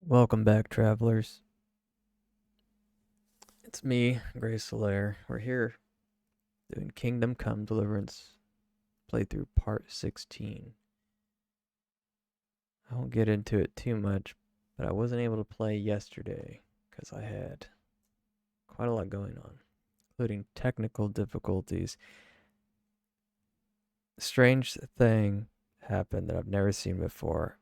Welcome back, travelers. It's me, Grae Solaire. We're here doing Kingdom Come Deliverance playthrough part 16. I won't get into it too much, but I wasn't able to play yesterday because I had quite a lot going on, including technical difficulties. A strange thing happened that I've never seen before.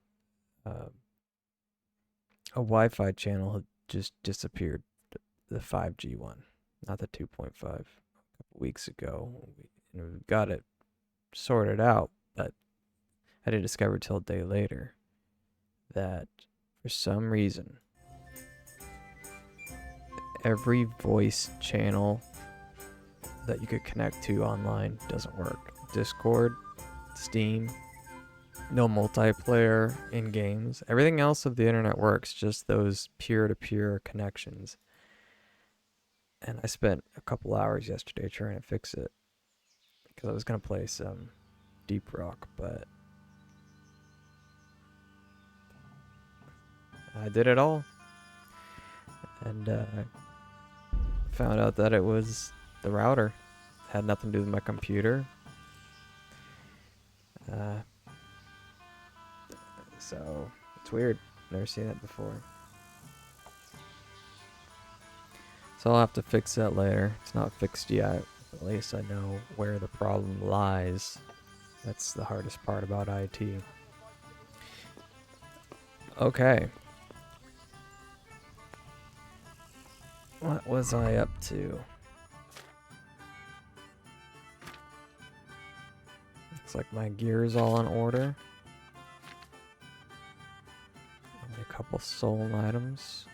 A Wi-Fi channel had just disappeared, the 5G one, not the 2.5. A couple weeks ago, we got it sorted out, but I didn't discover till a day later that for some reason every voice channel that you could connect to online doesn't work. Discord, Steam, no multiplayer in games. Everything else of the internet works, just those peer-to-peer connections. And I spent a couple hours yesterday trying to fix it because I was going to play some Deep Rock, but I did it all. And found out that it was the router. It had nothing to do with my computer. So it's weird. Never seen that before. So I'll have to fix that later. It's not fixed yet. At least I know where the problem lies. That's the hardest part about IT. Okay. What was I up to? Looks like my gear is all in order. Only a couple soul items.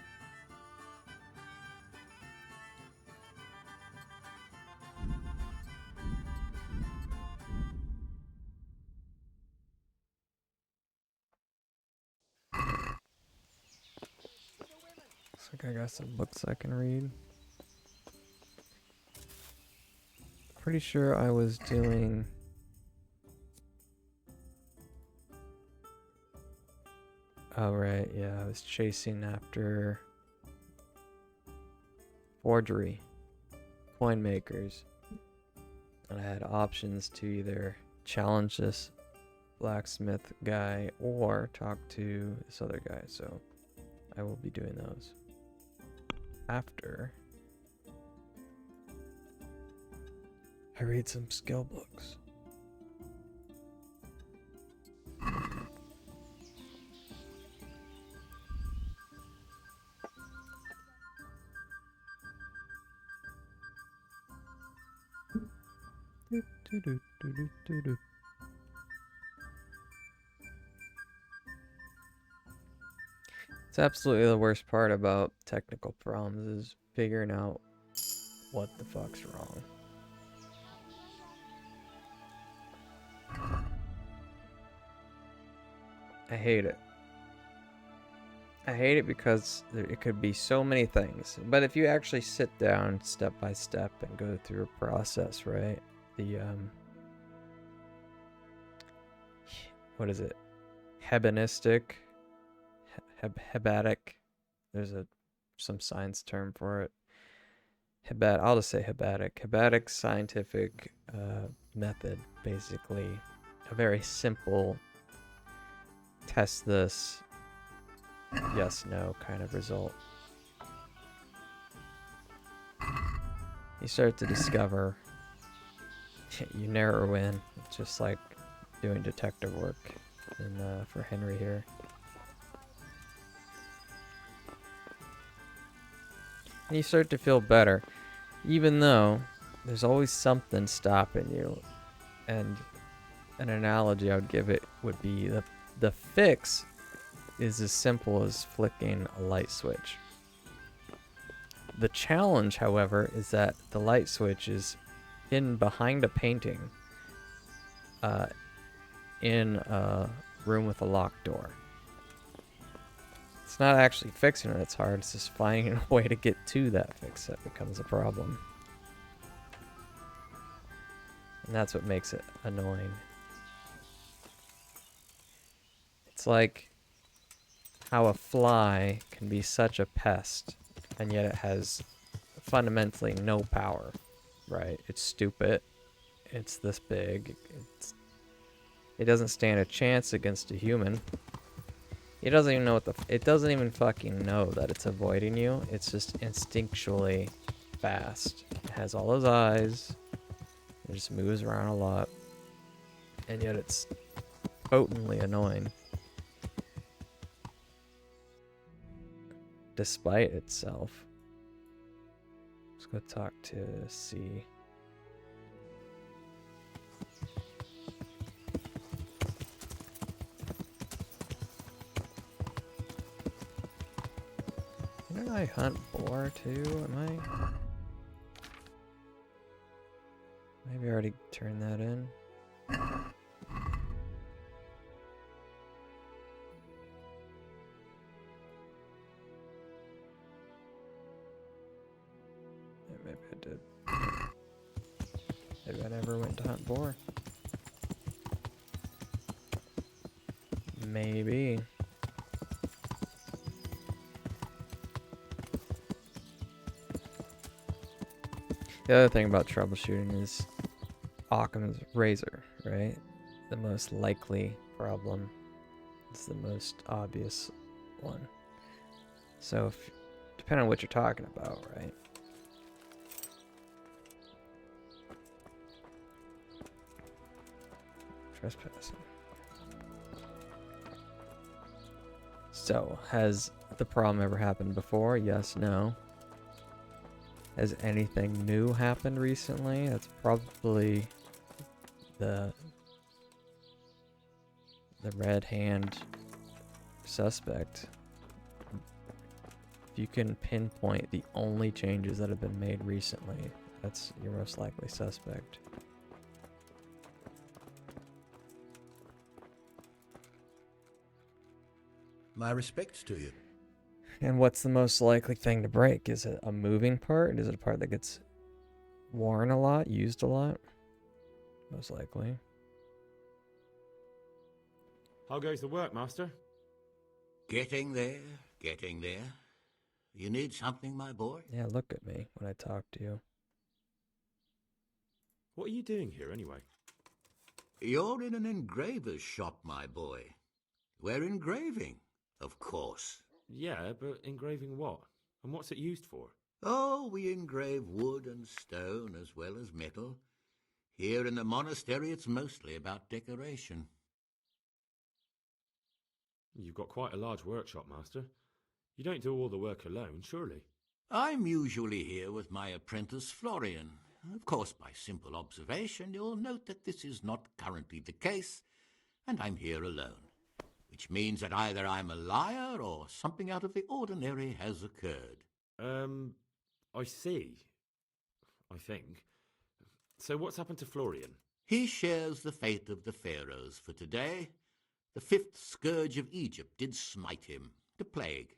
Looks like I got some books I can read. Pretty sure I was doing... Oh, right, yeah, I was chasing after forgery, coin makers. And I had options to either challenge this blacksmith guy or talk to this other guy, so I will be doing those after I read some skill books. It's absolutely the worst part about technical problems is figuring out what the fuck's wrong. I hate it. I hate it because it could be so many things. But if you actually sit down step by step and go through a process, right? The what is it? Hedonistic, hebatic. There's some science term for it. I'll just say hebatic. Hebatic scientific method, basically. A very simple test this, yes, no kind of result. You start to discover you narrow in, just like doing detective work for Henry here. And you start to feel better, even though there's always something stopping you. And an analogy I would give it would be the fix is as simple as flicking a light switch. The challenge, however, is that the light switch is hidden behind a painting in a room with a locked door. It's not actually fixing it, it's hard. It's just finding a way to get to that fix that becomes a problem. And that's what makes it annoying. It's like how a fly can be such a pest, and yet it has fundamentally no power, right? It's stupid. It's this big. It doesn't stand a chance against a human. It doesn't even know what it doesn't even fucking know that it's avoiding you. It's just instinctually fast. It has all those eyes. It just moves around a lot. And yet it's potently annoying. Despite itself. Let's go talk to C. Didn't I hunt boar too? Am I? Maybe I already turned that in. Yeah, maybe I did. Maybe I never went to hunt boar. Maybe. The other thing about troubleshooting is Occam's razor, right? The most likely problem is the most obvious one. So, depending on what you're talking about, right? Trespassing. So, has the problem ever happened before? Yes, no. Has anything new happened recently? That's probably the red hand suspect. If you can pinpoint the only changes that have been made recently, that's your most likely suspect. My respects to you. And what's the most likely thing to break? Is it a moving part? Is it a part that gets worn a lot, used a lot? Most likely. How goes the work, Master? Getting there, getting there. You need something, my boy? Yeah, look at me when I talk to you. What are you doing here, anyway? You're in an engraver's shop, my boy. We're engraving, of course. Yeah, but engraving what? And what's it used for? Oh, we engrave wood and stone as well as metal. Here in the monastery, it's mostly about decoration. You've got quite a large workshop, Master. You don't do all the work alone, surely? I'm usually here with my apprentice, Florian. Of course, by simple observation, you'll note that this is not currently the case, and I'm here alone. Which means that either I'm a liar or something out of the ordinary has occurred. I see. I think. So what's happened to Florian? He shares the fate of the pharaohs for today. The fifth scourge of Egypt did smite him, the plague,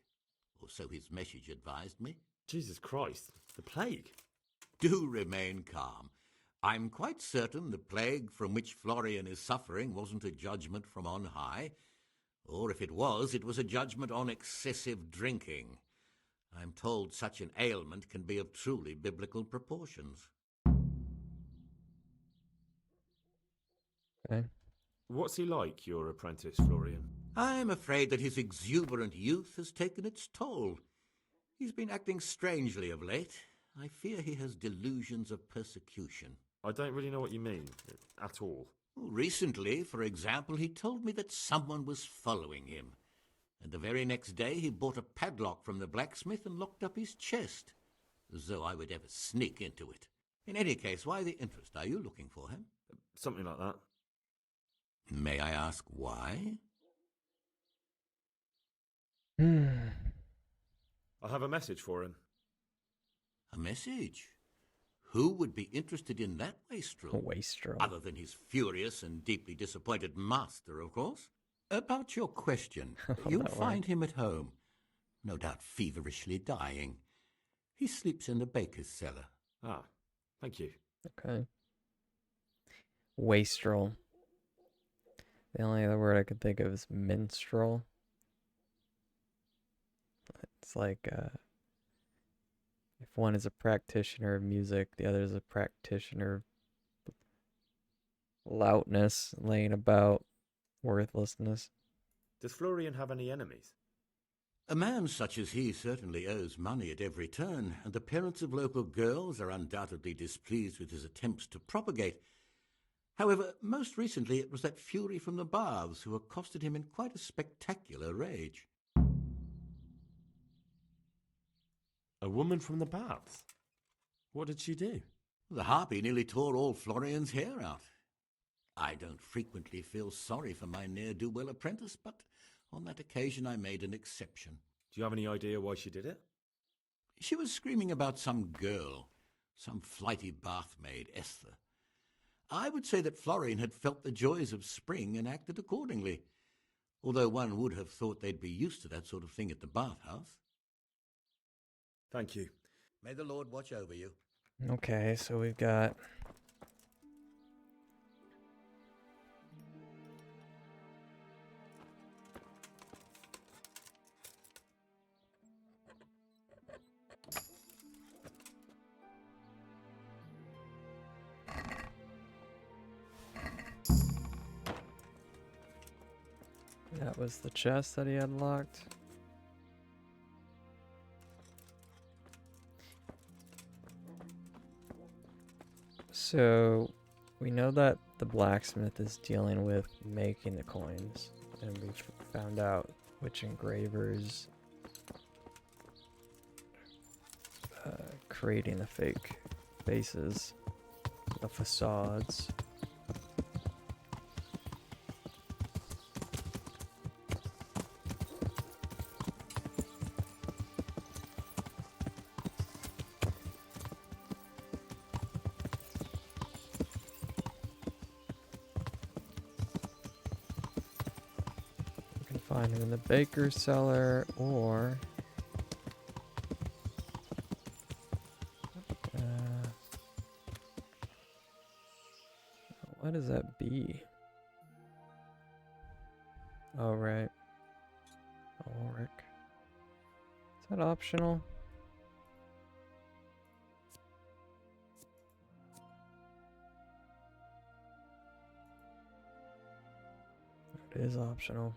or so his message advised me. Jesus Christ, the plague? Do remain calm. I'm quite certain the plague from which Florian is suffering wasn't a judgment from on high, or if it was a judgment on excessive drinking. I'm told such an ailment can be of truly biblical proportions. Okay. What's he like, your apprentice, Florian? I'm afraid that his exuberant youth has taken its toll. He's been acting strangely of late. I fear he has delusions of persecution. I don't really know what you mean, at all. Recently, for example, he told me that someone was following him. And the very next day he bought a padlock from the blacksmith and locked up his chest, as though I would ever sneak into it. In any case, why the interest? Are you looking for him? Something like that. May I ask why? I have a message for him. A message? Who would be interested in that wastrel? Wastrel. Other than his furious and deeply disappointed master, of course. About your question, you'll find him at home, no doubt feverishly dying. He sleeps in the baker's cellar. Ah, thank you. Okay. Wastrel. The only other word I could think of is minstrel. It's like if one is a practitioner of music, the other is a practitioner of loudness, laying about, worthlessness. Does Florian have any enemies? A man such as he certainly owes money at every turn, and the parents of local girls are undoubtedly displeased with his attempts to propagate. However, most recently it was that fury from the baths who accosted him in quite a spectacular rage. A woman from the baths? What did she do? The harpy nearly tore all Florian's hair out. I don't frequently feel sorry for my ne'er-do-well apprentice, but on that occasion I made an exception. Do you have any idea why she did it? She was screaming about some girl, some flighty bath-maid, Esther. I would say that Florian had felt the joys of spring and acted accordingly, although one would have thought they'd be used to that sort of thing at the bathhouse. Thank you. May the Lord watch over you. Okay, so we've got that was the chest that he had locked. So we know that the blacksmith is dealing with making the coins, and we've found out which engravers creating the fake faces, the facades. Find him in the baker's cellar, or what does that be? Oh, right. Ulrich. Is that optional? It is optional.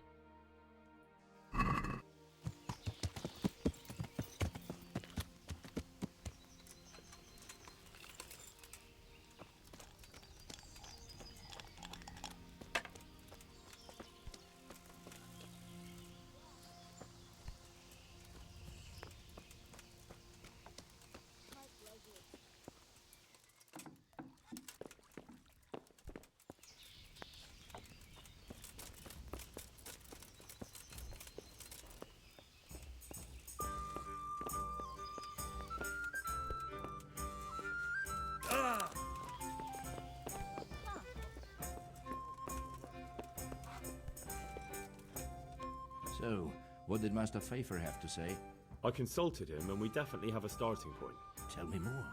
So, what did Master Pfeiffer have to say? I consulted him and we definitely have a starting point. Tell me more.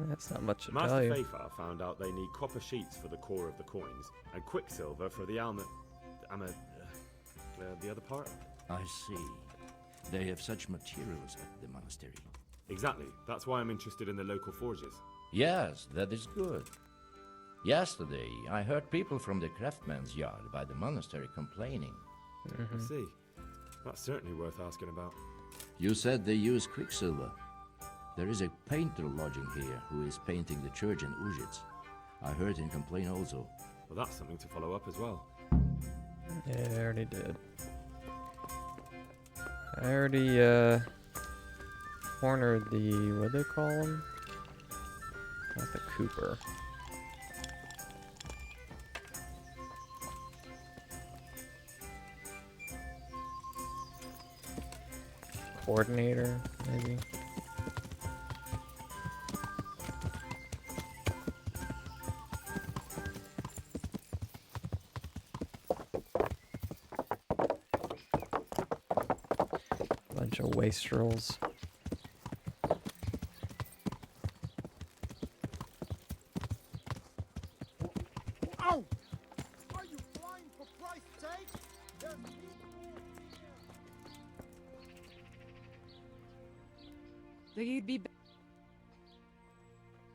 That's not much to tell Master you. Pfeiffer found out they need copper sheets for the core of the coins and quicksilver for the the other part. I see. They have such materials at the monastery. Exactly. That's why I'm interested in the local forges. Yes, that is good. Yesterday, I heard people from the craftsman's yard by the monastery complaining. I see. That's certainly worth asking about. You said they use quicksilver. There is a painter lodging here who is painting the church in Ujits. I heard him complain also. Well, that's something to follow up as well. Yeah, I already did. I already cornered the, what do they call him? Not the Cooper. Coordinator, maybe. Bunch of wastrels. Ow! Are you blind, for Christ's sake? There's people here. Though you'd be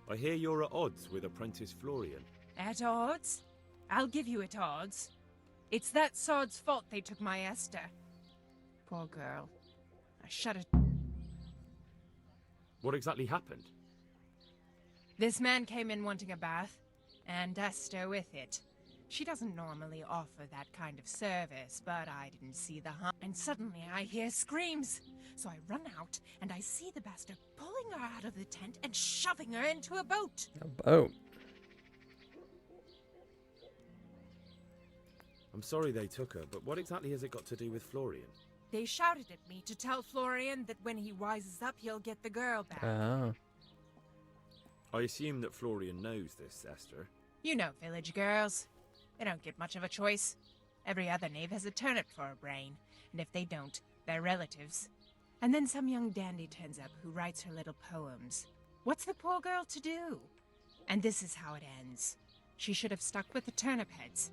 I hear you're at odds with apprentice Florian. at odds? I'll give you at odds. It's that sod's fault they took my Esther. Poor girl. I shut it. What exactly happened? This man came in wanting a bath, and Esther with it. She doesn't normally offer that kind of service, but I didn't see the harm. And suddenly I hear screams. So I run out, and I see the bastard pulling her out of the tent and shoving her into a boat. A boat. I'm sorry they took her, but what exactly has it got to do with Florian? They shouted at me to tell Florian that when he wises up, he'll get the girl back. Oh. I assume that Florian knows this, Esther. You know village girls. They don't get much of a choice. Every other knave has a turnip for a brain, and if they don't, they're relatives. And then some young dandy turns up who writes her little poems. What's the poor girl to do? And this is how it ends. She should have stuck with the turnip heads.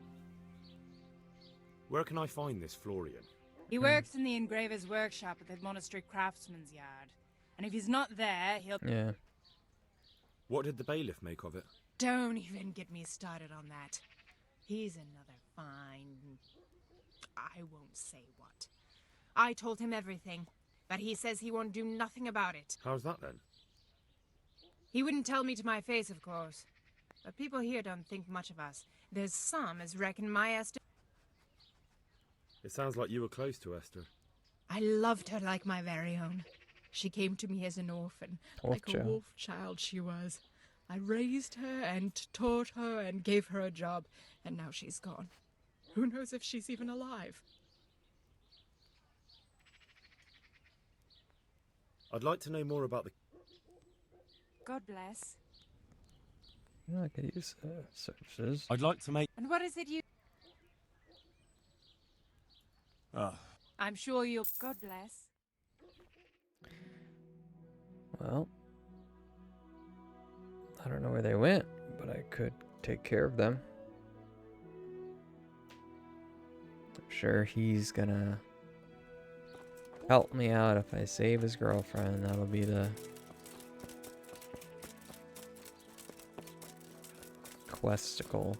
Where can I find this Florian? He works in the engraver's workshop at the monastery craftsman's yard. And if he's not there, he'll... Yeah. What did the bailiff make of it? Don't even get me started on that. He's another fine... I won't say what. I told him everything, but he says he won't do nothing about it. How's that then? He wouldn't tell me to my face, of course. But people here don't think much of us. There's some as reckon my Esther... It sounds like you were close to Esther. I loved her like my very own. She came to me as an orphan, like a wolf child she was. I raised her and taught her and gave her a job, and now she's gone. Who knows if she's even alive? I'd like to know more about the... God bless. Yeah, I could use searches. I'd like to make... And what is it you... I'm sure you'll... God bless. Well, I don't know where they went, but I could take care of them. I'm sure he's gonna help me out if I save his girlfriend. That'll be the questicle.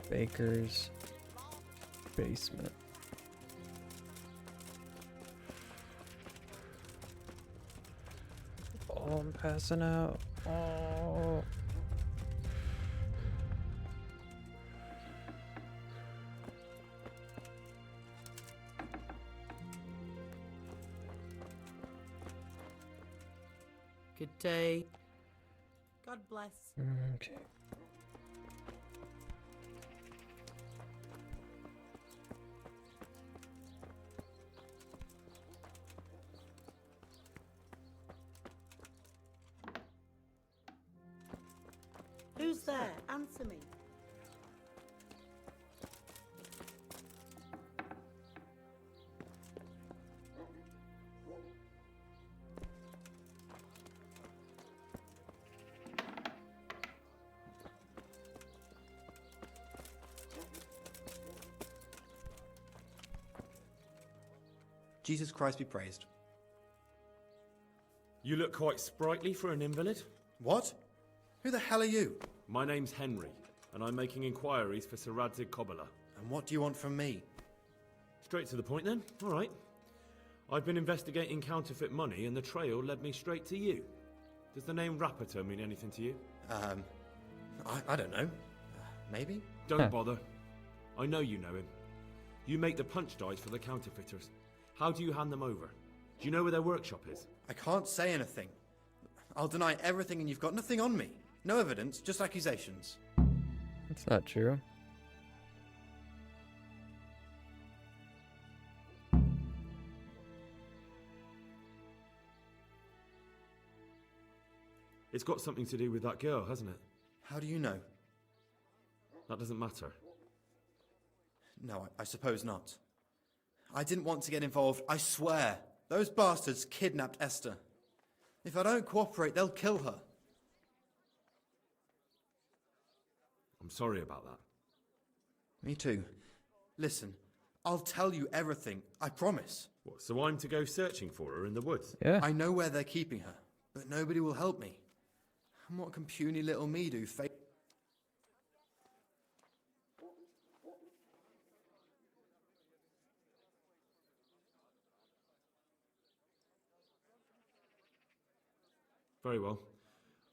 Baker's basement. Oh, I'm passing out. Oh. Good day. God bless. Okay. Who's there? Answer me. Jesus Christ be praised. You look quite sprightly for an invalid. What? Who the hell are you? My name's Henry, and I'm making inquiries for Sir Radzig Kobyla. And what do you want from me? Straight to the point then. All right. I've been investigating counterfeit money, and the trail led me straight to you. Does the name Rappator mean anything to you? I don't know. Maybe? Don't bother. I know you know him. You make the punch dice for the counterfeiters. How do you hand them over? Do you know where their workshop is? I can't say anything. I'll deny everything and you've got nothing on me. No evidence, just accusations. That's not true. It's got something to do with that girl, hasn't it? How do you know? That doesn't matter. No, I suppose not. I didn't want to get involved, I swear. Those bastards kidnapped Esther. If I don't cooperate, they'll kill her. I'm sorry about that. Me too. Listen, I'll tell you everything, I promise. What, so I'm to go searching for her in the woods? Yeah. I know where they're keeping her, but nobody will help me. And what can puny little me do? Very well.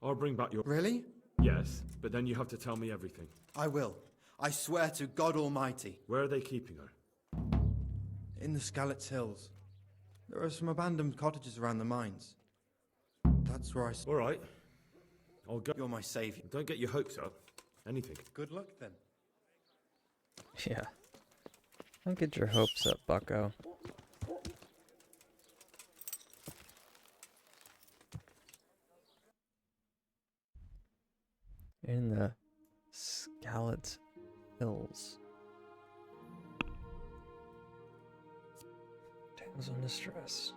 I'll bring back your... Really? Yes, but then you have to tell me everything. I will. I swear to God Almighty. Where are they keeping her? In the Scallots Hills. There are some abandoned cottages around the mines. That's where I... All right. I'll go. You're my saviour. Don't get your hopes up. Anything. Good luck, then. Yeah. Don't get your hopes up, bucko. In the Scallots Hills. Damsel in distress.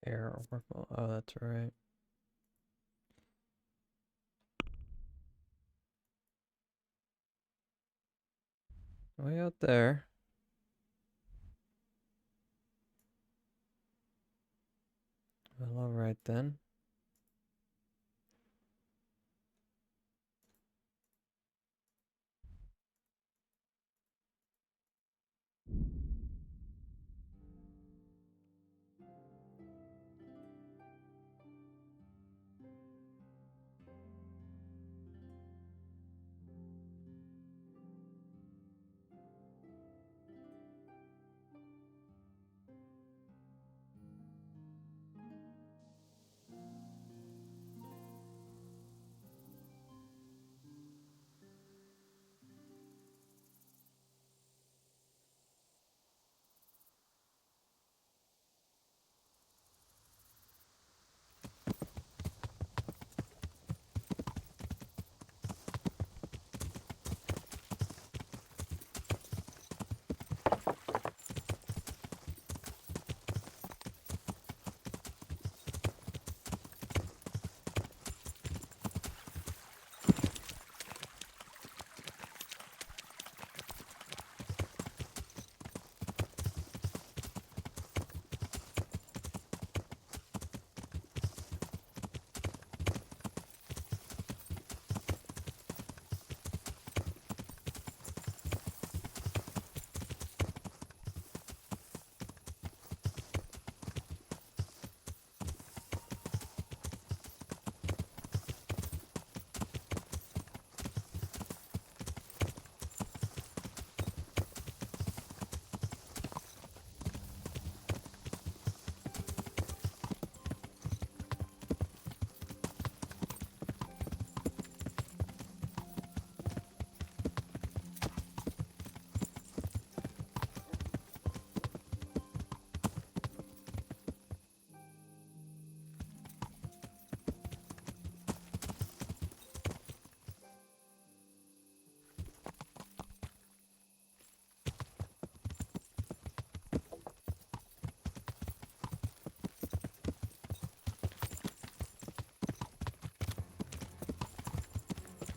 Air orbital. Oh, that's right. Way out there. Well, alright then.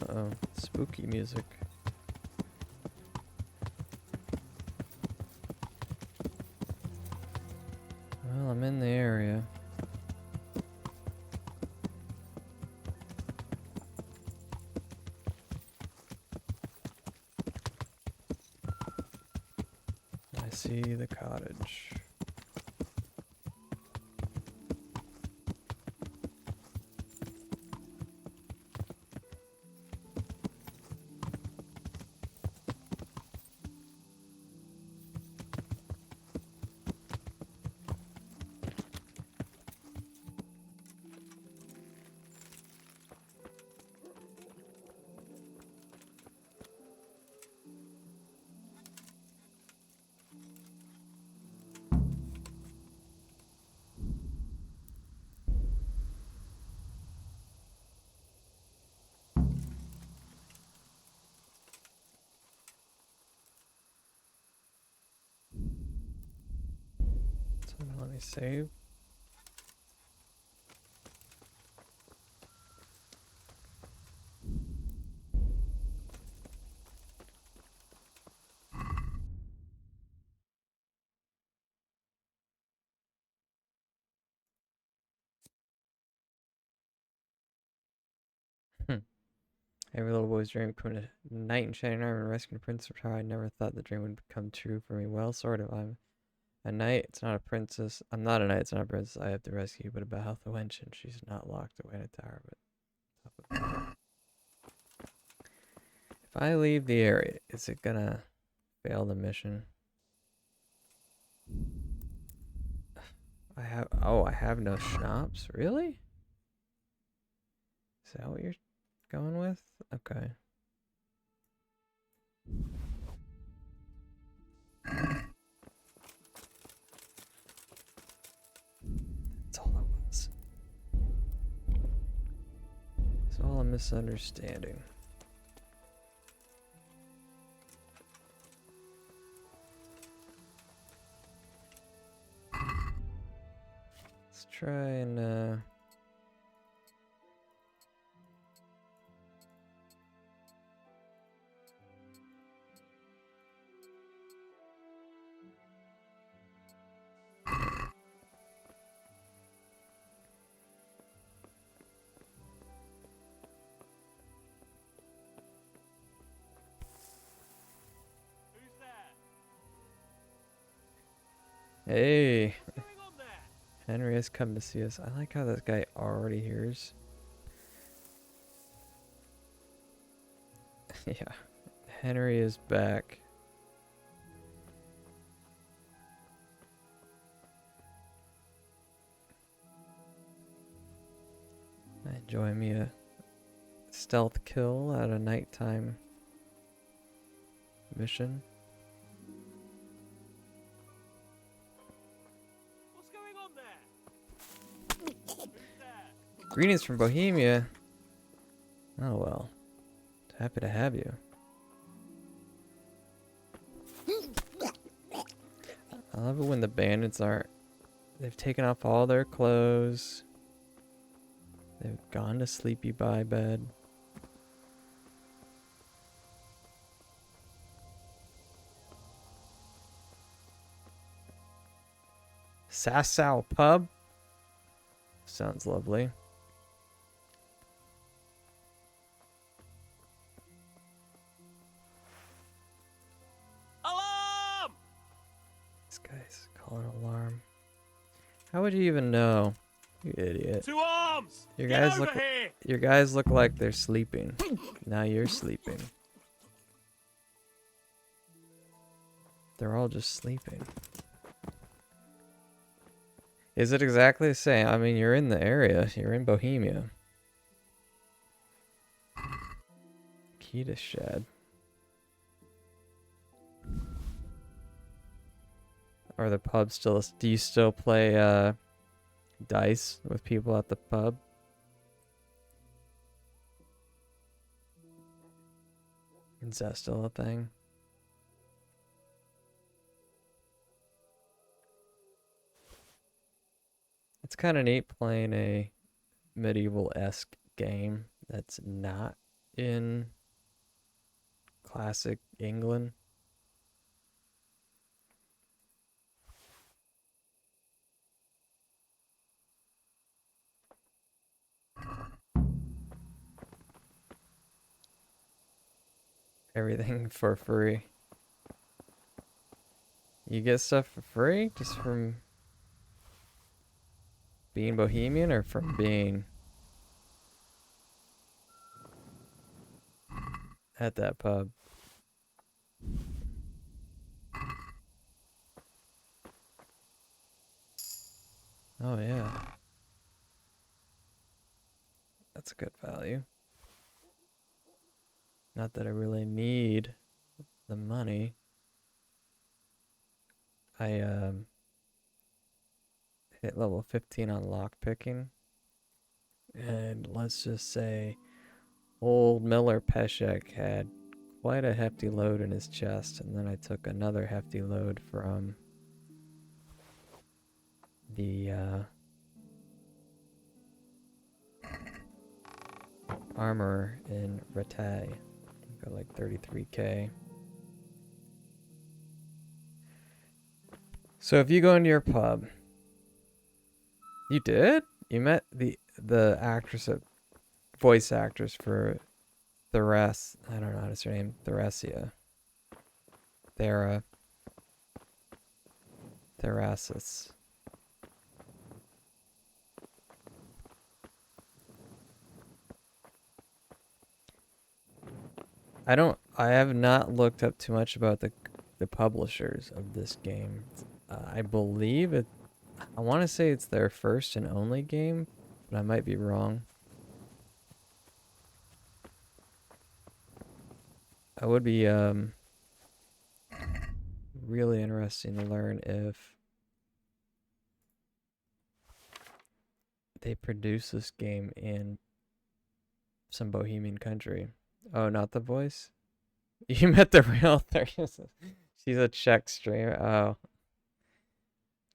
Uh-oh, spooky music. Well, I'm in the area. see the cottage. So let me save. Every little boy's dream becoming a knight in shining armor and rescuing a prince. I never thought the dream would come true for me. Well, sort of. I'm a knight. It's not a princess. I'm not a knight. It's not a princess. I have to rescue, but about the wench, and she's not locked away in a tower. But if I leave the area, is it gonna fail the mission? I have no schnapps. Really? Is that what you're going with? Okay. That's all it was. It's all a misunderstanding. Let's try and hey, Henry has come to see us. I like how this guy already hears. Yeah, Henry is back. I enjoy me a stealth kill at a nighttime mission. What's going on there? Who's there? Greetings from Bohemia. Oh well. Happy to have you. I love it when the bandits are... They've taken off all their clothes. They've gone to sleepy by bed. Sassow Pub? Sounds lovely. Alarm! This guy's calling alarm. How would you even know? You idiot. To arms! Your Get guys over look here! your guys look like they're sleeping. Now you're sleeping. They're all just sleeping. Is it exactly the same? I mean, you're in the area. You're in Bohemia. Key to shed. Are the pubs still... Do you still play dice with people at the pub? Is that still a thing? It's kind of neat playing a medieval-esque game that's not in classic England. Everything for free. You get stuff for free just from being Bohemian or from being at that pub? Oh, yeah. That's a good value. Not that I really need the money. I hit level 15 on lockpicking. And let's just say old Miller Peshek had quite a hefty load in his chest, and then I took another hefty load from the armor in Ratay. Got like 33k. So if you go into your pub, you did? You met the actress, voice actress for Theras. I don't know how to say her name. Therasia. Therasis. I have not looked up too much about the publishers of this game. I believe it, I want to say it's their first and only game, but I might be wrong. I would be really interesting to learn if they produce this game in some Bohemian country. Oh, not the voice? You met the real Theresa. She's a Czech streamer. Oh.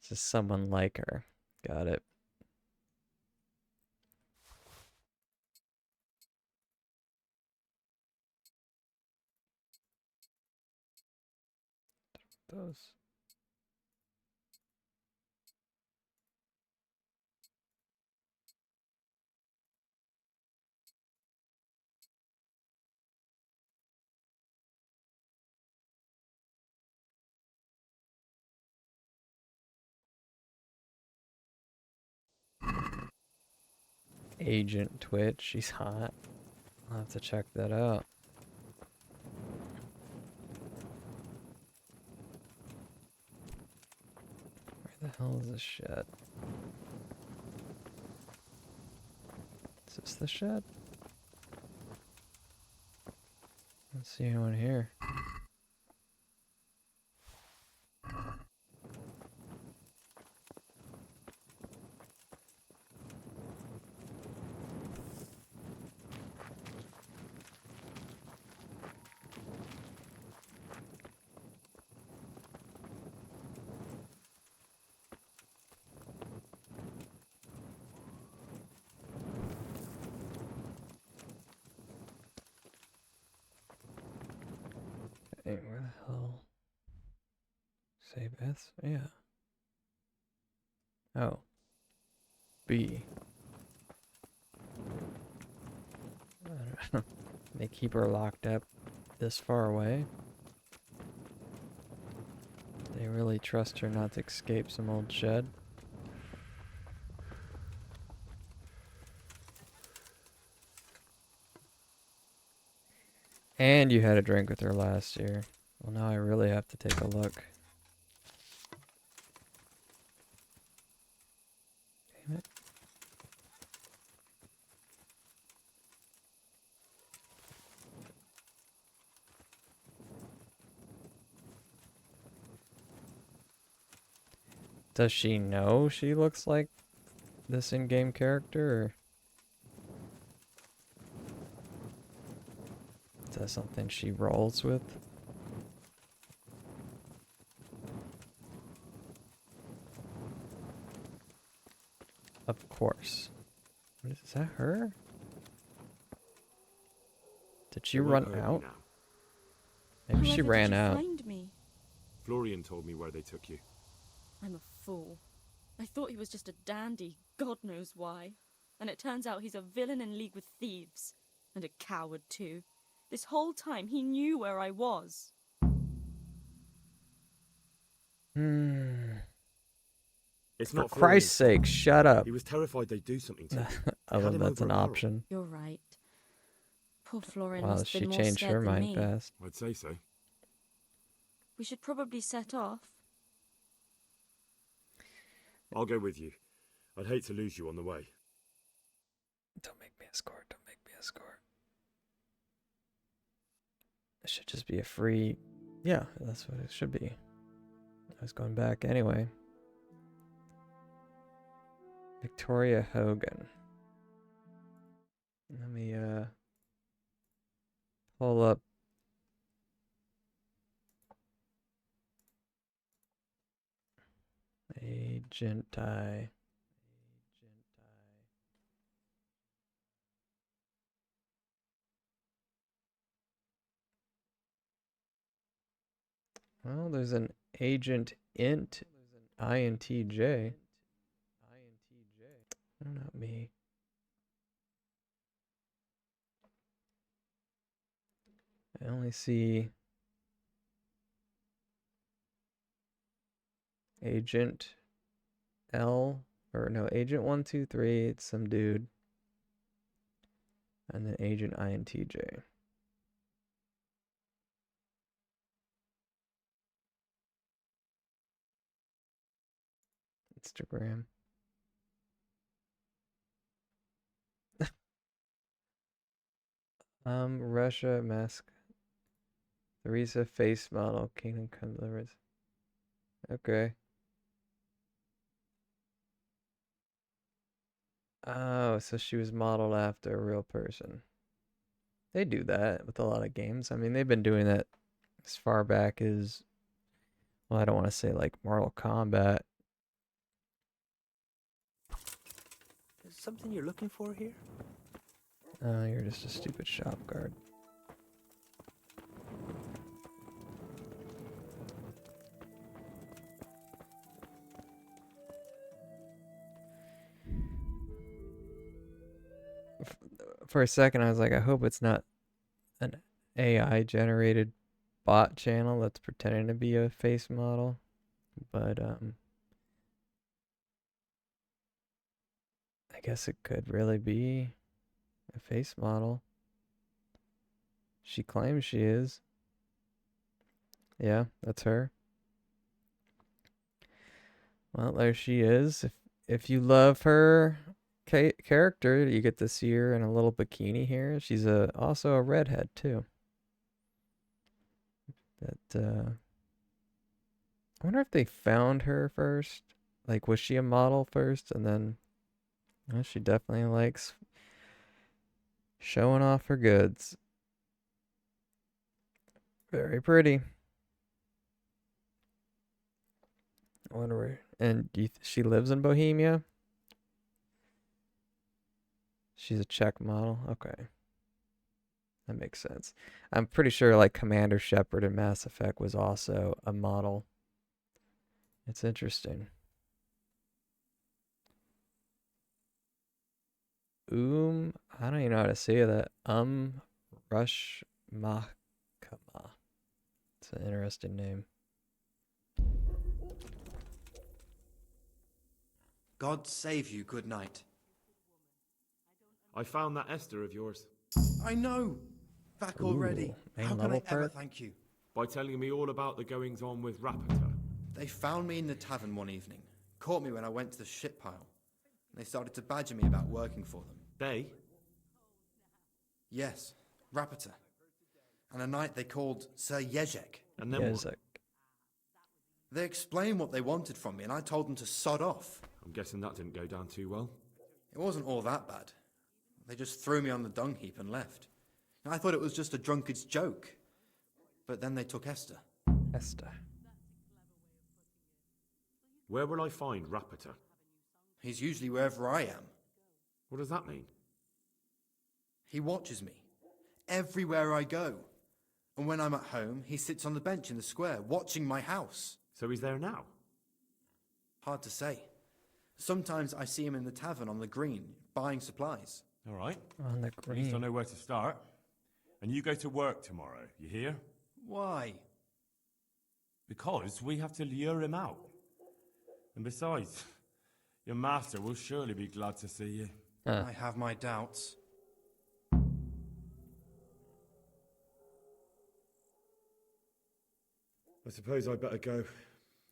Just someone like her. Got it. Those. Agent Twitch. She's hot. I'll have to check that out. Where the hell is this shed? Is this the shed? I don't see anyone here. Hey, where the hell? Save S? Yeah. Oh. B. I don't know. They keep her locked up this far away. They really trust her not to escape some old shed. And you had a drink with her last year. Well, now I really have to take a look. Damn it. Does she know she looks like this in-game character, or is that something she rolls with? Of course. Is that her? Did she They won't run hurt me out? now. Maybe she Whoever did ran you out. find me? Florian told me where they took you. I'm a fool. I thought he was just a dandy, God knows why. And it turns out he's a villain in league with thieves. And a coward, too. This whole time he knew where I was. It's For not Christ's Florian's sake, shut up. He was terrified they'd do something to him. I Had love him that's over an a barrel. option. You're right. Poor Florian Wow, must she have been more changed scared her than mind me. fast. I'd say so. We should probably set off. I'll go with you. I'd hate to lose you on the way. Don't make me escort. Don't make me escort. It should just be a free... Yeah, that's what it should be. I was going back anyway. Victoria Hogan. Let me pull up Agentai. Well, there's an Agent Int INTJ. Not me. I only see Agent L, or no, Agent 123, it's some dude. And then Agent INTJ. Instagram. Russia mask. Theresa face model. Kingdom Come Deliverance. Okay. Oh, so she was modeled after a real person. They do that with a lot of games. I mean, they've been doing that as far back as, well, I don't want to say like Mortal Kombat. Is something you're looking for here? Oh, you're just a stupid shop guard. For a second, I was like, I hope it's not an AI generated bot channel that's pretending to be a face model. But I guess it could really be a face model. She claims she is. Yeah, that's her. Well, there she is. If you love her character, you get to see her in a little bikini here. She's also a redhead too. I wonder if they found her first. Like, was she a model first, and then she definitely likes showing off her goods. Very pretty. I wonder where. And she lives in Bohemia? She's a Czech model. Okay. That makes sense. I'm pretty sure like Commander Shepard in Mass Effect was also a model. It's interesting. I don't even know how to say that. Rushmakama. It's an interesting name. God save you, good night. I found that Esther of yours. I know! Back already. Main How can level I ever perk? thank you? By telling me all about the goings-on with Rapita. They found me in the tavern one evening, caught me when I went to the ship pile. They started to badger me about working for them. They? Yes, Rapita. And a night they called Sir Jezek. And then what? They explained what they wanted from me, and I told them to sod off. I'm guessing that didn't go down too well. It wasn't all that bad. They just threw me on the dung heap and left. I thought it was just a drunkard's joke. But then they took Esther. Esther. Where will I find Rapita? He's usually wherever I am. What does that mean? He watches me. Everywhere I go. And when I'm at home, he sits on the bench in the square, watching my house. So he's there now? Hard to say. Sometimes I see him in the tavern on the green, buying supplies. All right. On the At least I green. know where to start. And you go to work tomorrow, you hear? Why? Because we have to lure him out. And besides, your master will surely be glad to see you. Huh. I have my doubts. I suppose I'd better go.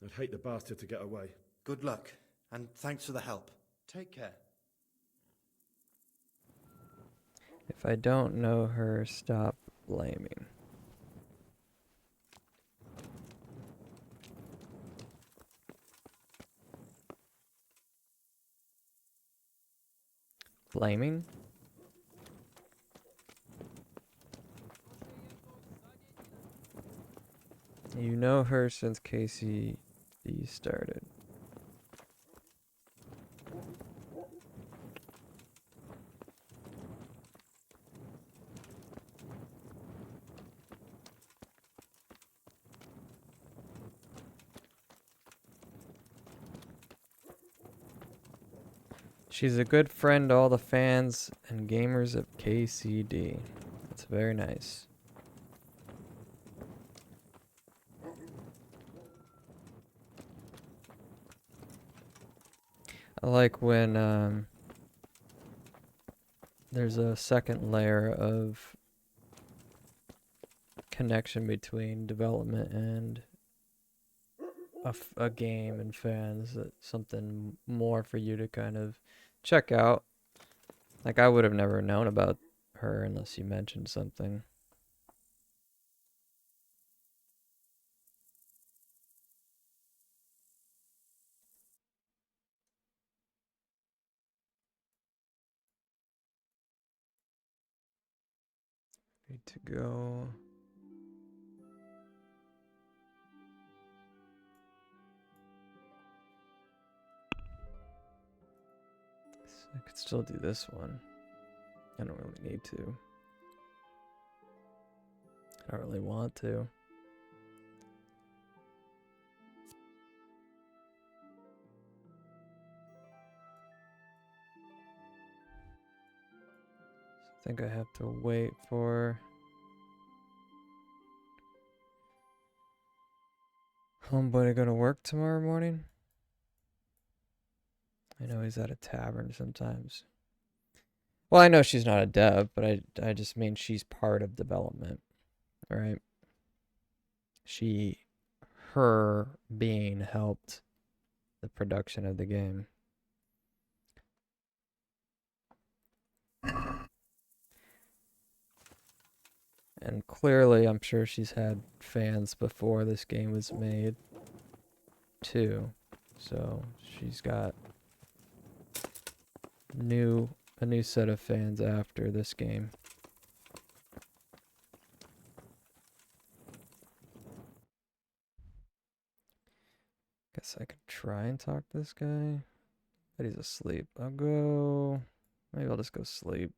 I'd hate the bastard to get away. Good luck, and thanks for the help. Take care. If I don't know her, stop blaming. Blaming? You know her since KCD started. She's a good friend to all the fans and gamers of KCD. That's very nice. I like when there's a second layer of connection between development and a game and fans. That something more for you to kind of check out. Like, I would have never known about her unless you mentioned something. Need to go. I could still do this one. I don't really need to. I don't really want to. So I think I have to wait for homeboy to go to work tomorrow morning. I know he's at a tavern sometimes. Well, I know she's not a dev, but I just mean she's part of development, right? Her being helped the production of the game. And clearly, I'm sure she's had fans before this game was made, too. So she's got a new set of fans after this game. Guess I could try and talk to this guy, but he's asleep. Maybe I'll just go sleep.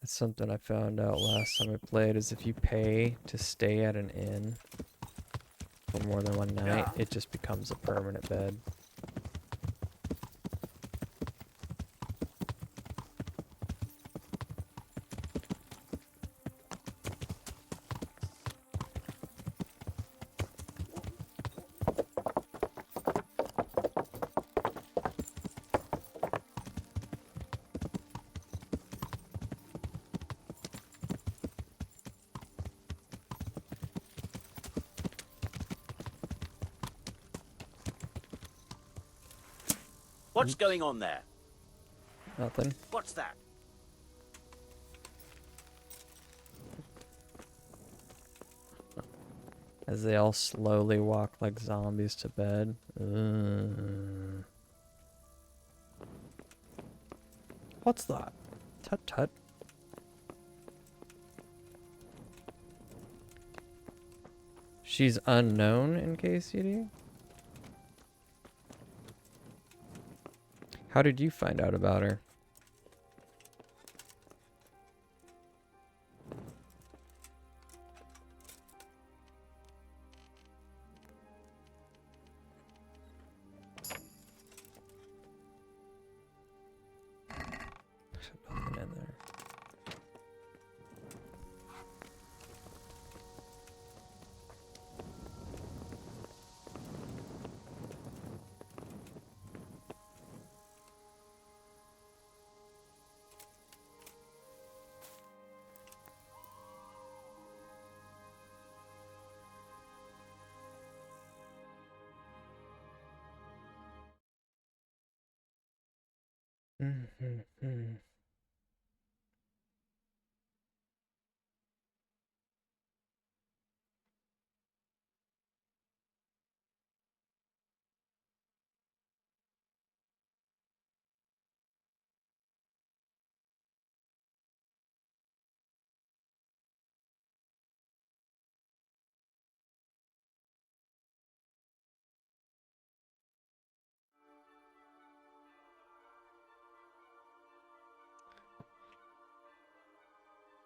That's something I found out last time I played, is if you pay to stay at an inn for more than one night, it just becomes a permanent bed. What's going on there? Nothing. What's that? As they all slowly walk like zombies to bed. What's that? Tut tut. She's unknown in KCD? How did you find out about her? Nothing in there. Mm-hmm.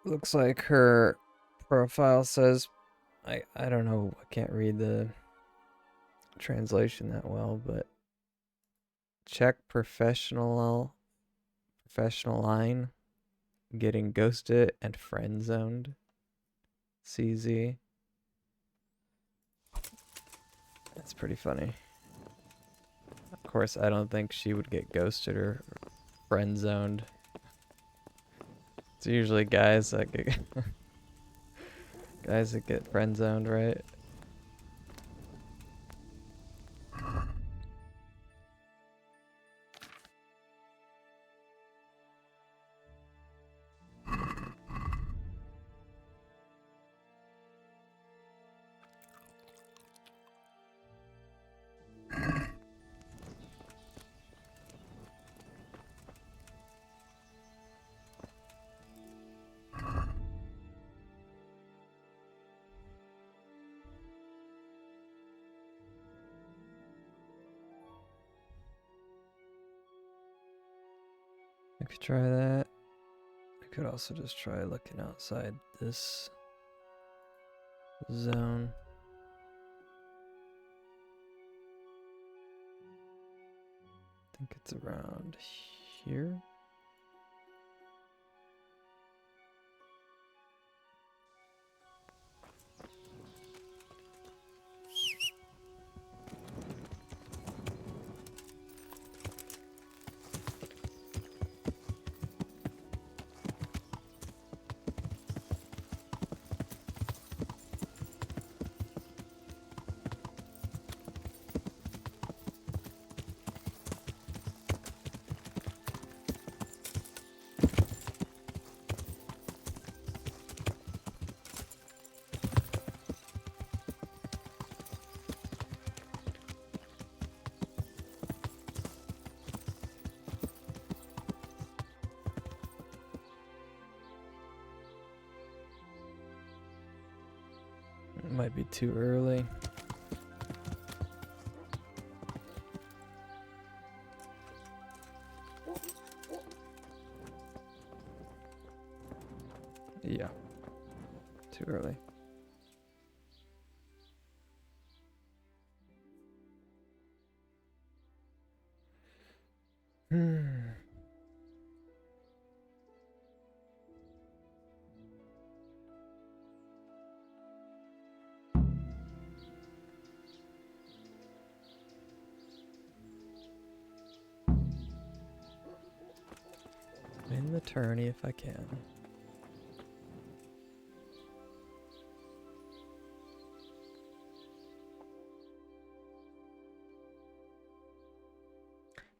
Looks like her profile says, I don't know, I can't read the translation that well, but check professional line, getting ghosted and friend zoned. CZ. That's pretty funny. Of course, I don't think she would get ghosted or friend zoned. It's usually guys that get guys that get friend zoned, right? I could try that. I could also just try looking outside this zone. I think it's around here. It might be too early. Yeah, too early. In the tourney if I can.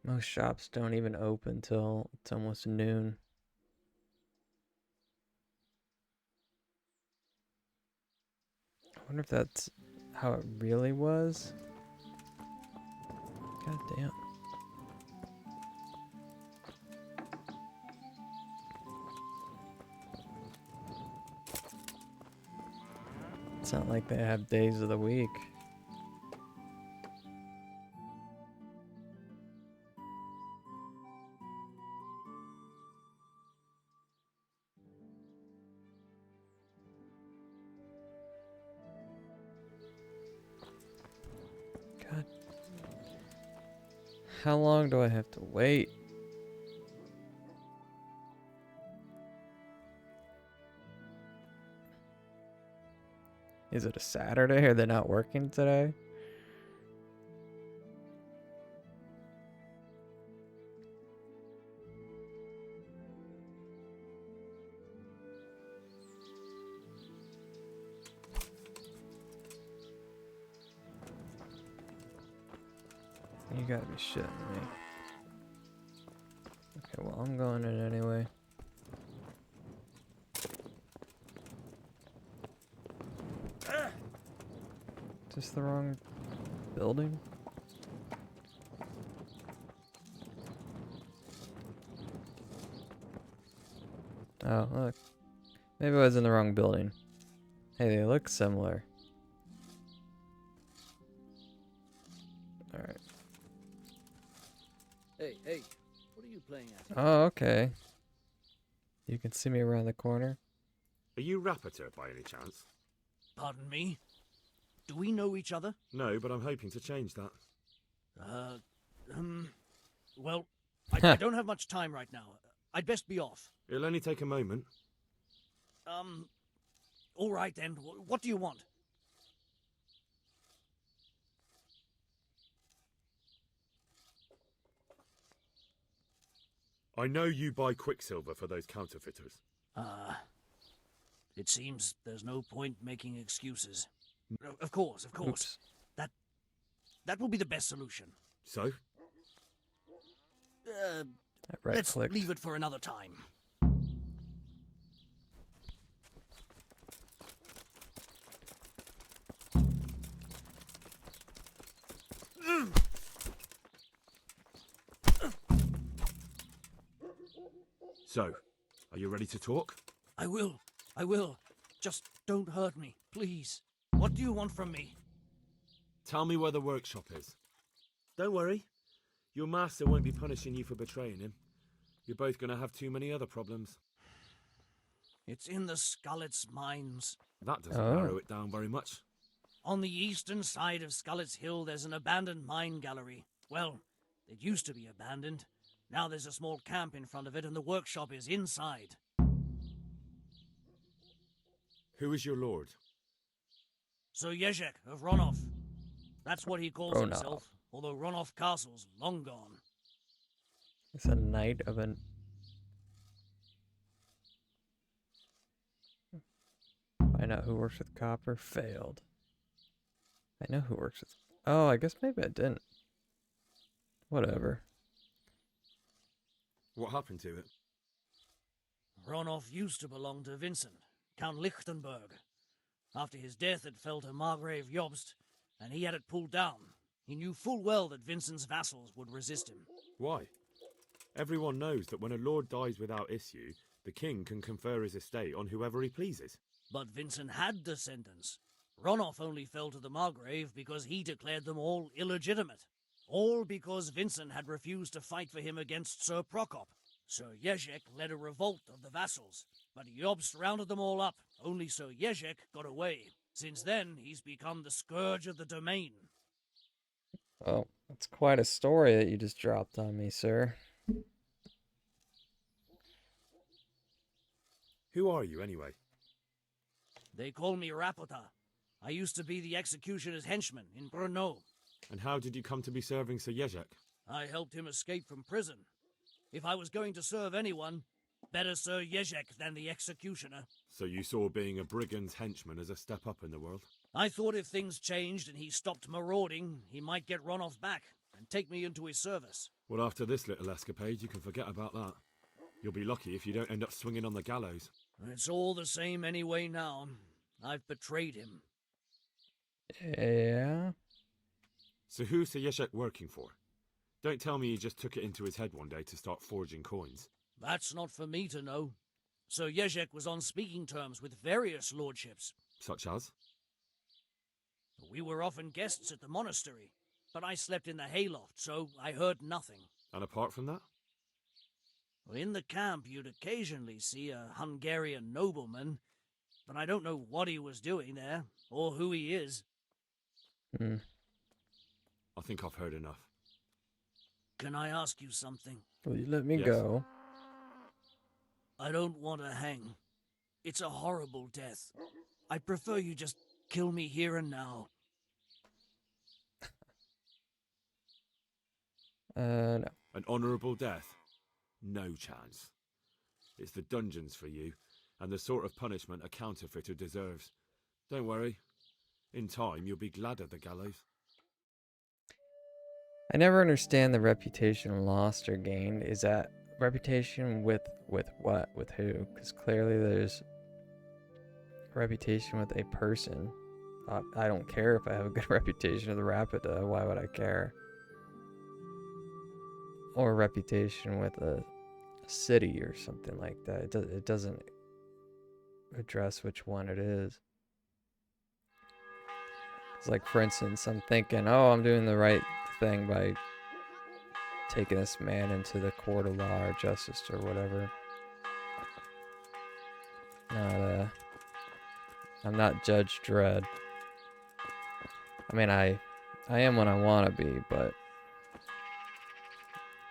Most shops don't even open till it's almost noon. I wonder if that's how it really was. God damn. It's not like they have days of the week. God. How long do I have to wait? Is it a Saturday? Are they not working today? You gotta be shitting me. well, I'm going in anyway. Is this the wrong building? Oh, look. Maybe I was in the wrong building. Hey, they look similar. Alright. Hey, what are you playing at? Oh, okay. You can see me around the corner. Are you Rappator by any chance? Pardon me? Do we know each other? No, but I'm hoping to change that. Well, I don't have much time right now. I'd best be off. It'll only take a moment. All right then. What do you want? I know you buy Quicksilver for those counterfeiters. It seems there's no point making excuses. Of course. Oops. That will be the best solution. So? Let's Right-clicked. leave it for another time. So, are you ready to talk? I will. Just don't hurt me, please. What do you want from me? Tell me where the workshop is. Don't worry. Your master won't be punishing you for betraying him. You're both going to have too many other problems. It's in the Skullet's mines. That doesn't narrow it down very much. On the eastern side of Skullet's Hill, there's an abandoned mine gallery. Well, it used to be abandoned. Now there's a small camp in front of it, and the workshop is inside. Who is your lord? Sir Jezek of Ronov. That's what he calls Ronov. himself, although Ronov Castle's long gone. It's a knight of an... Find out who works with copper. Failed. I know who works with... Oh, I guess maybe I didn't. Whatever. What happened to it? Ronov used to belong to Vincent, Count Lichtenberg. After his death, it fell to Margrave Jobst, and he had it pulled down. He knew full well that Vincent's vassals would resist him. Why? Everyone knows that when a lord dies without issue, the king can confer his estate on whoever he pleases. But Vincent had descendants. Ronov only fell to the Margrave because he declared them all illegitimate. All because Vincent had refused to fight for him against Sir Prokop. Sir Jezek led a revolt of the vassals, but Jobst rounded them all up. Only Sir Jezek got away. Since then, he's become the scourge of the domain. Well, that's quite a story that you just dropped on me, sir. Who are you, anyway? They call me Rapota. I used to be the executioner's henchman in Brno. And how did you come to be serving Sir Jezek? I helped him escape from prison. If I was going to serve anyone, better Sir Jezek than the executioner. So you saw being a brigand's henchman as a step up in the world? I thought if things changed and he stopped marauding, he might get Ronov back and take me into his service. Well, after this little escapade, you can forget about that. You'll be lucky if you don't end up swinging on the gallows. It's all the same anyway now. I've betrayed him. Yeah? So who's Sir Jezek working for? Don't tell me he just took it into his head one day to start forging coins. That's not for me to know. Sir Jezek was on speaking terms with various lordships. Such as? We were often guests at the monastery, but I slept in the hayloft, so I heard nothing. And apart from that? In the camp, you'd occasionally see a Hungarian nobleman, but I don't know what he was doing there, or who he is. I think I've heard enough. Can I ask you something? Will you let me Yes. go? I don't want to hang. It's a horrible death. I prefer you just kill me here and now. No. An honourable death? No chance. It's the dungeons for you, and the sort of punishment a counterfeiter deserves. Don't worry. In time, you'll be glad of the gallows. I never understand the reputation lost or gained. Is that Reputation with what? With who? Because clearly there's reputation with a person. I don't care if I have a good reputation with Rapida. Why would I care? Or reputation with a city or something like that. It doesn't address which one it is. It's like, for instance, I'm thinking, oh, I'm doing the right thing by taking this man into the court of law or justice or whatever. I'm not Judge Dredd. I mean, I am when I want to be, but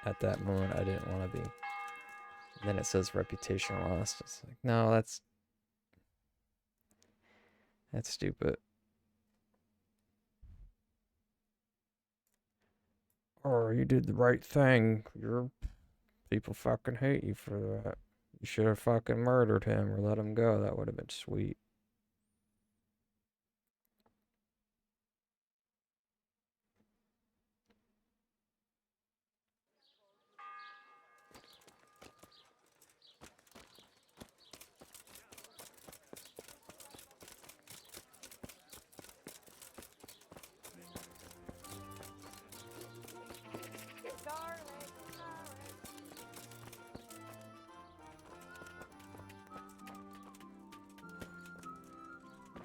at that moment I didn't want to be. And then it says reputation lost. It's like, no, that's stupid. Or you did the right thing. People fucking hate you for that. You should have fucking murdered him or let him go. That would have been sweet.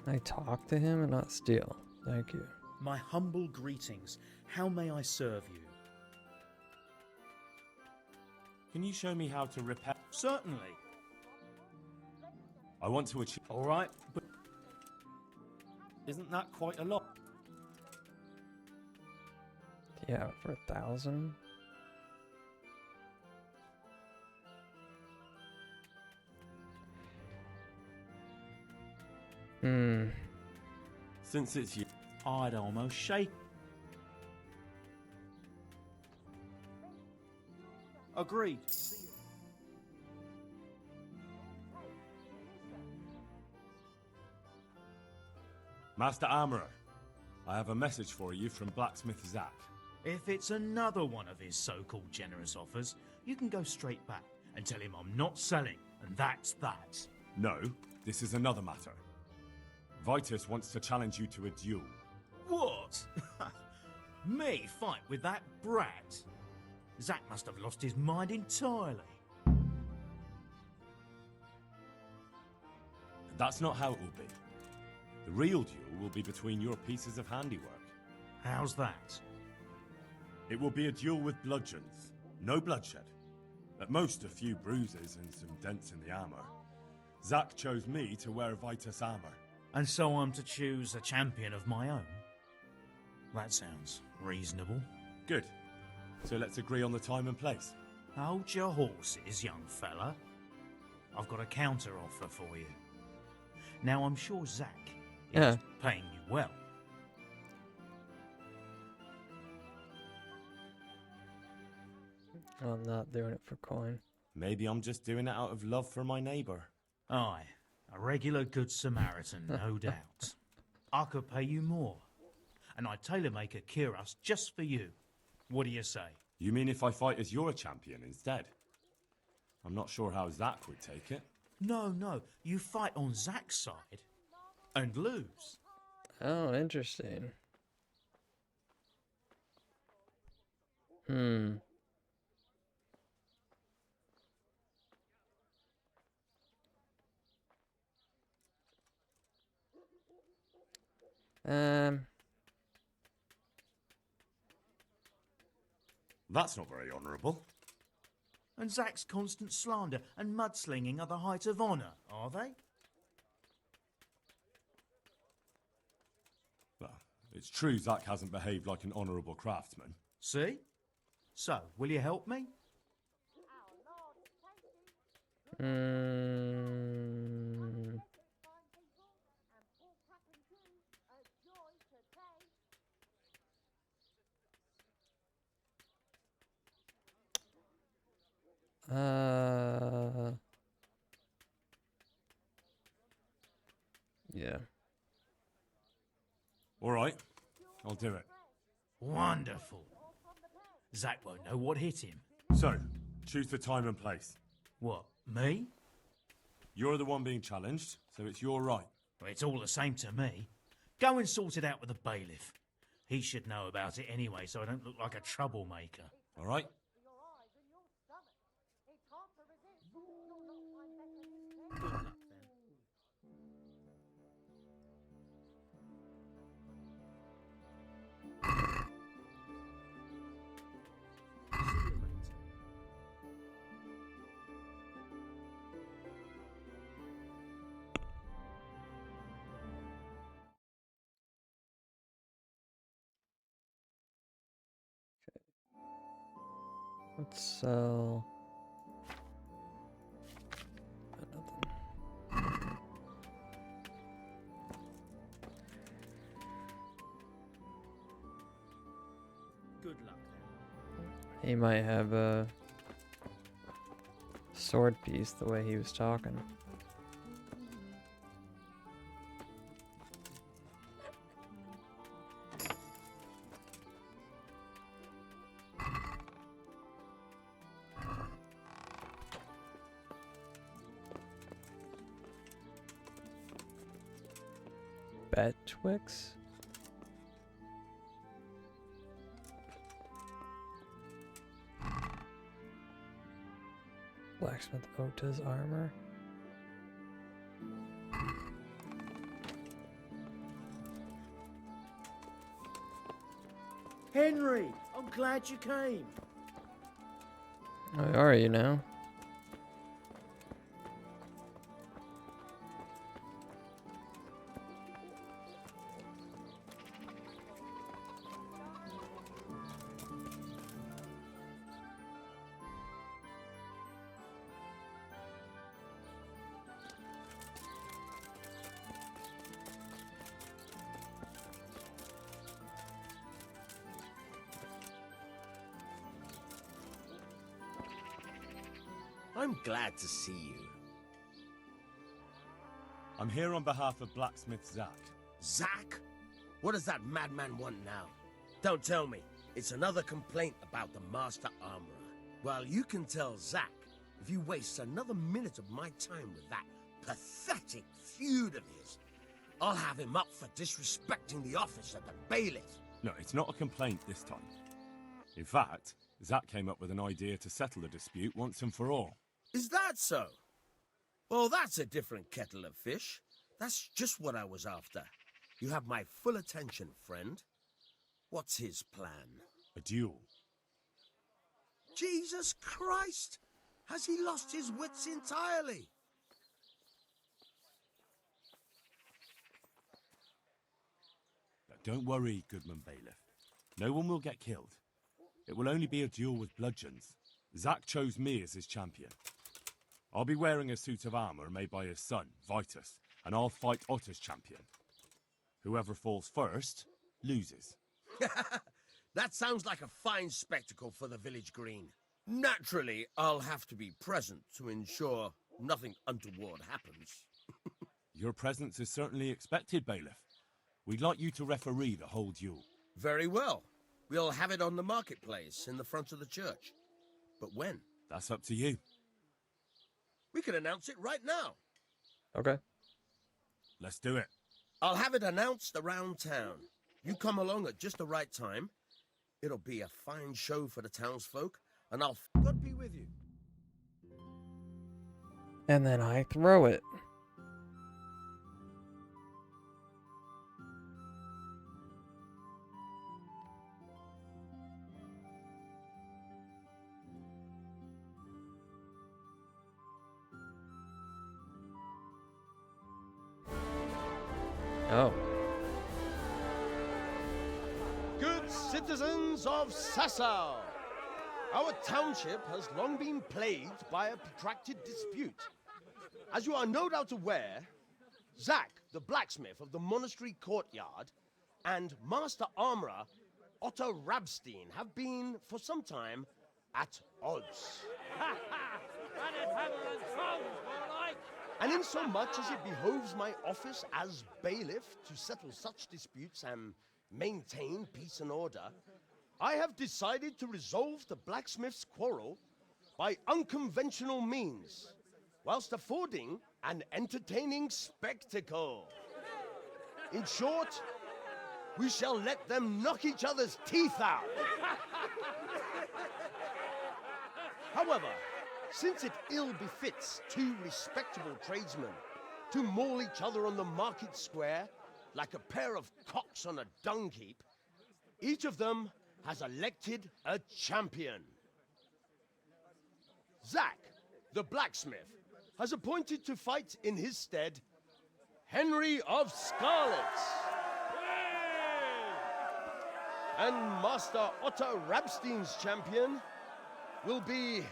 I talk to him and not steal. Thank you. My humble greetings. How may I serve you? Can you show me how to repair? Certainly. I want to achieve. All right, but isn't that quite a lot? Yeah, for 1,000. Since it's you. I'd almost shake. Agreed. Master Armorer, I have a message for you from Blacksmith Zack. If it's another one of his so-called generous offers, you can go straight back and tell him I'm not selling, and that's that. No, this is another matter. Vitus wants to challenge you to a duel. What? Me fight with that brat? Zack must have lost his mind entirely. That's not how it will be. The real duel will be between your pieces of handiwork. How's that? It will be a duel with bludgeons. No bloodshed. At most, a few bruises and some dents in the armor. Zack chose me to wear Vitus armor. And so I'm to choose a champion of my own? That sounds reasonable. Good. So let's agree on the time and place. Hold your horses, young fella. I've got a counter offer for you. Now, I'm sure Zack is paying you well. I'm not doing it for coin. Maybe I'm just doing it out of love for my neighbour. Aye, a regular good Samaritan, no doubt. I could pay you more, and I'd tailor-make a cuirass just for you. What do you say? You mean if I fight as your champion instead? I'm not sure how Zack would take it. No, you fight on Zack's side and lose. Oh, interesting. That's not very honourable. And Zack's constant slander and mudslinging are the height of honour, are they? Well, it's true Zack hasn't behaved like an honourable craftsman. See? So, will you help me? Yeah. All right, I'll do it. Wonderful. Zack won't know what hit him. So, Choose the time and place. What, me? You're the one being challenged, so it's your right. Well, it's all the same to me. Go and sort it out with the bailiff. He should know about it anyway, so I don't look like a troublemaker. All right? Good luck, then. Let's sell. Nothing. Good luck, then. He might have a sword piece the way he was talking. Betwixt? Blacksmith Ota's armor. Henry, I'm glad you came. Oh, are you now? I'm glad to see you. I'm here on behalf of blacksmith Zack. Zack? What does that madman want now? Don't tell me. It's another complaint about the Master Armorer. Well, you can tell Zack if he wastes another minute of my time with that pathetic feud of his. I'll have him up for disrespecting the office of the bailiff. No, it's not a complaint this time. In fact, Zack came up with an idea to settle the dispute once and for all. Is that so? Well, that's a different kettle of fish. That's just what I was after. You have my full attention, friend. What's his plan? A duel. Jesus Christ! Has he lost his wits entirely? Now, don't worry, Goodman Bailiff. No one will get killed. It will only be a duel with bludgeons. Zack chose me as his champion. I'll be wearing a suit of armor made by his son, Vitus, and I'll fight Otter's champion. Whoever falls first, loses. That sounds like a fine spectacle for the village green. Naturally, I'll have to be present to ensure nothing untoward happens. Your presence is certainly expected, Bailiff. We'd like you to referee the whole duel. Very well. We'll have it on the marketplace in the front of the church. But when? That's up to you. We can announce it right now. Okay. Let's do it. I'll have it announced around town. You come along at just the right time. It'll be a fine show for the townsfolk, and I'll God be with you. And then I throw it. Oh. Good citizens of Sasau, our township has long been plagued by a protracted dispute. As you are no doubt aware, Zack, the blacksmith of the monastery courtyard, and Master Armorer Otto Rabstein have been, for some time, at odds. And in so much as it behoves my office as bailiff to settle such disputes and maintain peace and order, I have decided to resolve the blacksmith's quarrel by unconventional means, whilst affording an entertaining spectacle. In short, we shall let them knock each other's teeth out. However, since it ill befits two respectable tradesmen to maul each other on the market square like a pair of cocks on a dung heap, each of them has elected a champion. Zack, the blacksmith, has appointed to fight in his stead Henry of Scarlet. And Master Otto Rabstein's champion will be...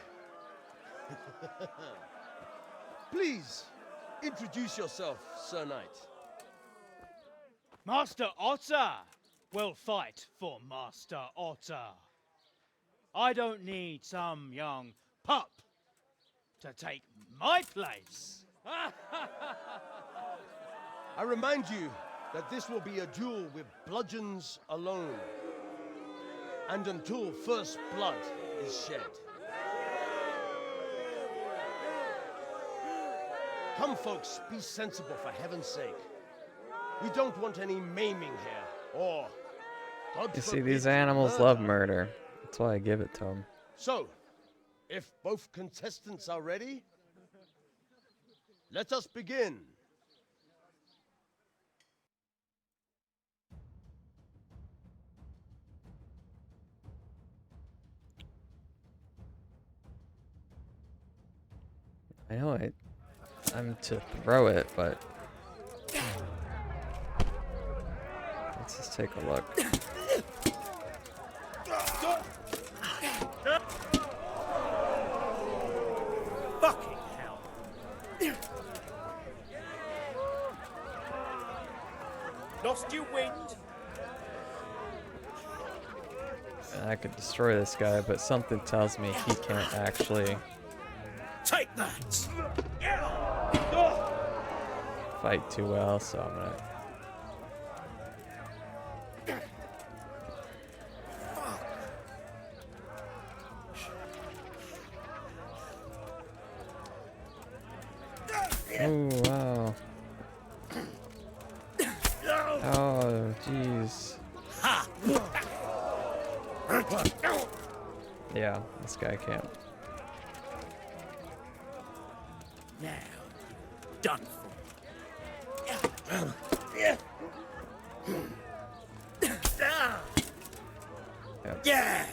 Please, introduce yourself, Sir Knight. Master Otter will fight for Master Otter. I don't need some young pup to take my place. I remind you that this will be a duel with bludgeons alone, and until first blood is shed. Come, folks, be sensible for heaven's sake. We don't want any maiming here, or... God You see, forbid, these animals murder. love murder. That's why I give it to them. So, if both contestants are ready, let us begin. I know I'm to throw it, but let's just take a look. Fucking hell. Lost your wind? I could destroy this guy, but something tells me he can't actually Take that! fight too well, so I'm gonna... Oh, wow. Oh, jeez. Yeah, this guy can't. Now, done for. Yep. Yeah!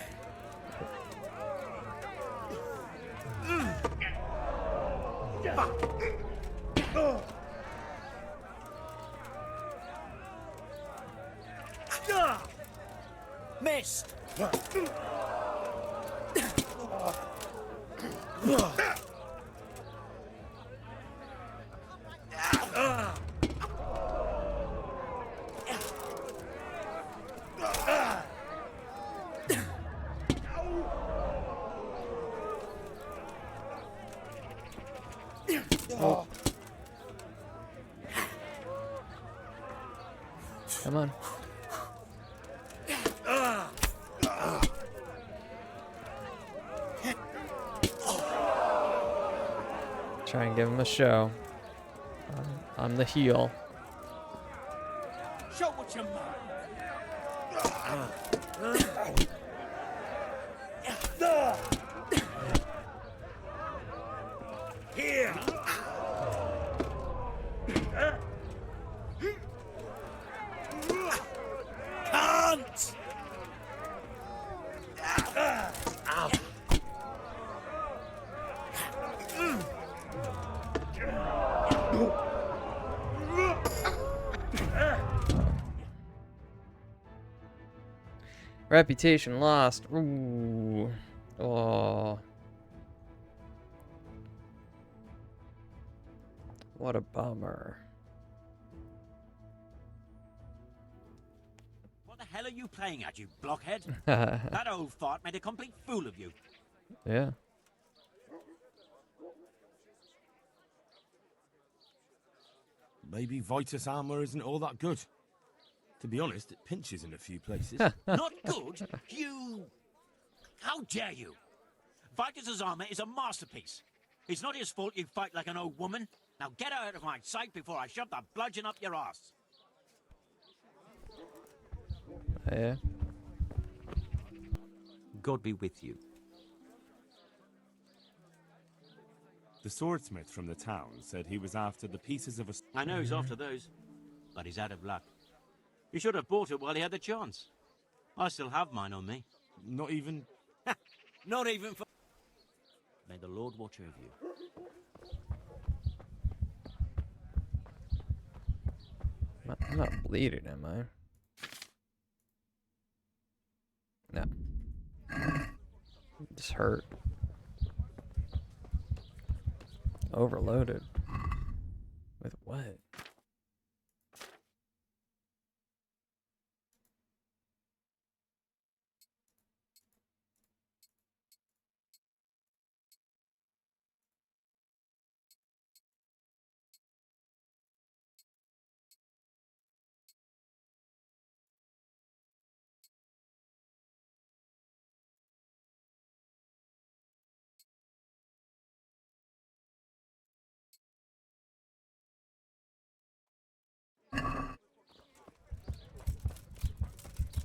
Missed! Oh. Come on. Try and give him a show. I'm the heel. Show what you mind. Here. Can't. Reputation lost. Ooh. Oh. What a bummer. What the hell are you playing at, you blockhead? That old fart made a complete fool of you. Yeah. Maybe Vitus armor isn't all that good. To be honest, it pinches in a few places. Not good? You... How dare you? Ficus's armor is a masterpiece. It's not his fault you fight like an old woman. Now get out of my sight before I shove the bludgeon up your ass. Yeah. God be with you. The swordsmith from the town said he was after the pieces of a... I know he's after those, but he's out of luck. He should have bought it while he had the chance. I still have mine on me. Not even... Not even for... May the Lord watch over you. I'm not bleeding, am I? No. Just hurt. Overloaded. With what?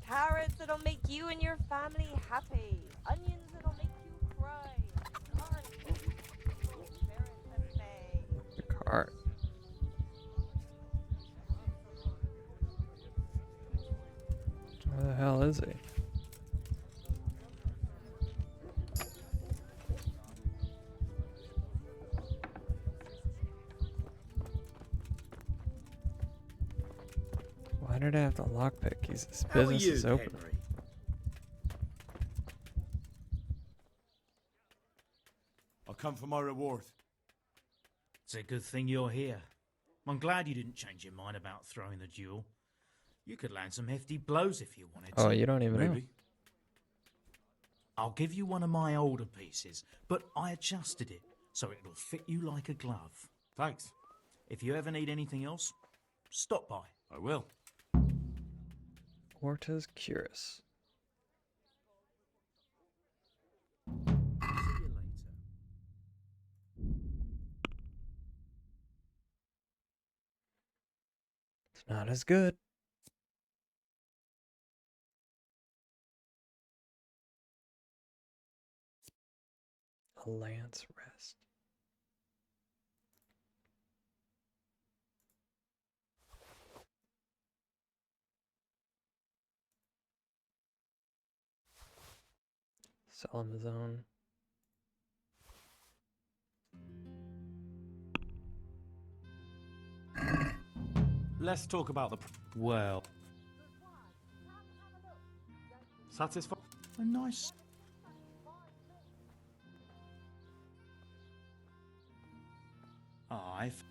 Carrots that'll make you and your family happy. Onions that'll make you cry. The cart. Where the hell is he? Why did I have to lockpick? His business is open. Henry? I'll come for my reward. It's a good thing you're here. I'm glad you didn't change your mind about throwing the duel. You could land some hefty blows if you wanted to. Oh, you don't even know. I'll give you one of my older pieces, but I adjusted it so it'll fit you like a glove. Thanks. If you ever need anything else, stop by. I will. Orta's Curus. It's not as good. A lance rest. Sell him his own. Let's talk about the... Well... Satisfied? A nice... I've...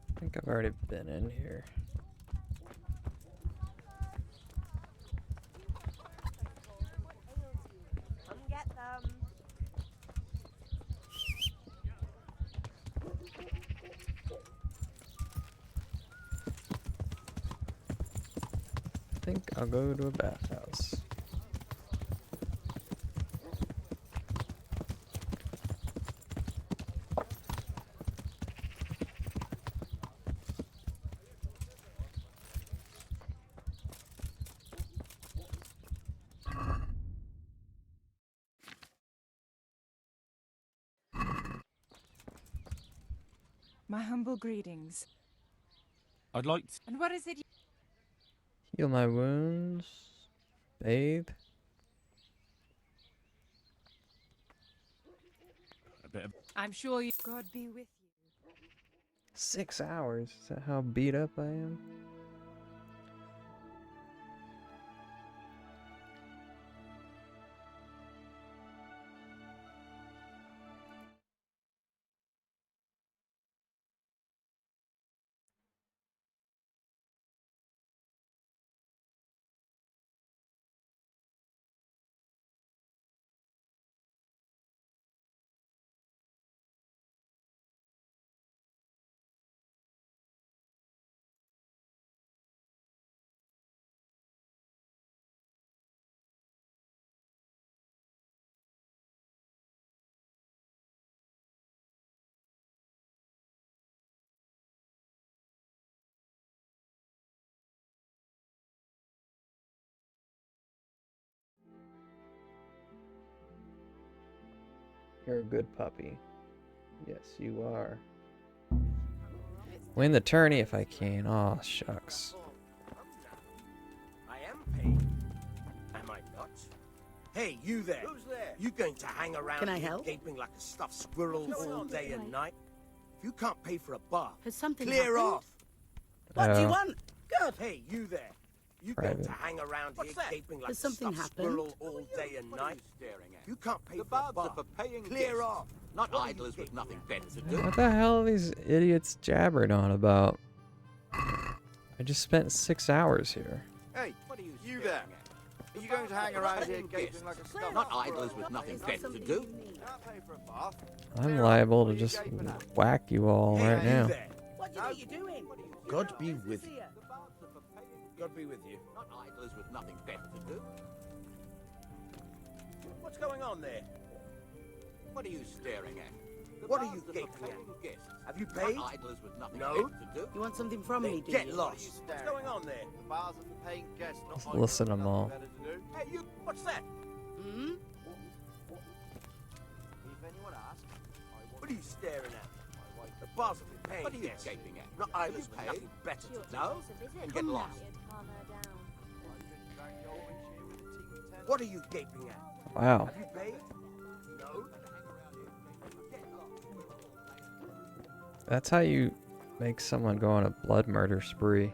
I think I've already been in here. Come get them. I think I'll go to a bathhouse. My humble greetings. I'd like to... And what is it? Heal my wounds. Bathe. A bit of... I'm sure you. God be with you. 6 hours. Is that how beat up I am? You're a good puppy. Yes, you are. Win the tourney if I can. Aw, shucks. I am paid. Am I not? Hey, you there. Who's there? You going to hang around Can I here help? gaping like a stuffed squirrel all day and night? If you can't pay for a bar, Has something clear happened? off. What do you Oh. want? Good. Hey, you there. You going Private. to hang around here gaping like Has a something stuffed happened? squirrel all day and night? You can't pay The for a bards bar. are for paying Clear guests, off. not What are you idlers with gaping nothing at? better to do. What the hell are these idiots jabbering on about? I just spent 6 hours here. Hey, what are you there? Are you going to hang around here gaping like a stuffed Not idlers with nothing better to do. I'm liable to just whack you all right Hey, you now. there. What do you think you're doing? God be with you. God be with you. Not idlers with nothing better to do. What's going on there? What are you staring at? What are you gaping at? Guests, Have you paid? not idlers with nothing No. better to do. You want something from me, do Get you? lost. What's going on there? The bars are for paying guests, not Just idlers listen with them nothing all. better to do. Hey, you. What's that? Hmm? If anyone asks, What are you staring at? The bars have been paying what are you guests. gaping at? Not Have you idlers with paid? nothing better to do. No? And get lost. What are you gaping at? Wow. Have you paid? No. Get lost. That's how you make someone go on a blood murder spree.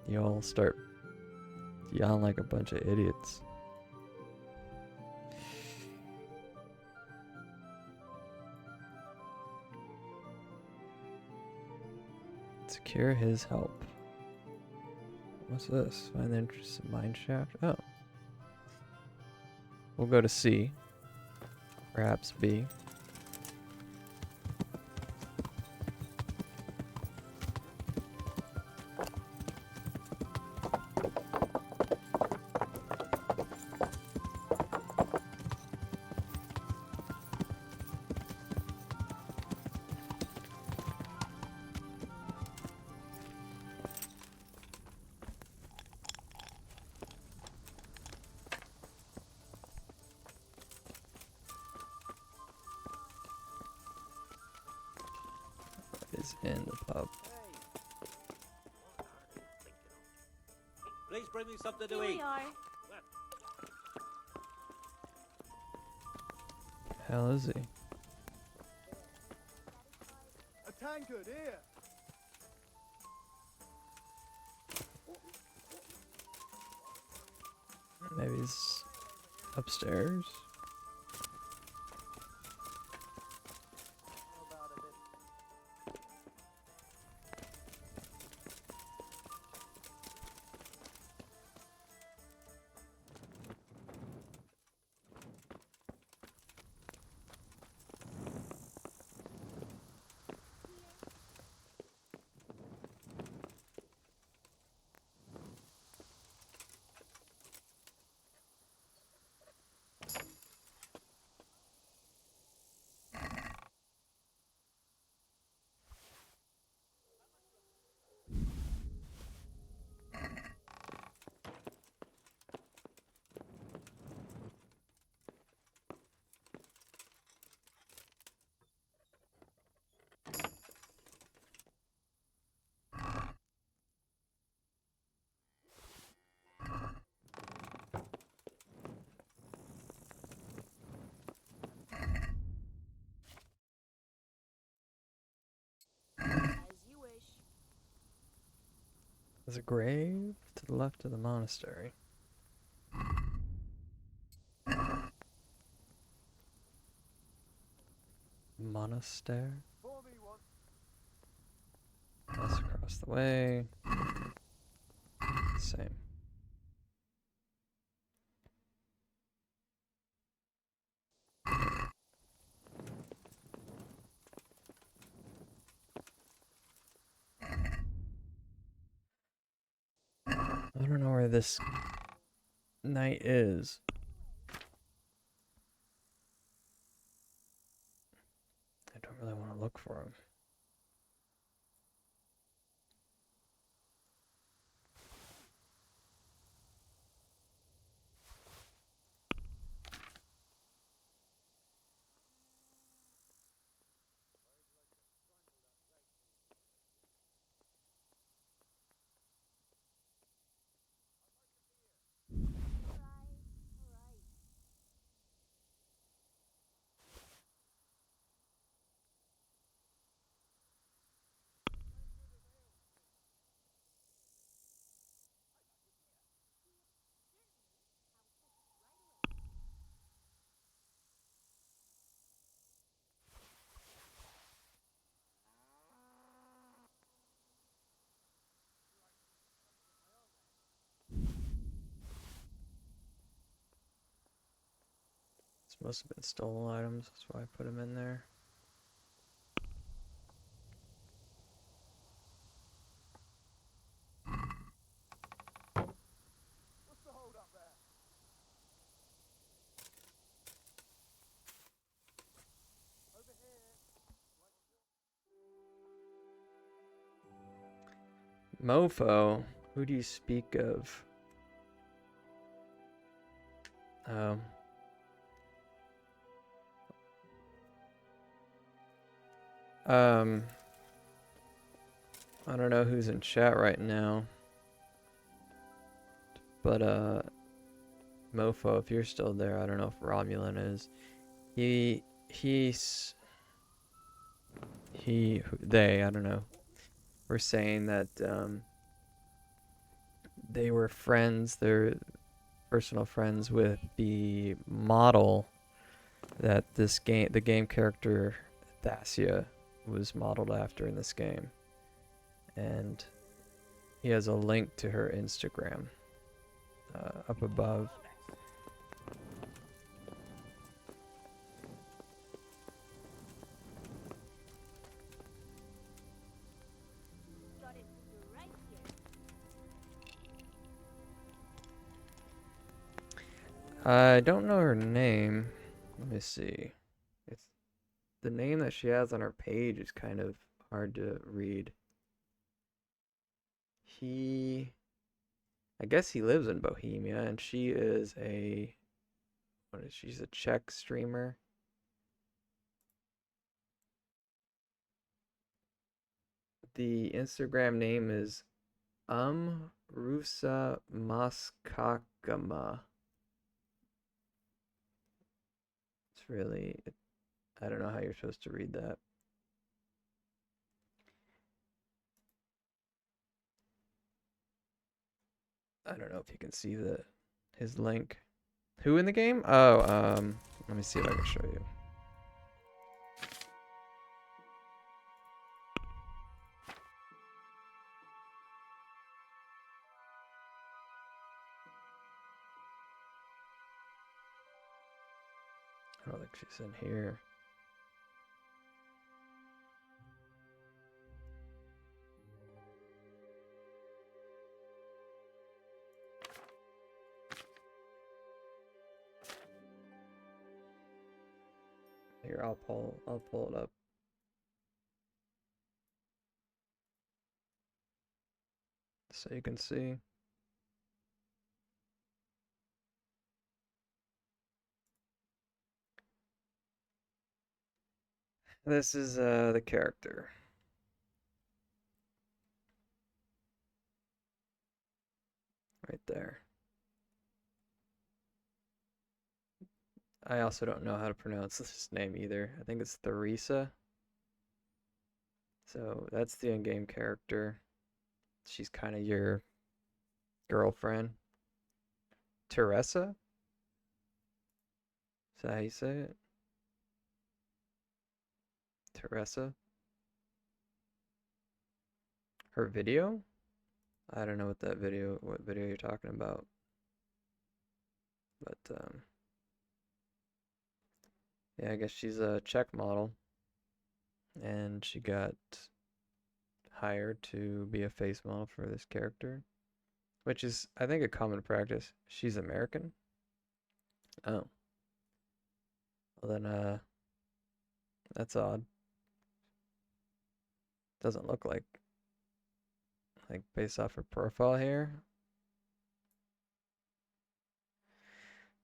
You all start yelling like a bunch of idiots. Secure his help. What's this? Find the entrance of mine shaft? Oh. We'll go to C. Perhaps B. Is in the pub. Please bring me something to Here eat. we are. Hell is he? A tankard here. Maybe he's upstairs. There's a grave to the left of the monastery. Monastery? That's across the way. Same. I don't know where this knight is. I don't really want to look for him. Must have been stolen items, that's why I put them in there. Mofo, who do you speak of? Um, I don't know who's in chat right now, but Mofo, if you're still there, I don't know if Romulan is. They, I don't know, were saying that they were friends, they're personal friends with the model that the game character Thasia was modeled after in this game. And he has a link to her Instagram up above. I don't know her name. Let me see. It's the name that she has on her page is kind of hard to read. I guess he lives in Bohemia, and she is she's a Czech streamer. The Instagram name is Rusa Maskakama. It's really, I don't know how you're supposed to read that. I don't know if you can see his link. Who in the game? Oh, let me see if I can show you. I don't think she's in here. Here, I'll pull it up. So you can see. This is the character. Right there. I also don't know how to pronounce this name either. I think it's Theresa. So that's the in-game character. She's kind of your girlfriend. Teresa? Is that how you say it? Teresa? Her video? I don't know what video you're talking about. But, yeah, I guess she's a Czech model. And she got hired to be a face model for this character. Which is, I think, a common practice. She's American? Oh. Well then, that's odd. Doesn't look like based off her profile here.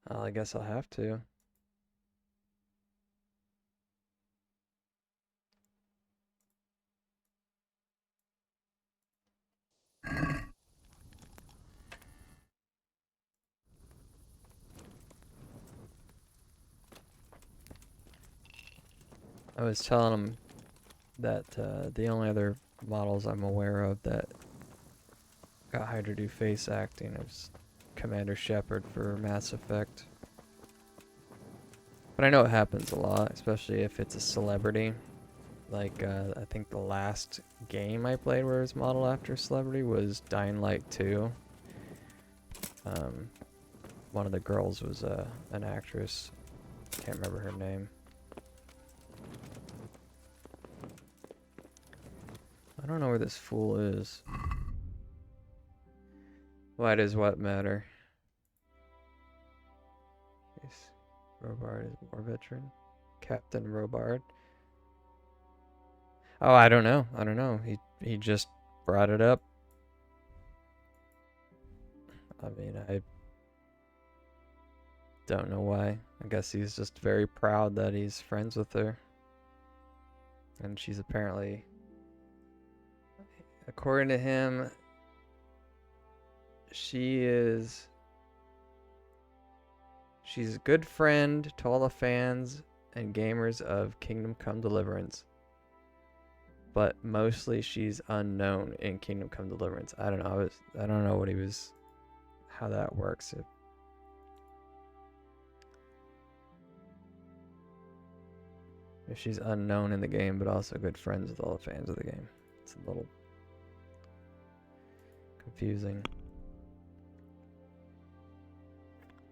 I guess I'll have to. I was telling him that the only other models I'm aware of that got hired to do face acting was Commander Shepard for Mass Effect. But I know it happens a lot, especially if it's a celebrity. Like, I think the last game I played where it was modeled after a celebrity was Dying Light 2. One of the girls was an actress Can't remember her name. I don't know where this fool is. Why does what matter? Yes. Robard is war veteran. Captain Robard. Oh, I don't know. I don't know. He just brought it up. I mean, I don't know why. I guess he's just very proud that he's friends with her. And she's apparently, according to him, she's a good friend to all the fans and gamers of Kingdom Come Deliverance. But mostly she's unknown in Kingdom Come Deliverance. I don't know. I don't know how that works. If she's unknown in the game, but also good friends with all the fans of the game. It's a little confusing.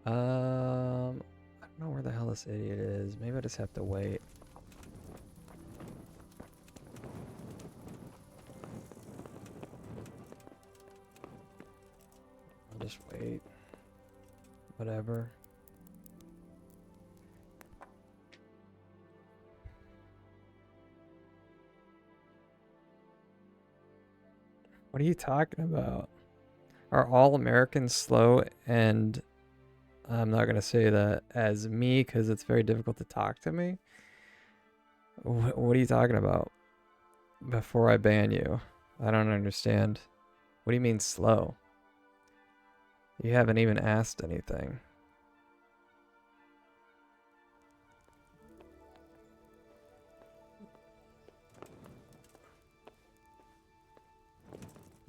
I don't know where the hell this idiot is. Maybe I just have to wait. I'll just wait. Whatever. What are you talking about? Are all Americans slow? And I'm not going to say that as me because it's very difficult to talk to me. What are you talking about? Before I ban you. I don't understand. What do you mean slow? You haven't even asked anything.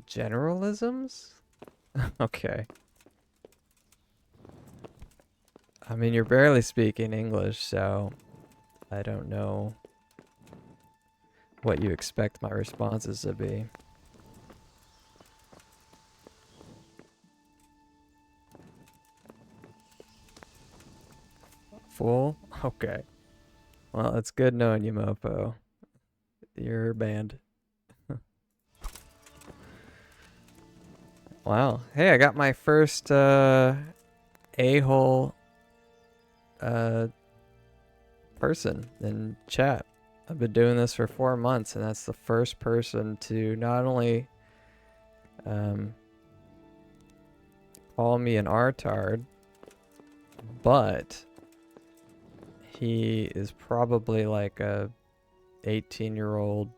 Generalisms? Okay. I mean, you're barely speaking English, so I don't know what you expect my responses to be. Fool? Okay. Well, it's good knowing you, Mofo. You're banned. Wow. Hey, I got my first a-hole person in chat. I've been doing this for 4 months, and that's the first person to not only call me an artard, but he is probably like a 18-year-old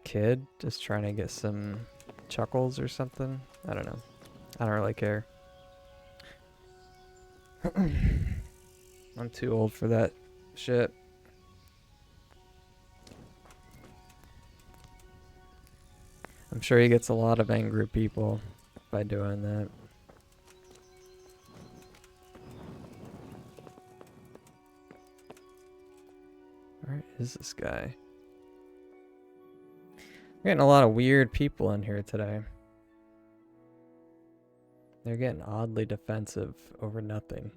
kid just trying to get some chuckles or something. I don't know. I don't really care. I'm too old for that shit. I'm sure he gets a lot of angry people by doing that. Where is this guy? We're getting a lot of weird people in here today. They're getting oddly defensive over nothing.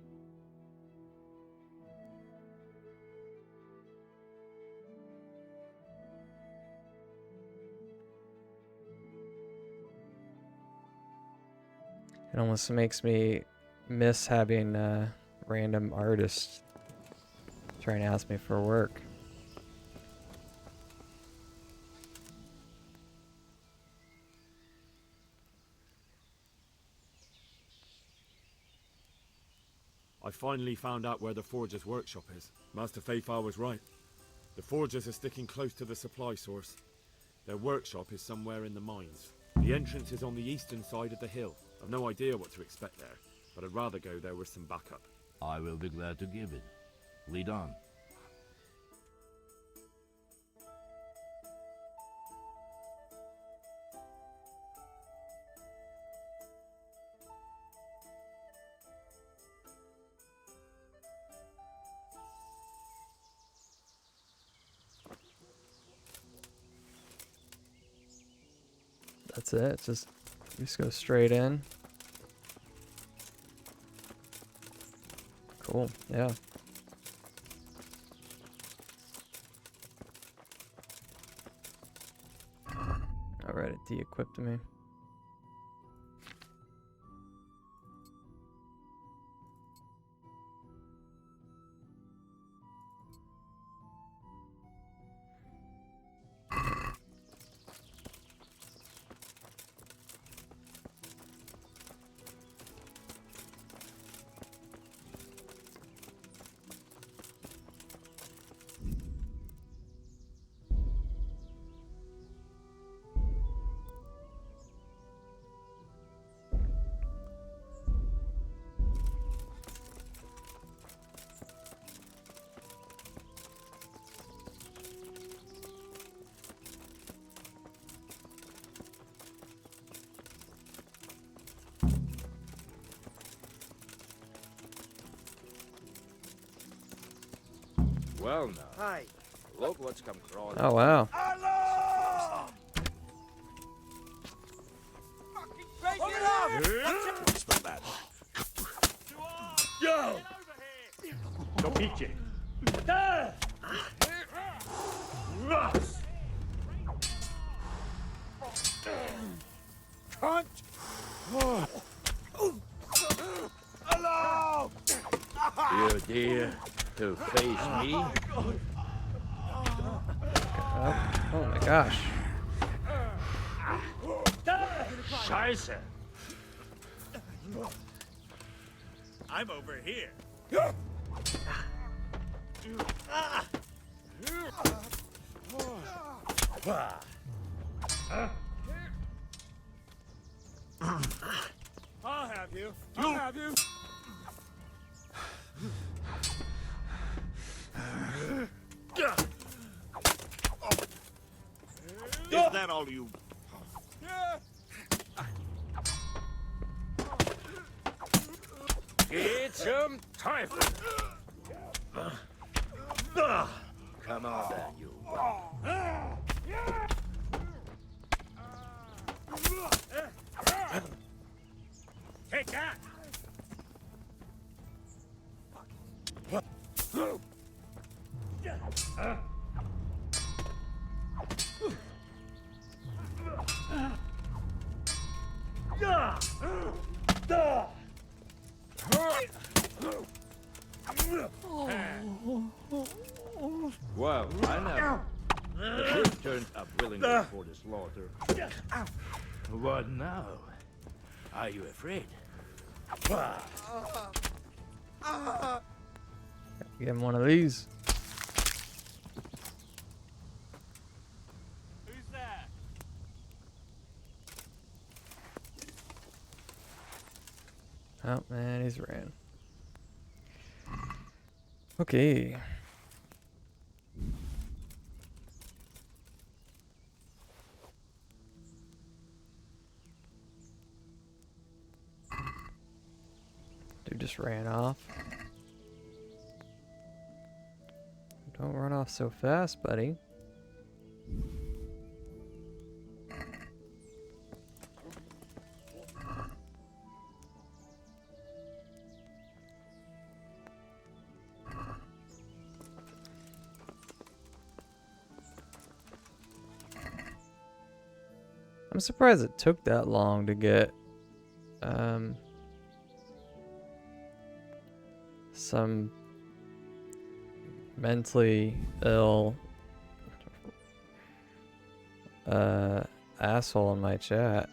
It almost makes me miss having random artists trying to ask me for work. I finally found out where the Forger's workshop is. Master Faithfar was right. The Forgers are sticking close to the supply source. Their workshop is somewhere in the mines. The entrance is on the eastern side of the hill. I've no idea what to expect there, but I'd rather go there with some backup. I will be glad to give it. Lead on. That's it. It's just go straight in. Cool. Yeah. Alright, it de-equipped me. Well now. Hi. Look what's come crawling. Oh, wow. What's the matter? Yo! No peeking. Cunt! Hello! You dare to face me? Oh my gosh. Scheiße! I'm over here. I'll have you. I'll have you. Is that all you... Get some typhus. Come on then, you. Take that! Well, I know. The pig turned up willingly for the slaughter. What now? Are you afraid? Give him one of these. Who's there? Oh man, he's ran. Okay. Dude just ran off. Don't run off so fast, buddy. I'm surprised it took that long to get some mentally ill asshole in my chat.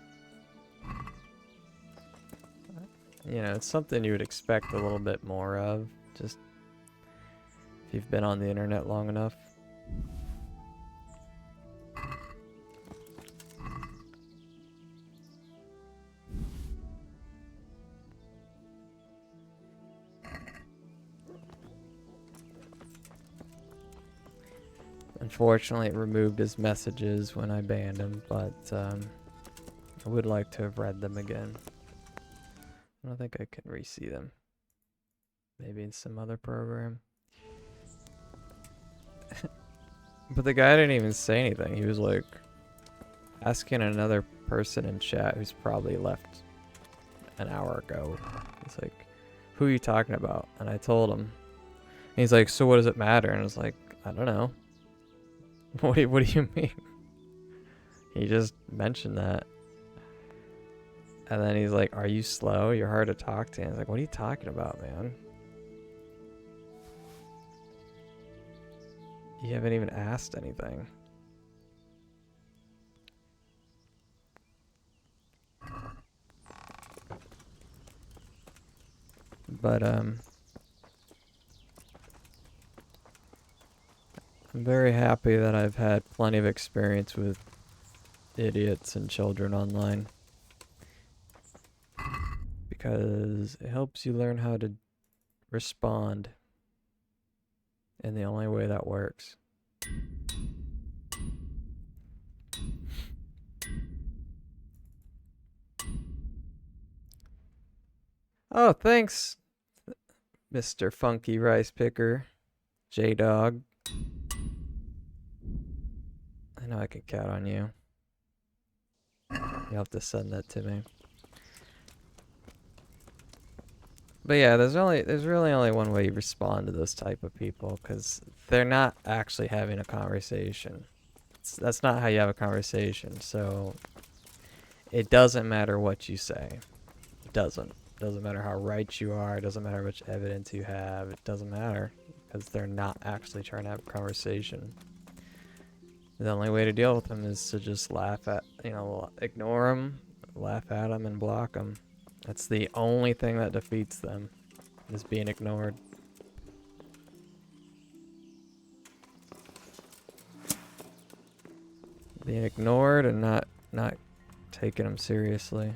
You know, it's something you would expect a little bit more of, just if you've been on the internet long enough. Unfortunately, it removed his messages when I banned him, but I would like to have read them again. I don't think I can re-see them. Maybe in some other program. But the guy didn't even say anything. He was like asking another person in chat who's probably left an hour ago. He's like, who are you talking about? And I told him. And he's like, so what does it matter? And I was like, I don't know. What do you mean? He just mentioned that. And then he's like, are you slow? You're hard to talk to. And I was like, what are you talking about, man? You haven't even asked anything. But, I'm very happy that I've had plenty of experience with idiots and children online. Because it helps you learn how to respond in the only way that works. Oh, thanks, Mr. Funky Rice Picker, J-Dog. I know I can count on you. You'll have to send that to me. But yeah, there's really only one way you respond to those type of people, because they're not actually having a conversation. That's not how you have a conversation. So it doesn't matter what you say. It doesn't. Doesn't matter how right you are. It doesn't matter which evidence you have. It doesn't matter, because they're not actually trying to have a conversation. The only way to deal with them is to just laugh at, ignore them, laugh at them, and block them. That's the only thing that defeats them, is being ignored. Being ignored and not taking them seriously.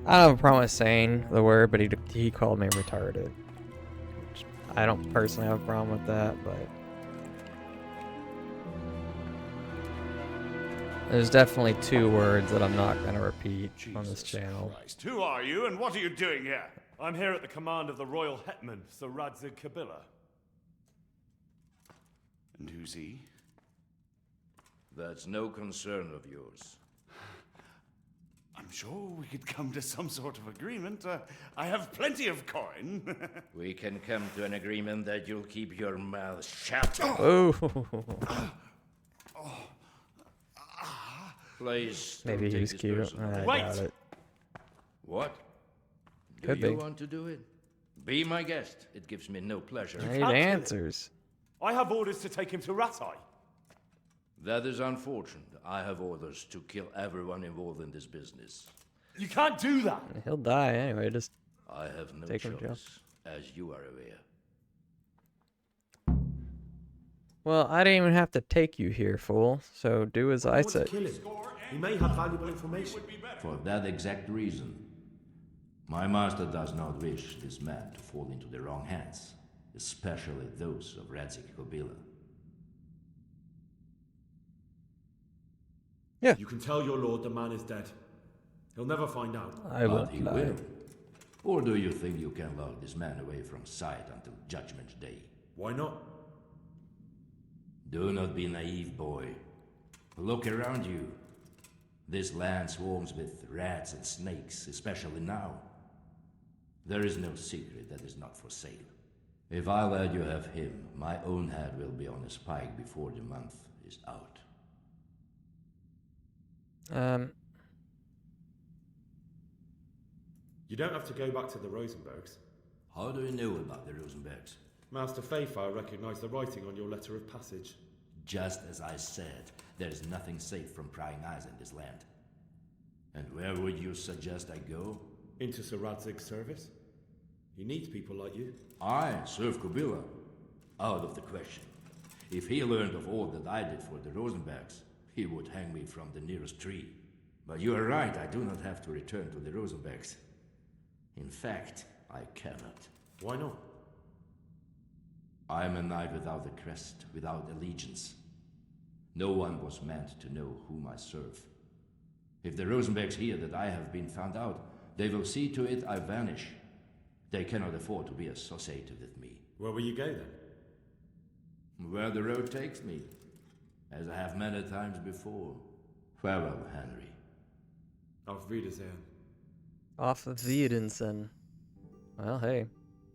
I don't have a problem with saying the word, but he called me retarded. Which I don't personally have a problem with that, but there's definitely 2 words that I'm not going to repeat on this channel. Christ, who are you and what are you doing here? I'm here at the command of the royal hetman, Sir Radzig Kabila. And who's he? That's no concern of yours. I'm sure we could come to some sort of agreement. I have plenty of coin. We can come to an agreement that you'll keep your mouth shut. Oh. Please. Maybe he's cute. I doubt it. What? Could Do you be. want to do it? Be my guest. It gives me no pleasure. I need answers. I have orders to take him to Ratai. That is unfortunate. I have orders to kill everyone involved in this business. You can't do that. He'll die anyway. Just I have no take him to jail. choice, as you are aware. Well, I didn't even have to take you here, fool. So do as I said. Kill him. He may have valuable information. For that exact reason, my master does not wish this man to fall into the wrong hands, especially those of Radzig Kabila. Yeah. You can tell your lord the man is dead. He'll never find out. But he will. Or do you think you can lock this man away from sight until Judgment Day? Why not? Do not be naive, boy. Look around you. This land swarms with rats and snakes, especially now. There is no secret that is not for sale. If I let you have him, my own head will be on a spike before the month is out. You don't have to go back to the Rosenbergs. How do you know about the Rosenbergs? Master Fayfire recognized the writing on your letter of passage. Just as I said, there is nothing safe from prying eyes in this land. And where would you suggest I go? Into Sir Radzig's service. He needs people like you. I serve Kabila. Out of the question. If he learned of all that I did for the Rosenbergs, he would hang me from the nearest tree. But you are right, I do not have to return to the Rosenbergs. In fact, I cannot. Why not? I am a knight without a crest, without allegiance. No one was meant to know whom I serve. If the Rosenbergs hear that I have been found out, they will see to it I vanish. They cannot afford to be associated with me. Where will you go then? Where the road takes me, as I have many times before. Farewell, Henry. Auf Wiedersehen. Off of Wiedensen. Well, hey,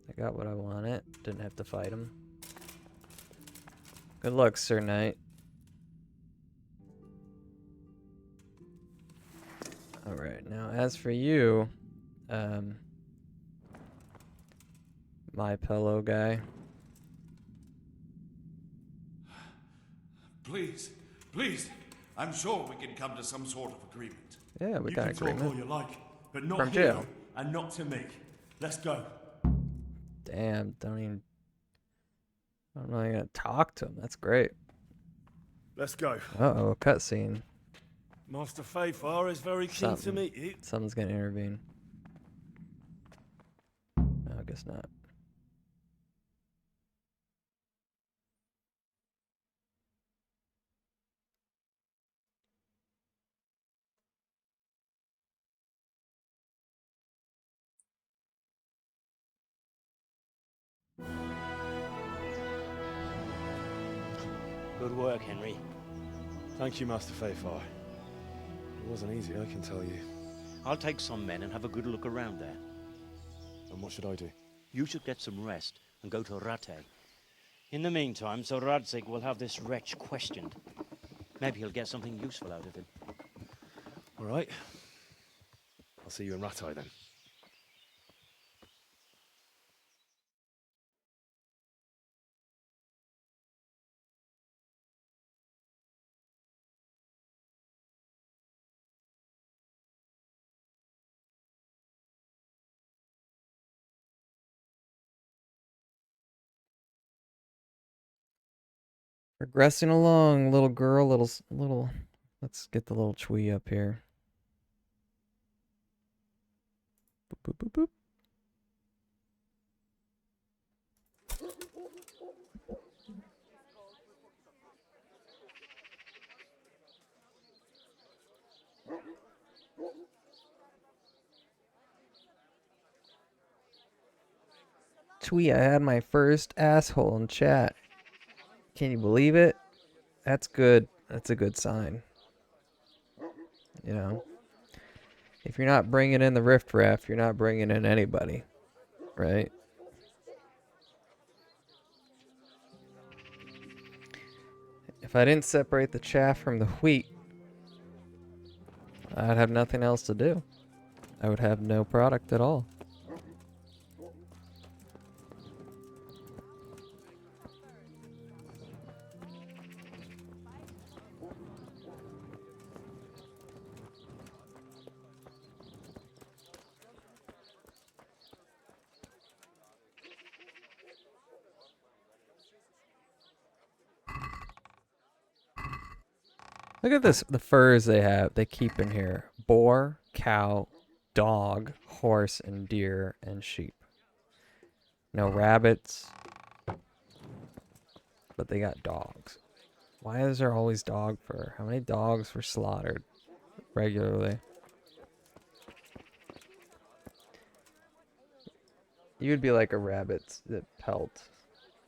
I got what I wanted. Didn't have to fight him. Good luck, Sir Knight. Alright, now as for you, my pillow guy. Please, please, I'm sure we can come to some sort of agreement. Yeah, we you got can talk agreement. all you like, but not From here, jail. and not to me. Let's go. Damn, I'm not even gonna talk to him. That's great. Let's go. Uh-oh, cutscene. Master Fayfar is very keen to meet you. Something's gonna intervene. No, I guess not. Good work, Henry. Thank you, Master Fayfar. It wasn't easy, I can tell you. I'll take some men and have a good look around there. And what should I do? You should get some rest and go to Ratte. In the meantime, Sir Radzig will have this wretch questioned. Maybe he'll get something useful out of him. All right. I'll see you in Rattay then. Progressing along, little girl, little. Let's get the little Chui up here. Boop, boop, boop, boop. Chui, I had my first asshole in chat. Can you believe it? That's good. That's a good sign. You know, if you're not bringing in the Rift Raff, you're not bringing in anybody, right? If I didn't separate the chaff from the wheat, I'd have nothing else to do. I would have no product at all. Look at this, the furs they keep in here. Boar, cow, dog, horse, and deer, and sheep. No rabbits. But they got dogs. Why is there always dog fur? How many dogs were slaughtered regularly? You would be like a rabbit that pelt,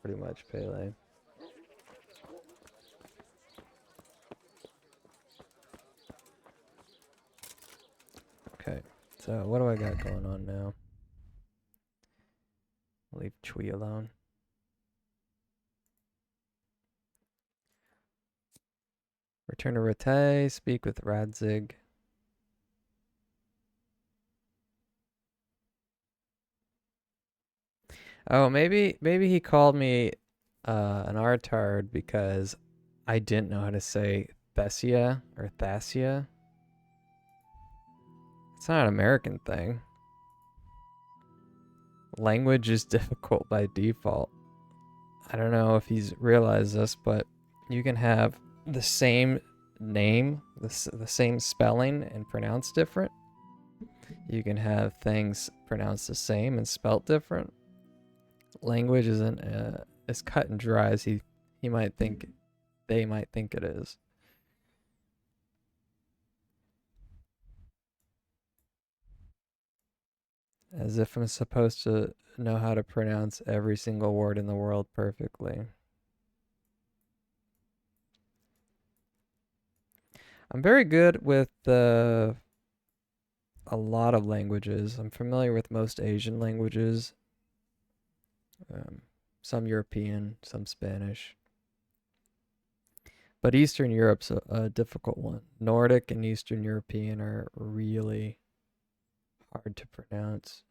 pretty much, Pele. Okay, so what do I got going on now? Leave Chui alone. Return to Rattay, speak with Radzig. Oh, maybe he called me an artard because I didn't know how to say Thessia or Thassia. It's not an American thing. Language is difficult by default. I don't know if he's realized this, but you can have the same name, the same spelling, and pronounced different. You can have things pronounced the same and spelt different. Language isn't as cut and dry as they might think it is. As if I'm supposed to know how to pronounce every single word in the world perfectly. I'm very good with a lot of languages. I'm familiar with most Asian languages. Some European, some Spanish. But Eastern Europe's a difficult one. Nordic and Eastern European are really hard to pronounce.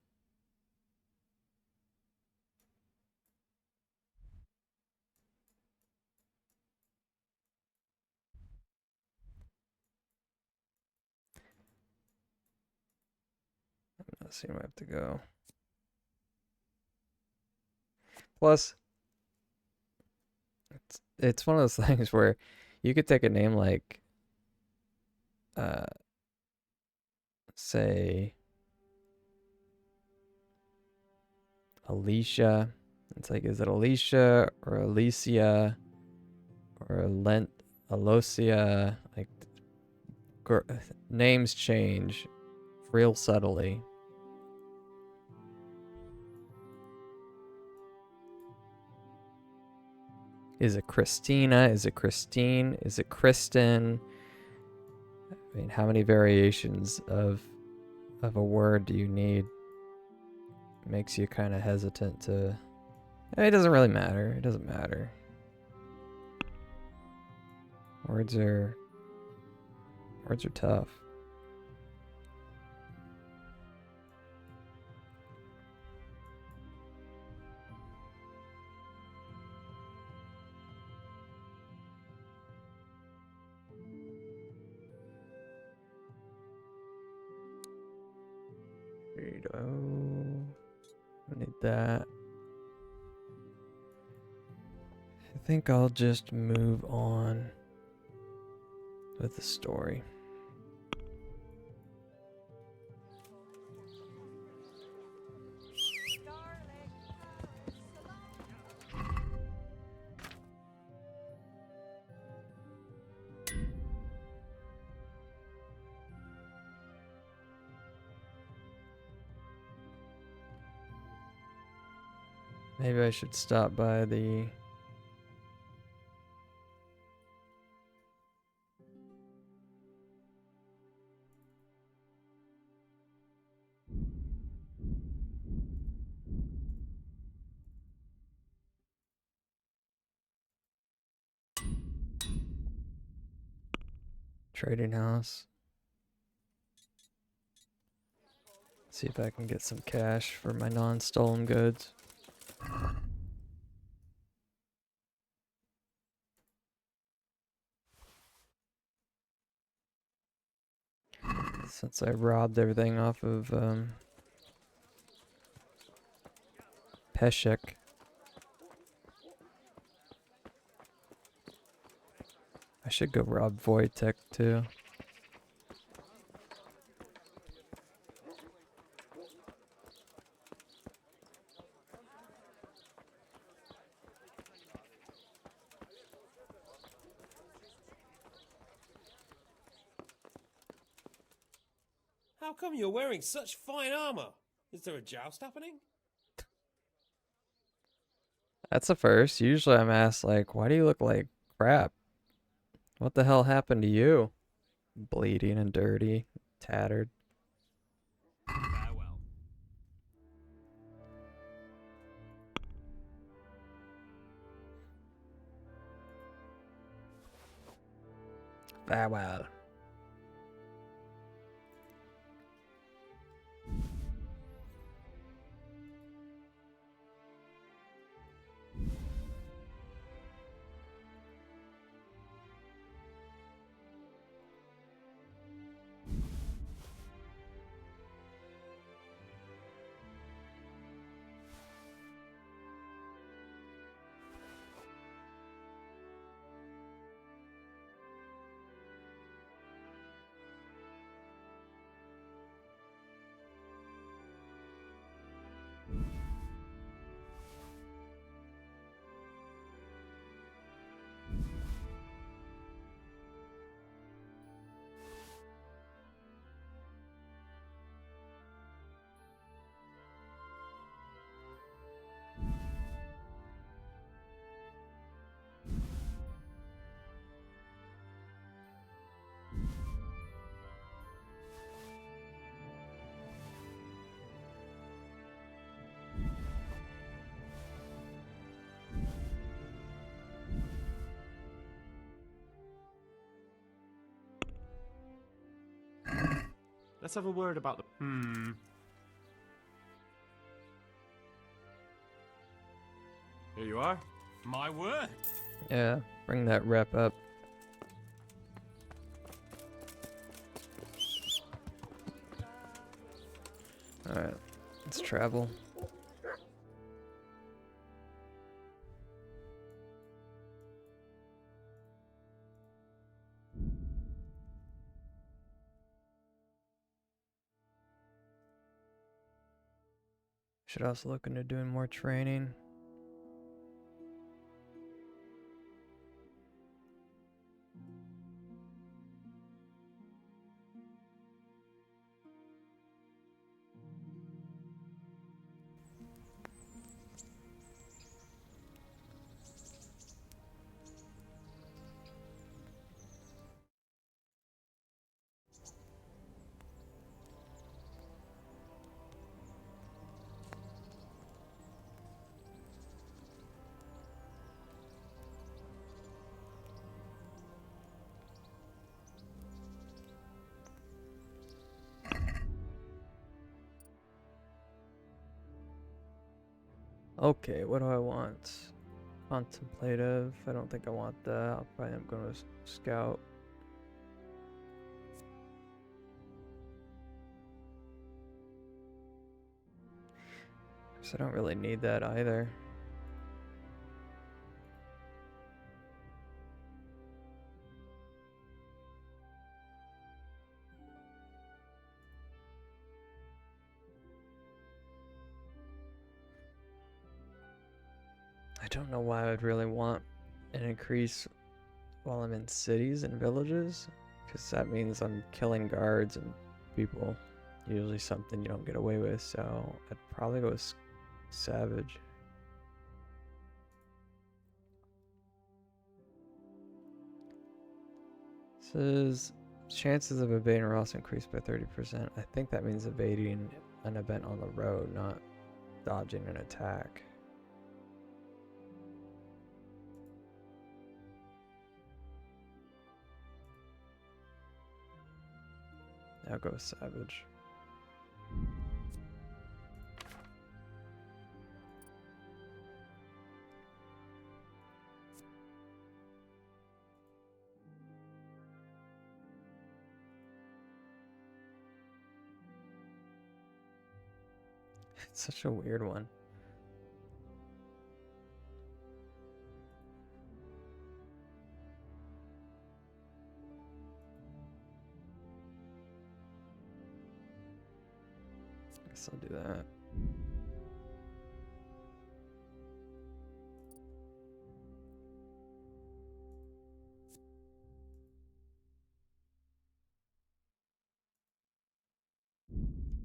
I'm not seeing where I have to go. Plus, it's one of those things where you could take a name like, say, Alicia. It's like, is it Alicia or Alicia or Alosia? Like, names change real subtly. Is it Christina? Is it Christine? Is it Kristen? I mean, how many variations of a word do you need? It makes you kind of hesitant to... I mean, it doesn't really matter. It doesn't matter. Words are tough. I need that. I think I'll just move on with the story. Maybe I should stop by the... trading house. See if I can get some cash for my non-stolen goods. Since I robbed everything off of Peshek. I should go rob Wojtek too. How come you're wearing such fine armor? Is there a joust happening? That's a first. Usually I'm asked, like, why do you look like crap? What the hell happened to you? Bleeding and dirty, tattered. Farewell. Farewell. Let's have a word about the... Here you are. My word. Yeah, bring that rep up. Alright, let's travel. Should also look into doing more training. Okay, what do I want? Contemplative. I don't think I want that. I'll probably am going to scout. So I don't really need that either. I don't know why I would really want an increase while I'm in cities and villages, because that means I'm killing guards and people. Usually something you don't get away with, so I'd probably go with Savage. Says chances of evading are also increased by 30%. I think that means evading an event on the road, not dodging an attack. I'll go with Savage. It's such a weird one. Guess I'll do that.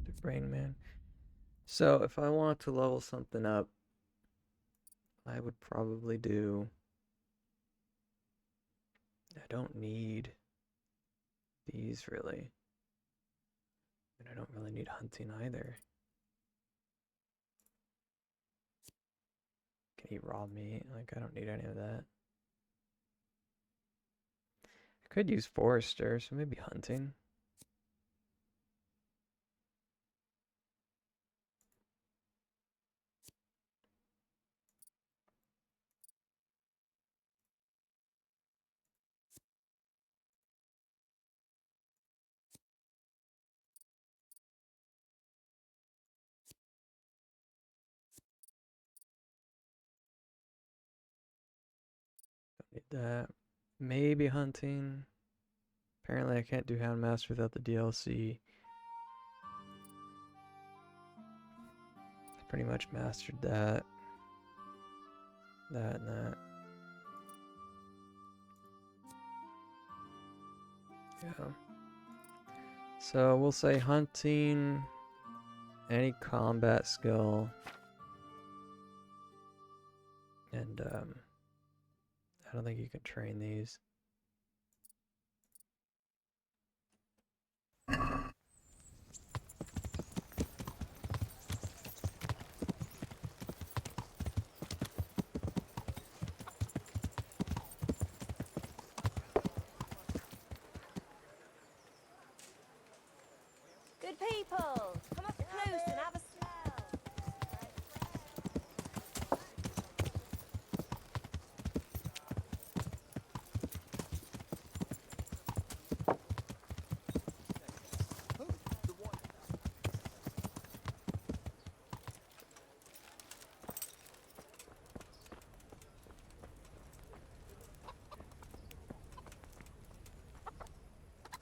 Do Brain Man. So if I want to level something up, I would probably do... I don't need these really. And I don't really need hunting either. Can eat raw meat. Like, I don't need any of that. I could use forester, so maybe hunting. Don't need that. Maybe hunting. Apparently I can't do Houndmaster without the DLC. I pretty much mastered that. That and that. Yeah. So we'll say hunting, any combat skill, and I don't think you can train these.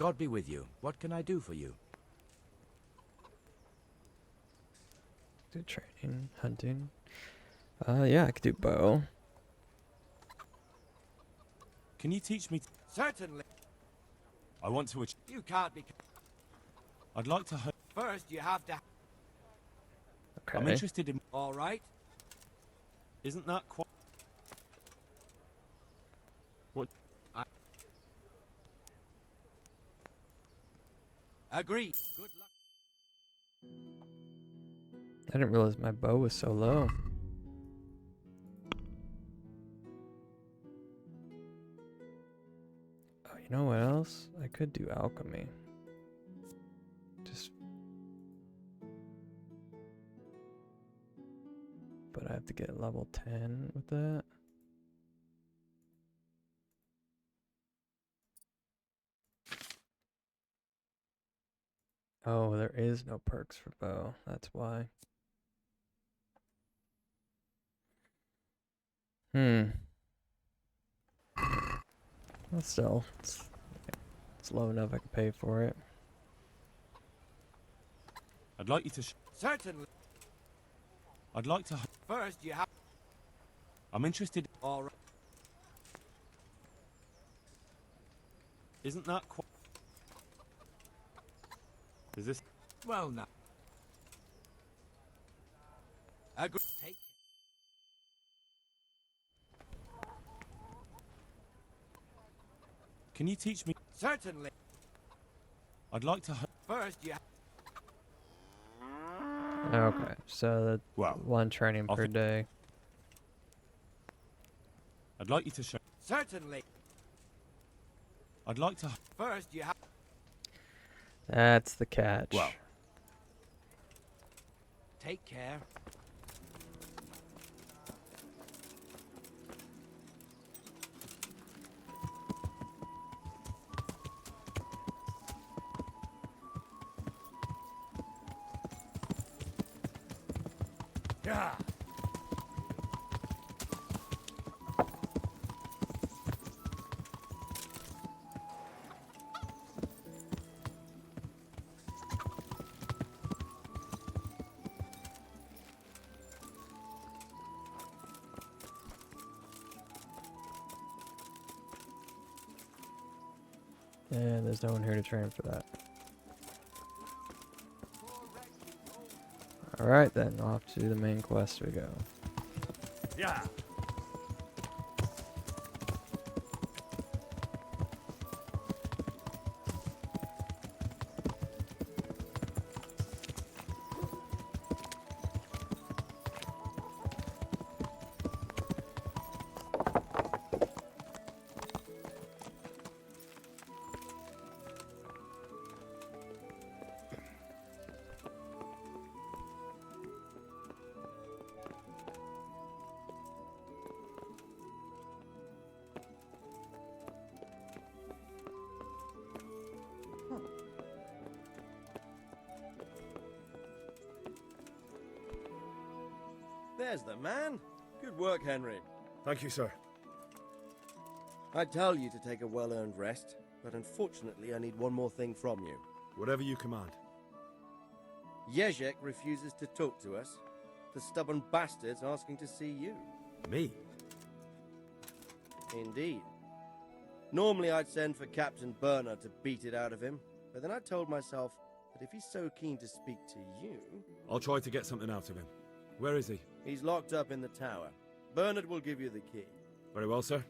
God be with you. What can I do for you? Do training, hunting. Yeah, I could do bow. Can you teach me? Certainly. I want to. You can't be. I'd like to. First, you have to. Okay. I'm interested in. All right. Isn't that quite? What? Agreed. Good luck. I didn't realize my bow was so low. Oh, you know what else? I could do alchemy. Just... But I have to get level 10 with that. Oh, there is no perks for bow. That's why. Well, still, it's low enough I can pay for it. I'd like you to. Certainly. I'd like to. First, you have. I'm interested. All right. Isn't that quite? Is this? Well, now. Agree. Take. Can you teach me? Certainly. I'd like to. First, you. Okay, so that's one training per day. I'd like you to show. Certainly. I'd like to. First, you have. That's the catch. Well. Take care. Yeah. And there's no one here to train for that. Alright then, off to the main quest we go. Yeah. There's the man. Good work, Henry. Thank you, sir. I tell you to take a well-earned rest, but unfortunately I need one more thing from you. Whatever you command. Jezek refuses to talk to us. The stubborn bastard's asking to see you. Me? Indeed. Normally I'd send for Captain Bernard to beat it out of him, but then I told myself that if he's so keen to speak to you... I'll try to get something out of him. Where is he? He's locked up in the tower. Bernard will give you the key. Very well, sir.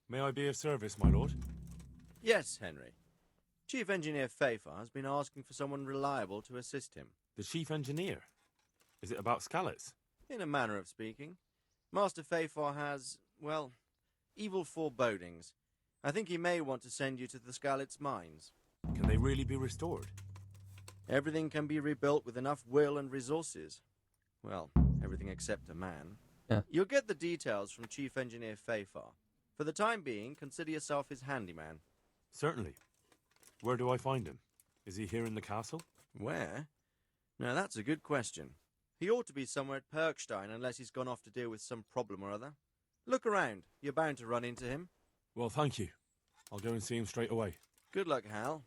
May I be of service, my lord? Yes, Henry. Chief Engineer Fafar has been asking for someone reliable to assist him. The chief engineer? Is it about Skallets? In a manner of speaking. Master Fafar has, well, evil forebodings. I think he may want to send you to the Skallets mines. Can they really be restored? Everything can be rebuilt with enough will and resources. Well, everything except a man. Yeah. You'll get the details from Chief Engineer Fafar. For the time being, consider yourself his handyman. Certainly. Where do I find him? Is he here in the castle? Where? Now that's a good question. He ought to be somewhere at Perkstein unless he's gone off to deal with some problem or other. Look around. You're bound to run into him. Well, thank you. I'll go and see him straight away. Good luck, Hal.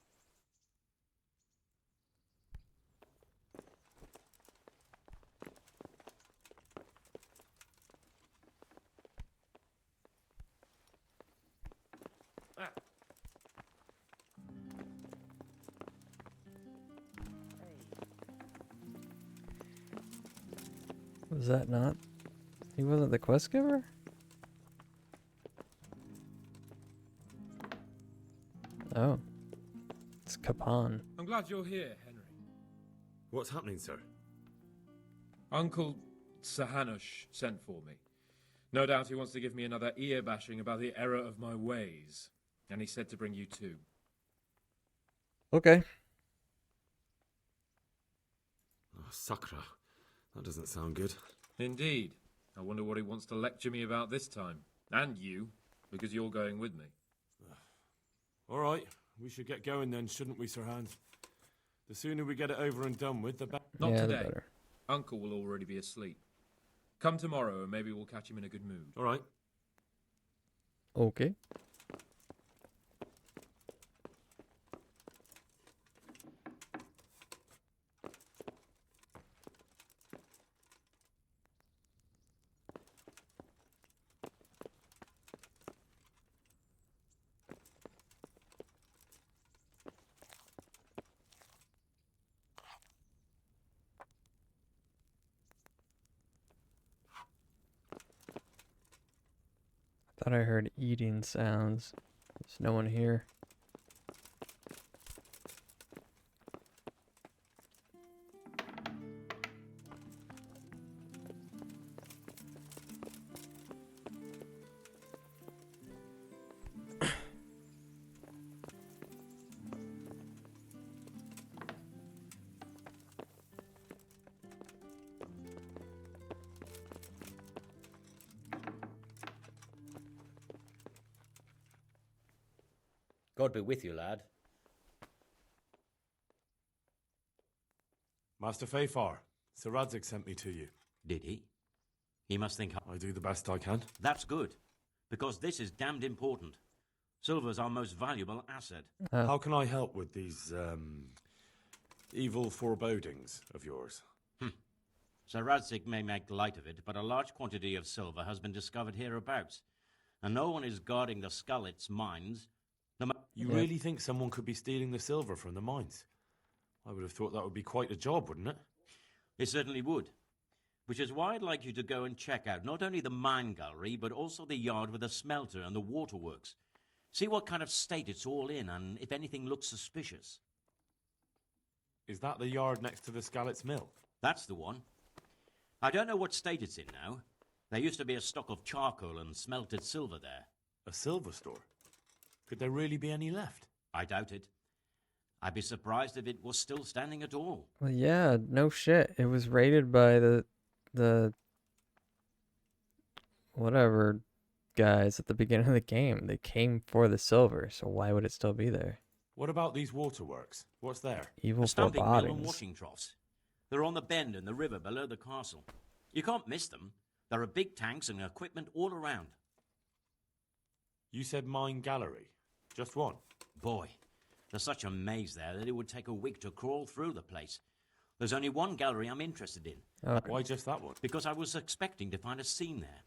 Was that not? He wasn't the quest giver? Oh. It's Kapan. I'm glad you're here, Henry. What's happening, sir? Uncle Sahanush sent for me. No doubt he wants to give me another ear bashing about the error of my ways. And he said to bring you too. Okay. Oh, Sakra. That doesn't sound good. Indeed. I wonder what he wants to lecture me about this time. And you, because you're going with me. All right. We should get going then, shouldn't we, Sir Hans? The sooner we get it over and done with, the better. Not Yeah, the today. better. Uncle will already be asleep. Come tomorrow and maybe we'll catch him in a good mood. All right. Okay. Thought I heard eating sounds. There's no one here. God be with you, lad. Master Fayfar, Sir Radzig sent me to you. Did he? He must think I do the best I can. that's good, because this is damned important. Silver's our most valuable asset. How can I help with these, evil forebodings of yours? Sir Radzig may make light of it, but a large quantity of silver has been discovered hereabouts, and no one is guarding the Skullets' mines. You really think someone could be stealing the silver from the mines? I would have thought that would be quite a job, wouldn't it? It certainly would. Which is why I'd like you to go and check out not only the mine gallery, but also the yard with the smelter and the waterworks. See what kind of state it's all in, and if anything looks suspicious. Is that the yard next to the Skalitz mill? That's the one. I don't know what state it's in now. There used to be a stock of charcoal and smelted silver there. A silver store? Could there really be any left? I doubt it. I'd be surprised if it was still standing at all. Well, yeah, no shit. It was raided by the whatever guys at the beginning of the game. They came for the silver, so why would it still be there? What about these waterworks? What's there? Evil A stamping mill and forebodings. washing troughs. They're on the bend in the river below the castle. You can't miss them. There are big tanks and equipment all around. You said mine gallery. Just one? Boy, there's such a maze there that it would take a week to crawl through the place. There's only one gallery I'm interested in. Okay. Why just that one? Because I was expecting to find a scene there.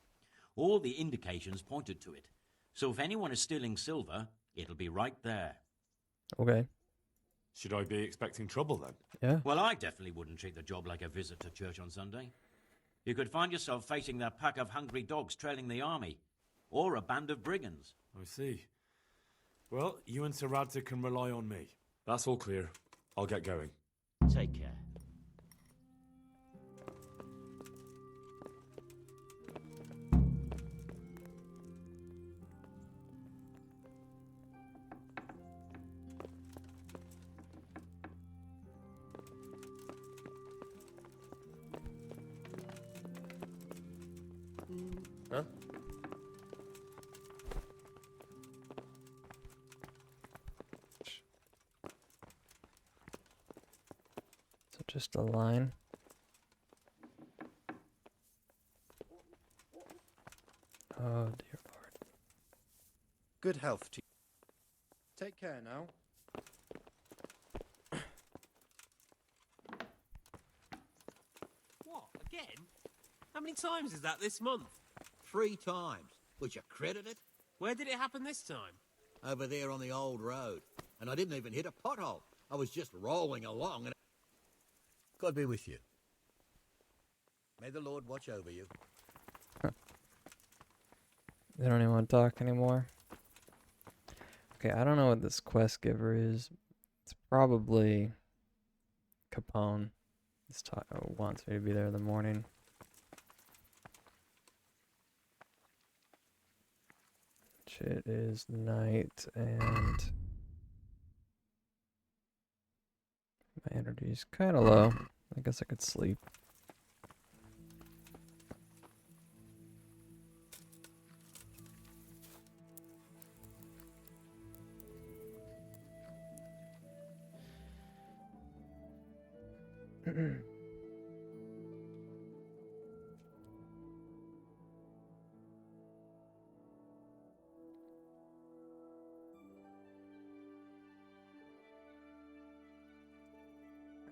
All the indications pointed to it. So if anyone is stealing silver, it'll be right there. Okay. Should I be expecting trouble then? Yeah. Well, I definitely wouldn't treat the job like a visit to church on Sunday. You could find yourself facing that pack of hungry dogs trailing the army, or a band of brigands. I see. Well, you and Sir Radzig can rely on me. That's all clear. I'll get going. Take care. Huh? So just a line. Oh, dear Lord. Good health to you. Take care now. What, again? How many times is that this month? 3 times. Would you credit it? Where did it happen this time? Over there on the old road. And I didn't even hit a pothole. I was just rolling along and... God be with you. May the Lord watch over you. They don't even want to talk anymore. Okay, I don't know what this quest giver is. It's probably Capone. This wants me to be there in the morning. It is night and my energy's kind of low. I guess I could sleep.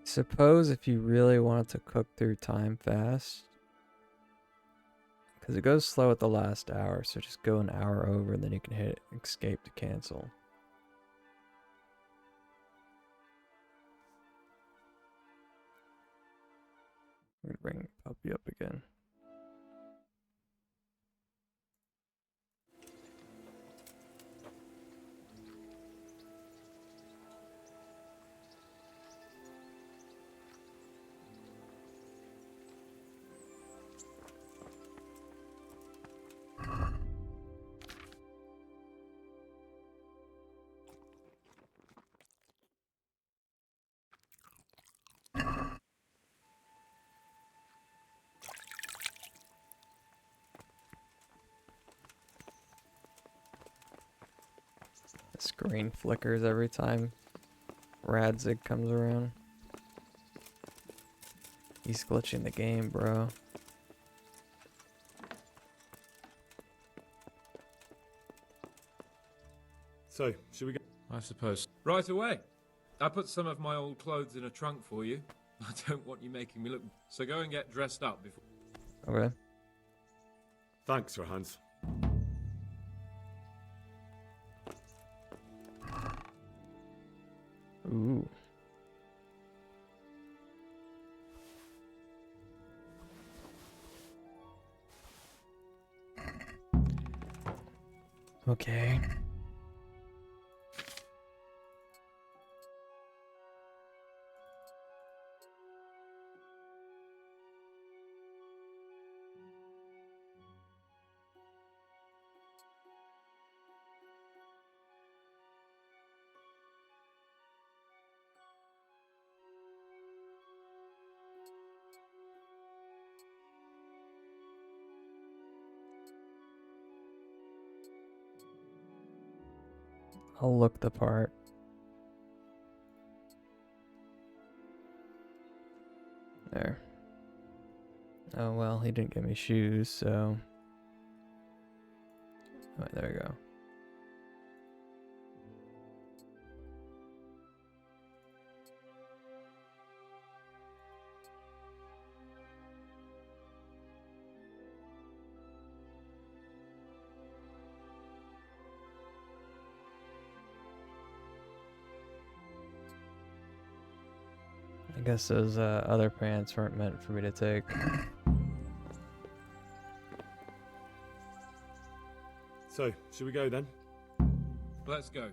Suppose if you really wanted to cook through time fast, because it goes slow at the last hour, so just go an hour over and then you can hit escape to cancel. I'm gonna bring Puppy up again. The screen flickers every time Radzig comes around. He's glitching the game, bro. So, should we go? I suppose. Right away. I put some of my old clothes in a trunk for you. I don't want you making me look... So go and get dressed up before... Okay. Thanks, Sir Hans. Ooh. Okay. I'll look the part. There. Oh well, he didn't give me shoes, so... Oh, there we go. I guess those other pants weren't meant for me to take. So, should we go then? Let's go.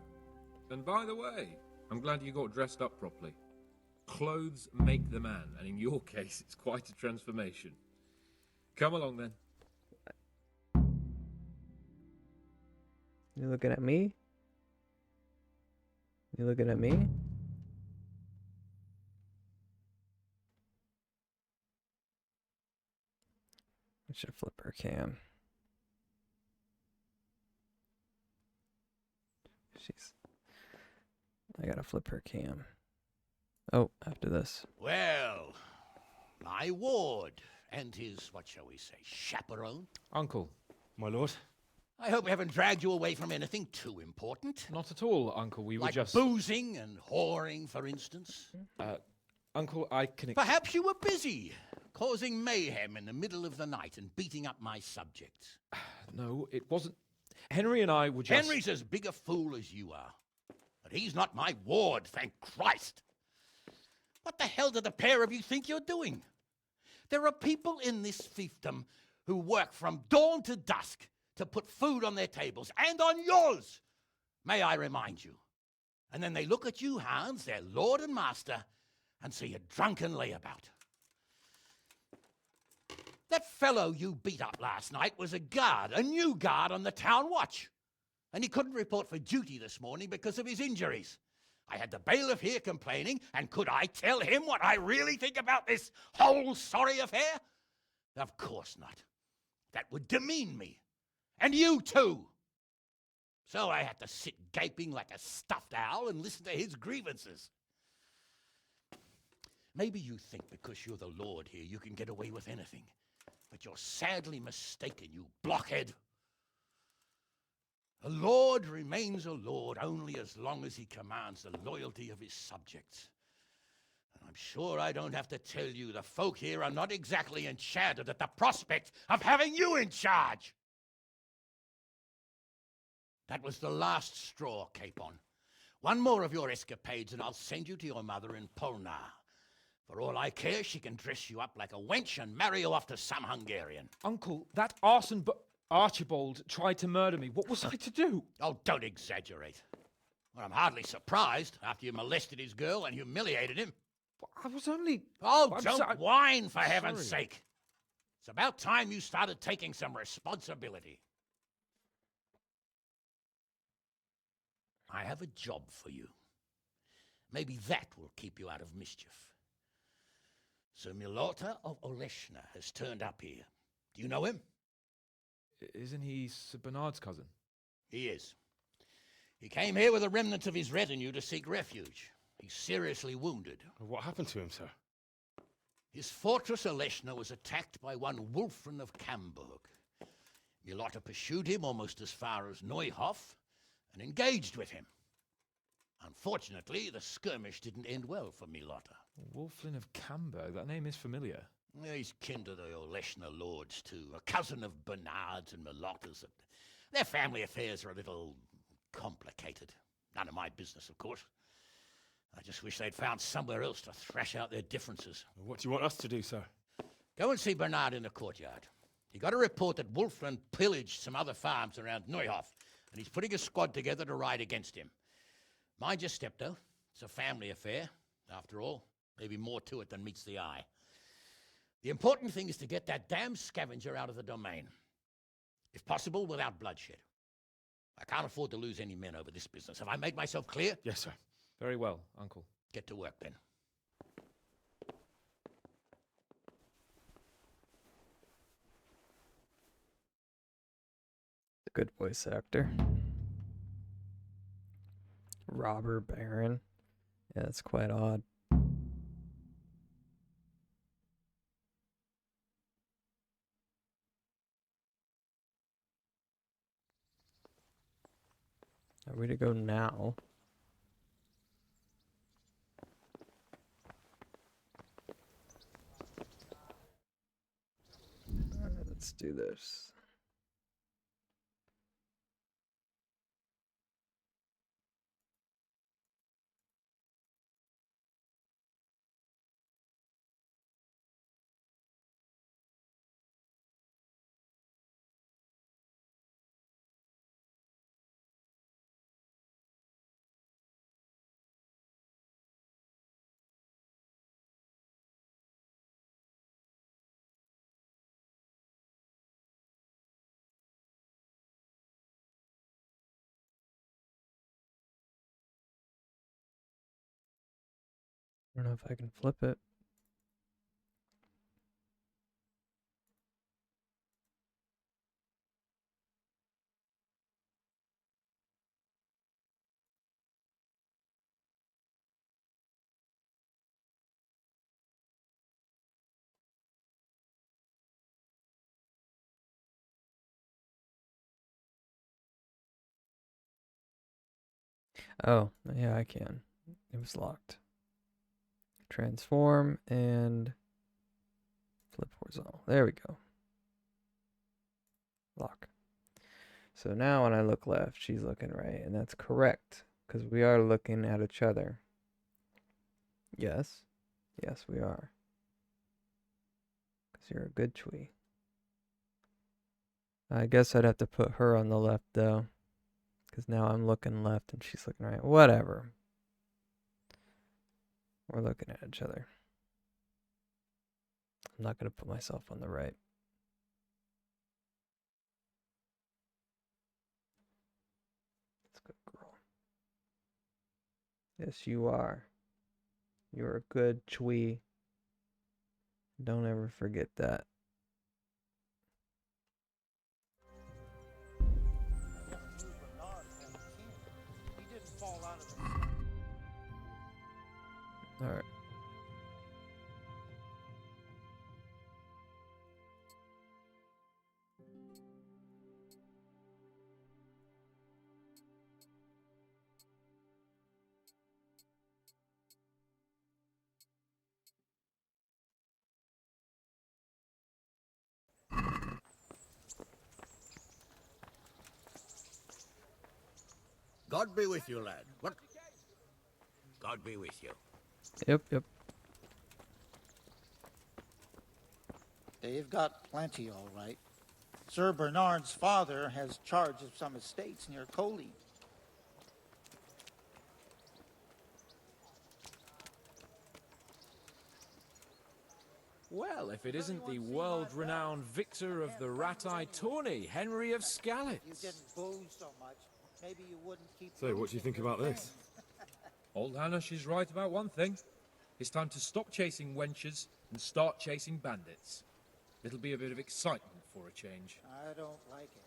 And by the way, I'm glad you got dressed up properly. Clothes make the man, and in your case, it's quite a transformation. Come along then. You looking at me? You looking at me? I should flip her cam. I gotta flip her cam. Oh, after this. Well, my ward and his, what shall we say, chaperone? Uncle, my lord. I hope we haven't dragged you away from anything too important. Not at all, Uncle. We were like just... boozing and whoring, for instance. Uncle, I can... Perhaps you were busy, causing mayhem in the middle of the night and beating up my subjects. No, it wasn't... Henry and I were just... Henry's as big a fool as you are. But he's not my ward, thank Christ. What the hell do the pair of you think you're doing? There are people in this fiefdom who work from dawn to dusk to put food on their tables, and on yours, may I remind you. And then they look at you, Hans, their lord and master, and see a drunken layabout. That fellow you beat up last night was a guard, a new guard on the town watch. And he couldn't report for duty this morning because of his injuries. I had the bailiff here complaining, and could I tell him what I really think about this whole sorry affair? Of course not. That would demean me. And you too. So I had to sit gaping like a stuffed owl and listen to his grievances. Maybe you think because you're the lord here you can get away with anything. But you're sadly mistaken, you blockhead. A lord remains a lord only as long as he commands the loyalty of his subjects. And I'm sure I don't have to tell you the folk here are not exactly enchanted at the prospect of having you in charge. That was the last straw, Capon. One more of your escapades and I'll send you to your mother in Polnar. For all I care, she can dress you up like a wench and marry you off to some Hungarian. Uncle, that arson Archibald tried to murder me. What was I to do? Oh, don't exaggerate. Well, I'm hardly surprised after you molested his girl and humiliated him. I was only... Oh, don't whine, for heaven's sake. It's about time you started taking some responsibility. I have a job for you. Maybe that will keep you out of mischief. Sir Milota of Oleshna has turned up here. Do you know him? Isn't he Sir Bernard's cousin? He is. He came here with a remnant of his retinue to seek refuge. He's seriously wounded. What happened to him, sir? His fortress Oleshna was attacked by one Wulfrin of Camburg. Milota pursued him almost as far as Neuhof and engaged with him. Unfortunately, the skirmish didn't end well for Milota. Wulfrin of Camburg? That name is familiar. He's kin to the Oleshna lords, too. A cousin of Bernard's and Milota's. Their family affairs are a little complicated. None of my business, of course. I just wish they'd found somewhere else to thrash out their differences. What do you want us to do, sir? Go and see Bernard in the courtyard. He got a report that Wulfrin pillaged some other farms around Neuhof, and he's putting a squad together to ride against him. Mind your step, though. It's a family affair, after all. Maybe more to it than meets the eye. The important thing is to get that damn scavenger out of the domain. If possible, without bloodshed. I can't afford to lose any men over this business. Have I made myself clear? Yes, sir. Very well, Uncle. Get to work, then. Good voice actor. Robber Baron. Yeah, that's quite odd. Are we to go now? Let's do this. I don't know if I can flip it. Oh, yeah, I can. It was locked. Transform and flip horizontal. There we go. Lock. So now when I look left, she's looking right, and that's correct because we are looking at each other. Yes. Yes, we are. Because you're a good Chui. I guess I'd have to put her on the left, though. Because now I'm looking left and she's looking right. Whatever. We're looking at each other. I'm not going to put myself on the right. That's a good girl. Yes, you are. You're a good Chui. Don't ever forget that. All right. God be with you, lad. What? God be with you. Yep, yep. They've got plenty, all right. Sir Bernard's father has charge of some estates near Coley. Well, if it isn't the world-renowned victor of the rat-eye tourney, Henry of Skalitz. You didn't booze so much, maybe you wouldn't keep... So, what do you think about this? Old Hannah, she's right about one thing. It's time to stop chasing wenches and start chasing bandits. It'll be a bit of excitement for a change. I don't like it.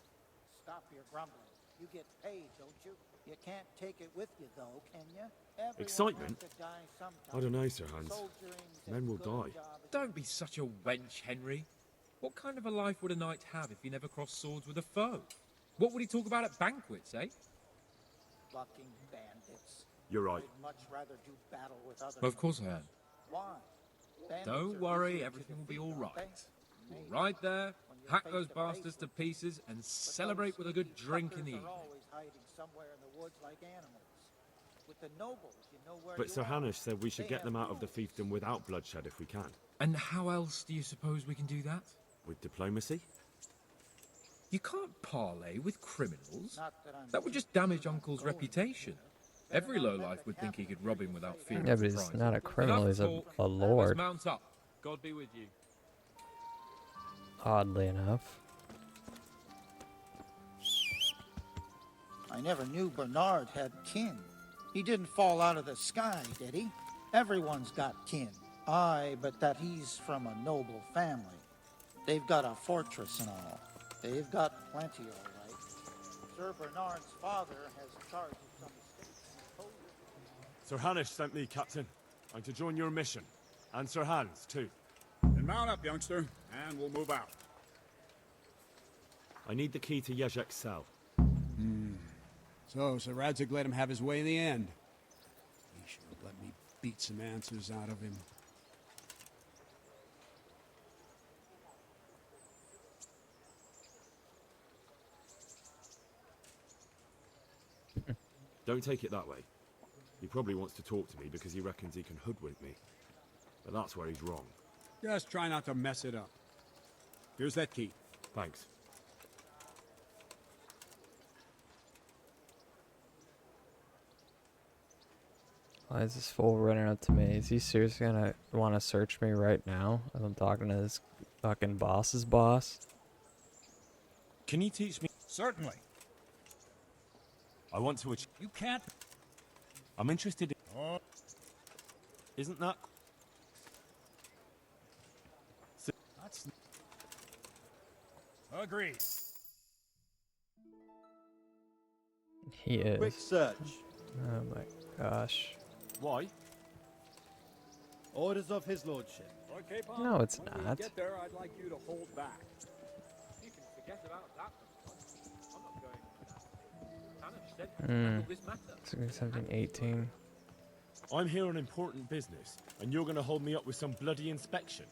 Stop your grumbling. You get paid, don't you? You can't take it with you, though, can you? Everyone Excitement? has to die sometime. I don't know, Sir Hans. Men will die. Don't be such a wench, Henry. What kind of a life would a knight have if he never crossed swords with a foe? What would he talk about at banquets, eh? Fucking bandits. You're right. I'd much rather do battle with other... Of course I am. Why? Bandits Don't are worry, easier to everything will be defeat, all aren't right. they? We'll ride there, hack face those to face bastards to pieces, and celebrate with a good drink in the Fuckers evening. are always hiding somewhere in the woods like animals. With the nobles, you know where But you Sir are. Hanish said we should They get have them out of the rules. fiefdom without bloodshed if we can. And how else do you suppose we can do that? With diplomacy? You can't parley with criminals. Not that I'm That would just damage Uncle's reputation. Every lowlife would think he could rob him without fear Yeah, of but he's reprisal. not a criminal, Enough he's a talk. lord. Let's mount up. God be with you. Oddly enough. I never knew Bernard had kin. He didn't fall out of the sky, did he? Everyone's got kin. Aye, but that he's from a noble family. They've got a fortress and all. They've got plenty, all right. Sir Bernard's father has charge of some estates in Poland. Sir Hanish sent me, Captain. I'm to join your mission. And Sir Hans, too. Then mount up, youngster, and we'll move out. I need the key to Yezhek's cell. So, Sir Radzig let him have his way in the end. He should have let me beat some answers out of him. Don't take it that way. He probably wants to talk to me because he reckons he can hoodwink me. But that's where he's wrong. Just try not to mess it up. Here's that key. Thanks. Why is this fool running up to me? Is he seriously gonna want to search me right now as I'm talking to this fucking boss's boss? Can you teach me? Certainly. I want to achieve. You can't. I'm interested in. Oh. Isn't that? That's... Agreed. He is. Quick search. Oh my gosh. Why? Orders of his lordship. Okay, Pop. No, it's When not. we get there, I'd like you to hold back. You can forget about that. I'm not going with that. Hanish 16, 17, 18. I'm here on important business, and you're going to hold me up with some bloody inspection.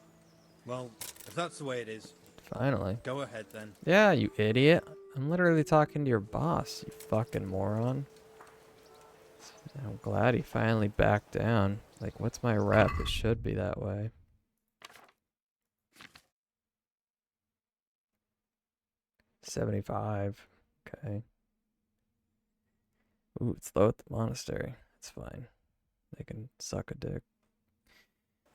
Well, if that's the way it is, Finally. go ahead then. Yeah, you idiot. I'm literally talking to your boss, you fucking moron. I'm glad he finally backed down. Like, what's my rep? It should be that way. $75. Okay. Ooh, it's low at the monastery. It's fine. They can suck a dick.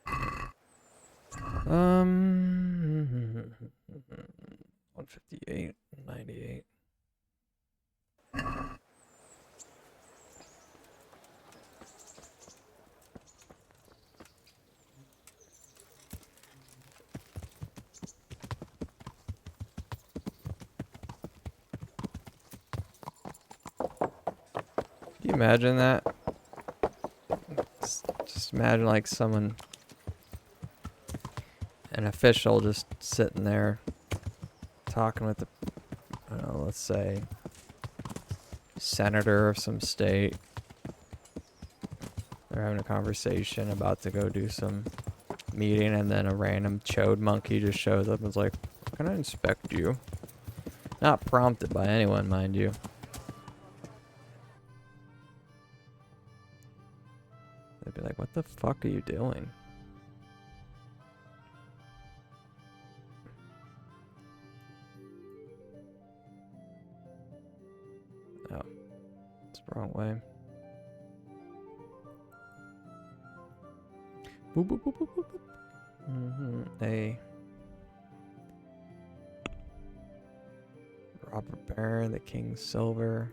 158, 98. Can you imagine that? Just imagine like someone, an official just sitting there talking with the, I don't know, let's say, senator of some state. They're having a conversation, about to go do some meeting, and then a random chode monkey just shows up and is like, "Can I inspect you?" Not prompted by anyone, mind you. They'd be like, "What the fuck are you doing?" Oh, it's the wrong way. Boop, boop, boop, boop, boop, boop. A Robert Baron, the King's Silver.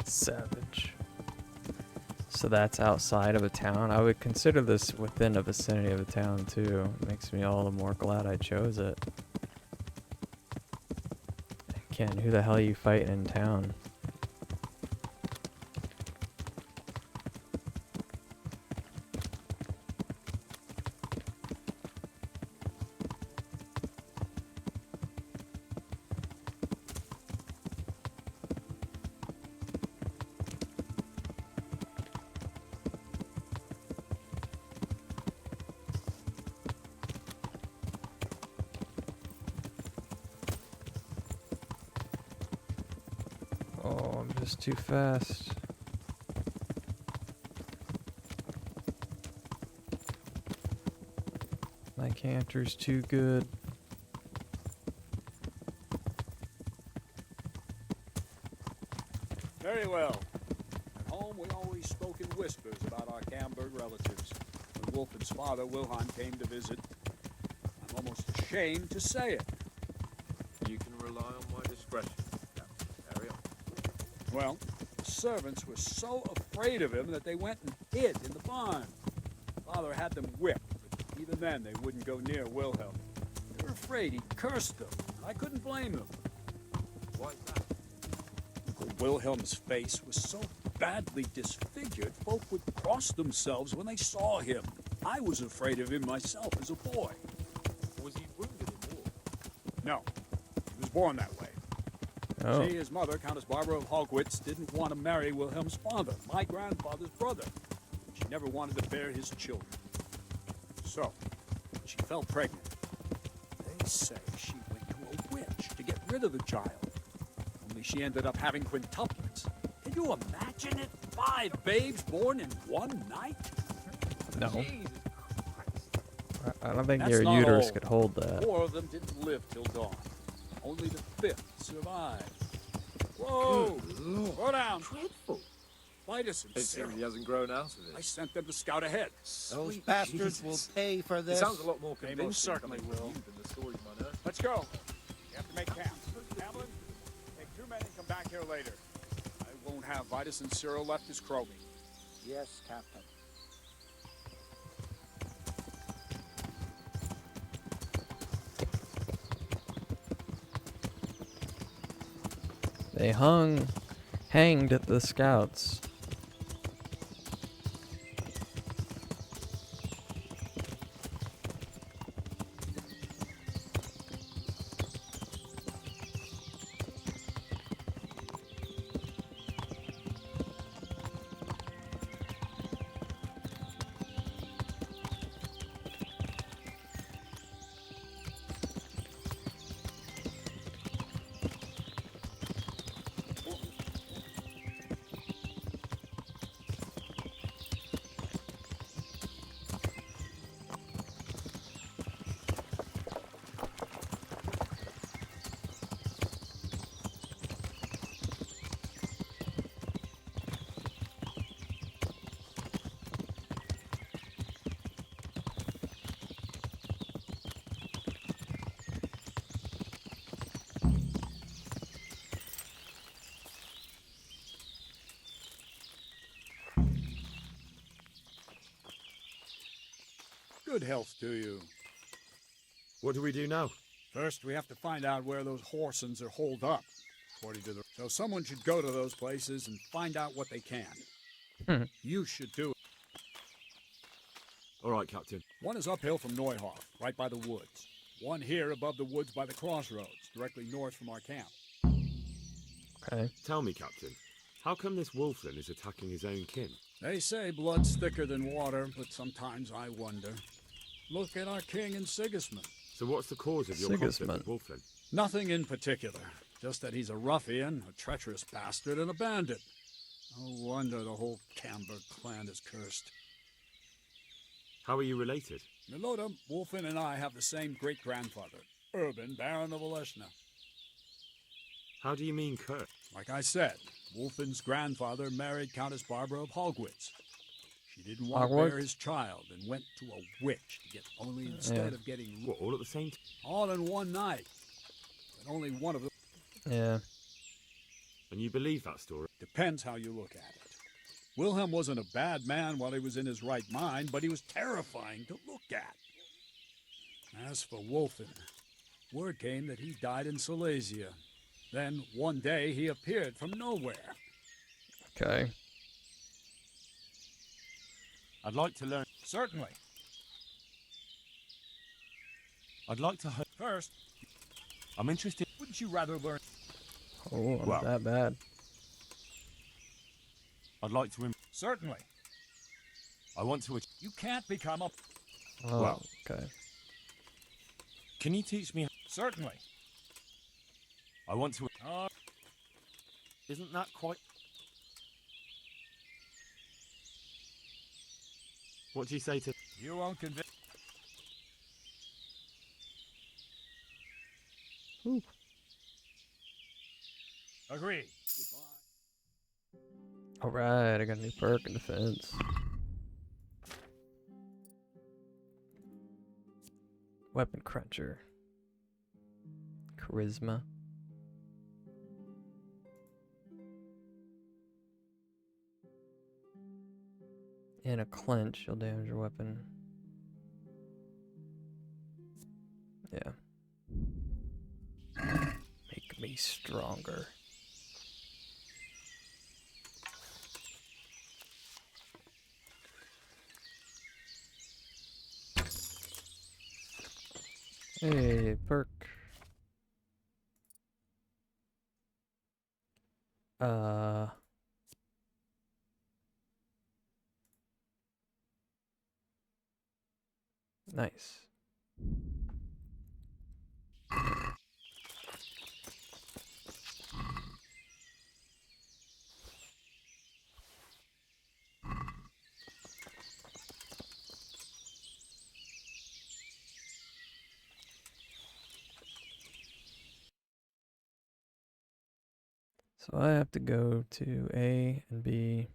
Savage. So that's outside of a town. I would consider this within a vicinity of a town too. It makes me all the more glad I chose it. Ken, who the hell are you fighting in town? Oh, I'm just too fast. My canter's too good. Very well. At home, we always spoke in whispers about our Camberg relatives. When Wolfen's father, Wilhelm, came to visit, I'm almost ashamed to say it. You can rely on my discretion. Carry on. Well, the servants were so afraid of him that they went and hid in the barn. Father had them whipped, but even then they wouldn't go near Wilhelm. They were afraid he cursed them. I couldn't blame them. Why's that? Uncle Wilhelm's face was so badly disfigured, folk would cross themselves when they saw him. I was afraid of him myself as a boy. Was he wounded in war? No, he was born that way. Oh. See, his mother, Countess Barbara of Hogwitz, didn't want to marry Wilhelm's father, my grandfather's brother. She never wanted to bear his children. So, she fell pregnant. They say she went to a witch to get rid of the child. Only she ended up having quintuplets. Can you imagine it? 5 babes born in one night? No. Jesus. I don't think That's your not uterus all. could hold that. 4 of them didn't live till dawn. Only the 5th survived. Whoa! Go down. Dreadful. Vitus and It Cyril. seems he hasn't grown out of it. I sent them to scout ahead. Those bastards will pay for It this. sounds a lot more They convincing most certainly coming from will. you than the stories might hurt. Let's go. We have to make camp. Hamlin, take 2 men and come back here later. I won't have Vitus and Cyril left as Croby. Yes, Captain. They hanged the scouts. Good health to you. What do we do now? First, we have to find out where those Horsons are holed up, according to the... So someone should go to those places and find out what they can. You should do it. All right, Captain. One is uphill from Neuhoff, right by the woods. One here above the woods by the crossroads, directly north from our camp. Okay. Tell me, Captain, how come this Wolflin is attacking his own kin? They say blood's thicker than water, but sometimes I wonder. Look at our king and Sigismund. So what's the cause of your conflict with Wolflin? Nothing in particular. Just that he's a ruffian, a treacherous bastard, and a bandit. No wonder the whole Camber clan is cursed. How are you related? Milota, Wolfin, and I have the same great-grandfather, Urban, Baron of Oleshna. How do you mean cursed? Like I said, Wolfin's grandfather married Countess Barbara of Hogwitz. She didn't want to bear his child and went to a witch to get only instead of getting... What, all at the same time? All in one night. But only one of them... Yeah. And you believe that story? Depends how you look at it. Wilhelm wasn't a bad man while he was in his right mind, but he was terrifying to look at. As for Wolfen, word came that he died in Silesia. Then, one day, he appeared from nowhere. Okay. I'd like to learn. Certainly. I'd like to. First, I'm interested. Wouldn't you rather learn? Oh, not that bad. I'd like to. Certainly. I want to. You can't become a... Oh, well, okay. Can you teach me? Certainly. I want to. Isn't that quite... What do you say to... You won't convince... Agreed. Alright, I got a new perk in defense. Weapon cruncher. Charisma. In a clinch, you'll damage your weapon. Yeah. Make me stronger. Hey, perk. Nice. So I have to go to A and B.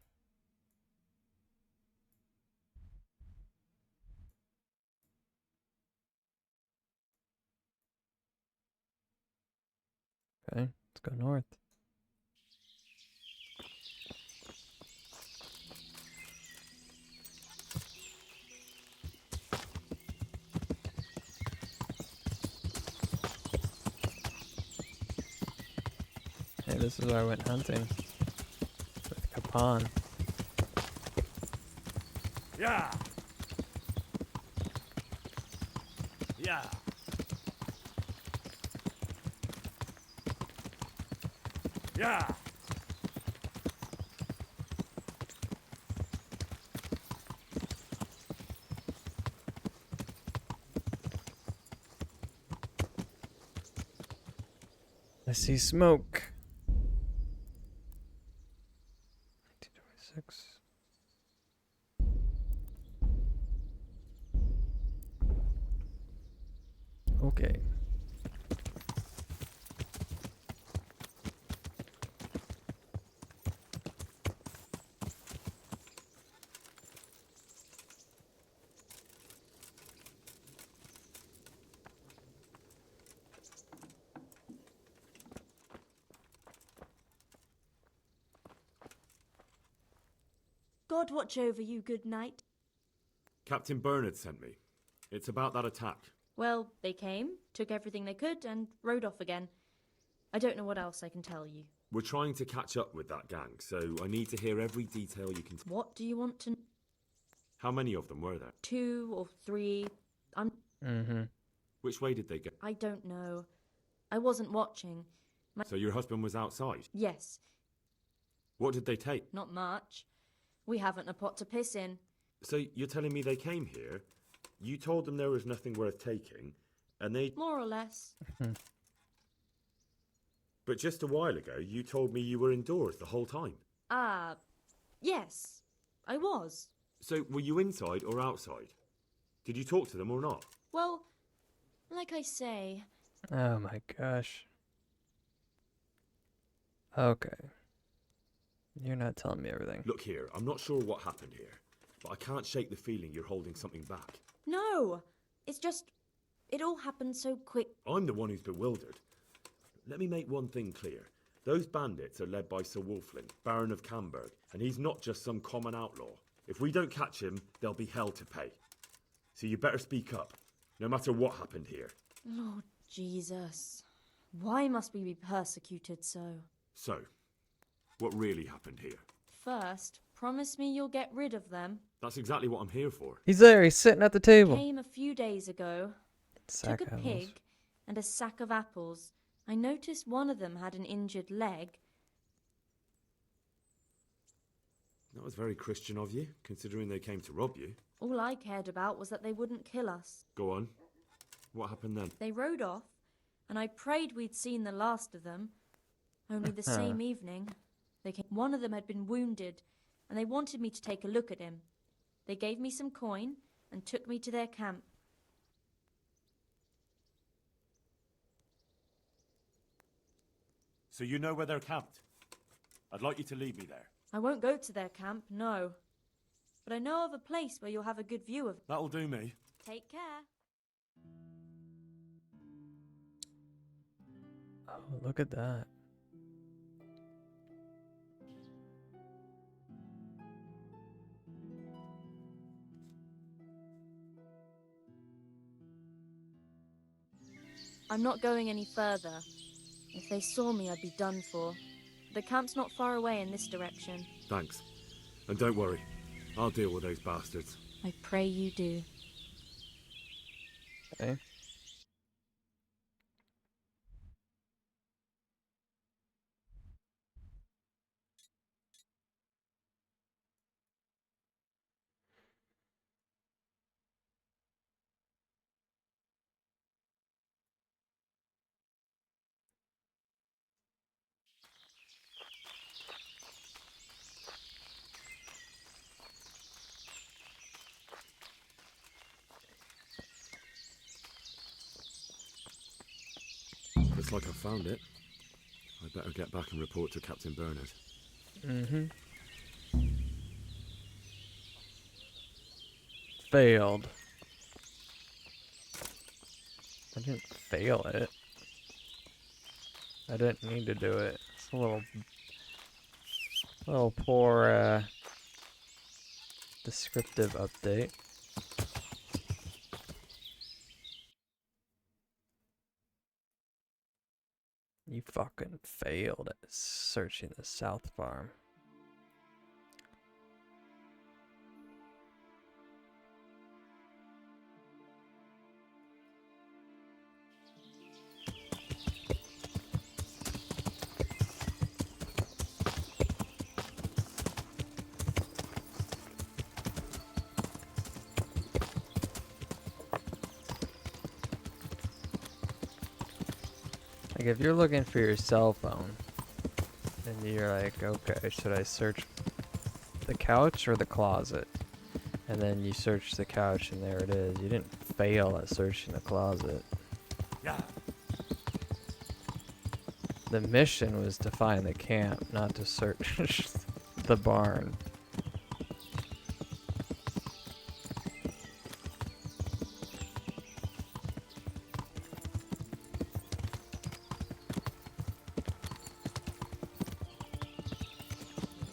Okay, let's go north. Hey, this is where I went hunting with Kapan. Yeah. Yeah. Yeah. I see smoke. 1926. Okay. God watch over you, good knight. Captain Bernard sent me. It's about that attack. Well, they came, took everything they could, and rode off again. I don't know what else I can tell you. We're trying to catch up with that gang, so I need to hear every detail you can. What do you want to know? How many of them were there? 2 or 3. Which way did they go? I don't know. I wasn't watching. So your husband was outside? Yes. What did they take? Not much. We haven't a pot to piss in. So you're telling me they came here, you told them there was nothing worth taking, and they... More or less. But just a while ago, you told me you were indoors the whole time. Yes. I was. So were you inside or outside? Did you talk to them or not? Well, like I say... Oh my gosh. Okay. You're not telling me everything. Look here, I'm not sure what happened here, but I can't shake the feeling you're holding something back. No! It's just... It all happened so quick. I'm the one who's bewildered. Let me make one thing clear. Those bandits are led by Sir Wolflin, Baron of Camberg, and he's not just some common outlaw. If we don't catch him, there'll be hell to pay. So you better speak up, no matter what happened here. Lord Jesus. Why must we be persecuted so? So, what really happened here? First, promise me you'll get rid of them. That's exactly what I'm here for. He's there, he's sitting at the table. Came a few days ago. Sack took a apples. pig and a sack of apples. I noticed one of them had an injured leg. That was very Christian of you, considering they came to rob you. All I cared about was that they wouldn't kill us. Go on. What happened then? They rode off, and I prayed we'd seen the last of them. Only the same evening, they came. One of them had been wounded, and they wanted me to take a look at him. They gave me some coin and took me to their camp. So you know where they're camped? I'd like you to lead me there. I won't go to their camp, no. But I know of a place where you'll have a good view of... That'll do me. Take care. Oh, look at that. I'm not going any further. If they saw me, I'd be done for. The camp's not far away in this direction. Thanks. And don't worry. I'll deal with those bastards. I pray you do. Okay. Looks like I found it. I'd better get back and report to Captain Bernard. Mm-hmm. Failed. I didn't fail it. I didn't need to do it. It's a little poor descriptive update. You fucking failed at searching the South Farm. Like, if you're looking for your cell phone, and you're like, okay, should I search the couch or the closet? And then you search the couch, and there it is. You didn't fail at searching the closet. Yeah. The mission was to find the camp, not to search the barn.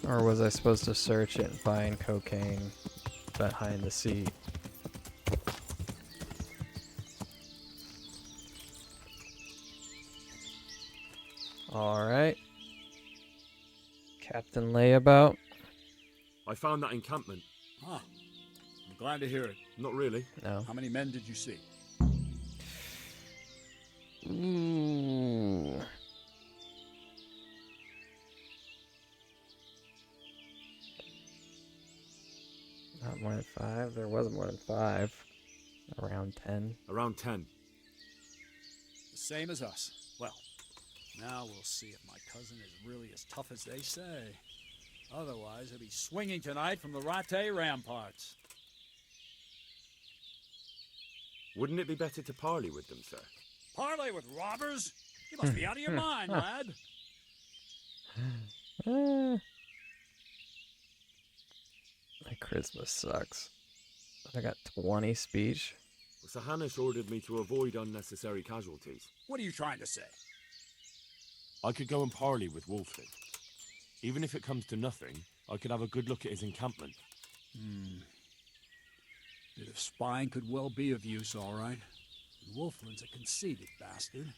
Or was I supposed to search it and find cocaine behind the seat? Alright. Captain Layabout. I found that encampment. Huh. I'm glad to hear it. Not really. No. How many men did you see? Ooh. Not more than 5. There was more than 5. Around 10. Around 10. The same as us. Well, now we'll see if my cousin is really as tough as they say. Otherwise, he'll be swinging tonight from the Rattay ramparts. Wouldn't it be better to parley with them, sir? Parley with robbers? You must be out of your mind, lad. My charisma sucks. I got 20 speech. Sir Hannes ordered me to avoid unnecessary casualties. What are you trying to say? I could go and parley with Wolfling. Even if it comes to nothing, I could have a good look at his encampment. Bit of spying could well be of use, all right. And Wolfland's a conceited bastard.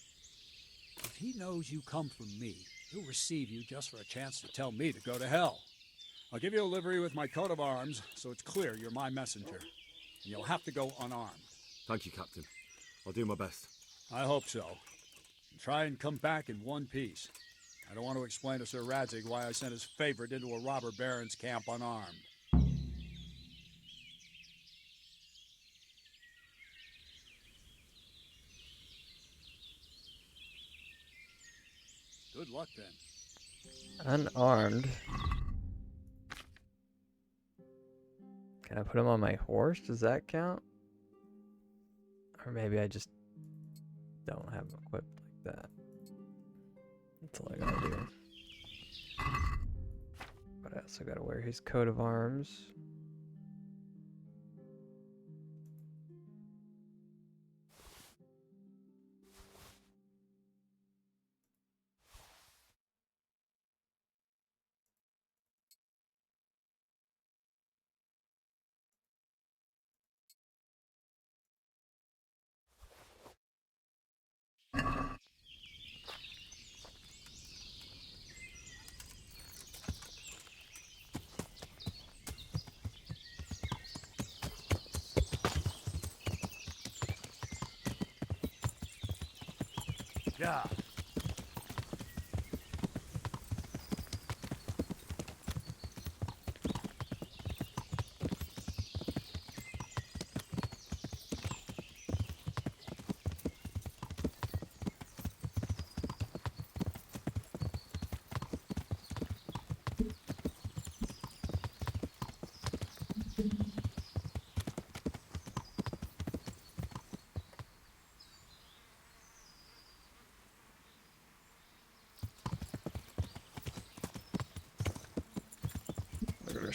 If he knows you come from me, he'll receive you just for a chance to tell me to go to hell. I'll give you a livery with my coat of arms, so it's clear you're my messenger. And you'll have to go unarmed. Thank you, Captain. I'll do my best. I hope so. And try and come back in one piece. I don't want to explain to Sir Radzig why I sent his favorite into a robber baron's camp unarmed. Good luck, then. Unarmed. Can I put him on my horse? Does that count? Or maybe I just don't have him equipped like that. That's all I gotta do. But I also gotta wear his coat of arms. Yeah.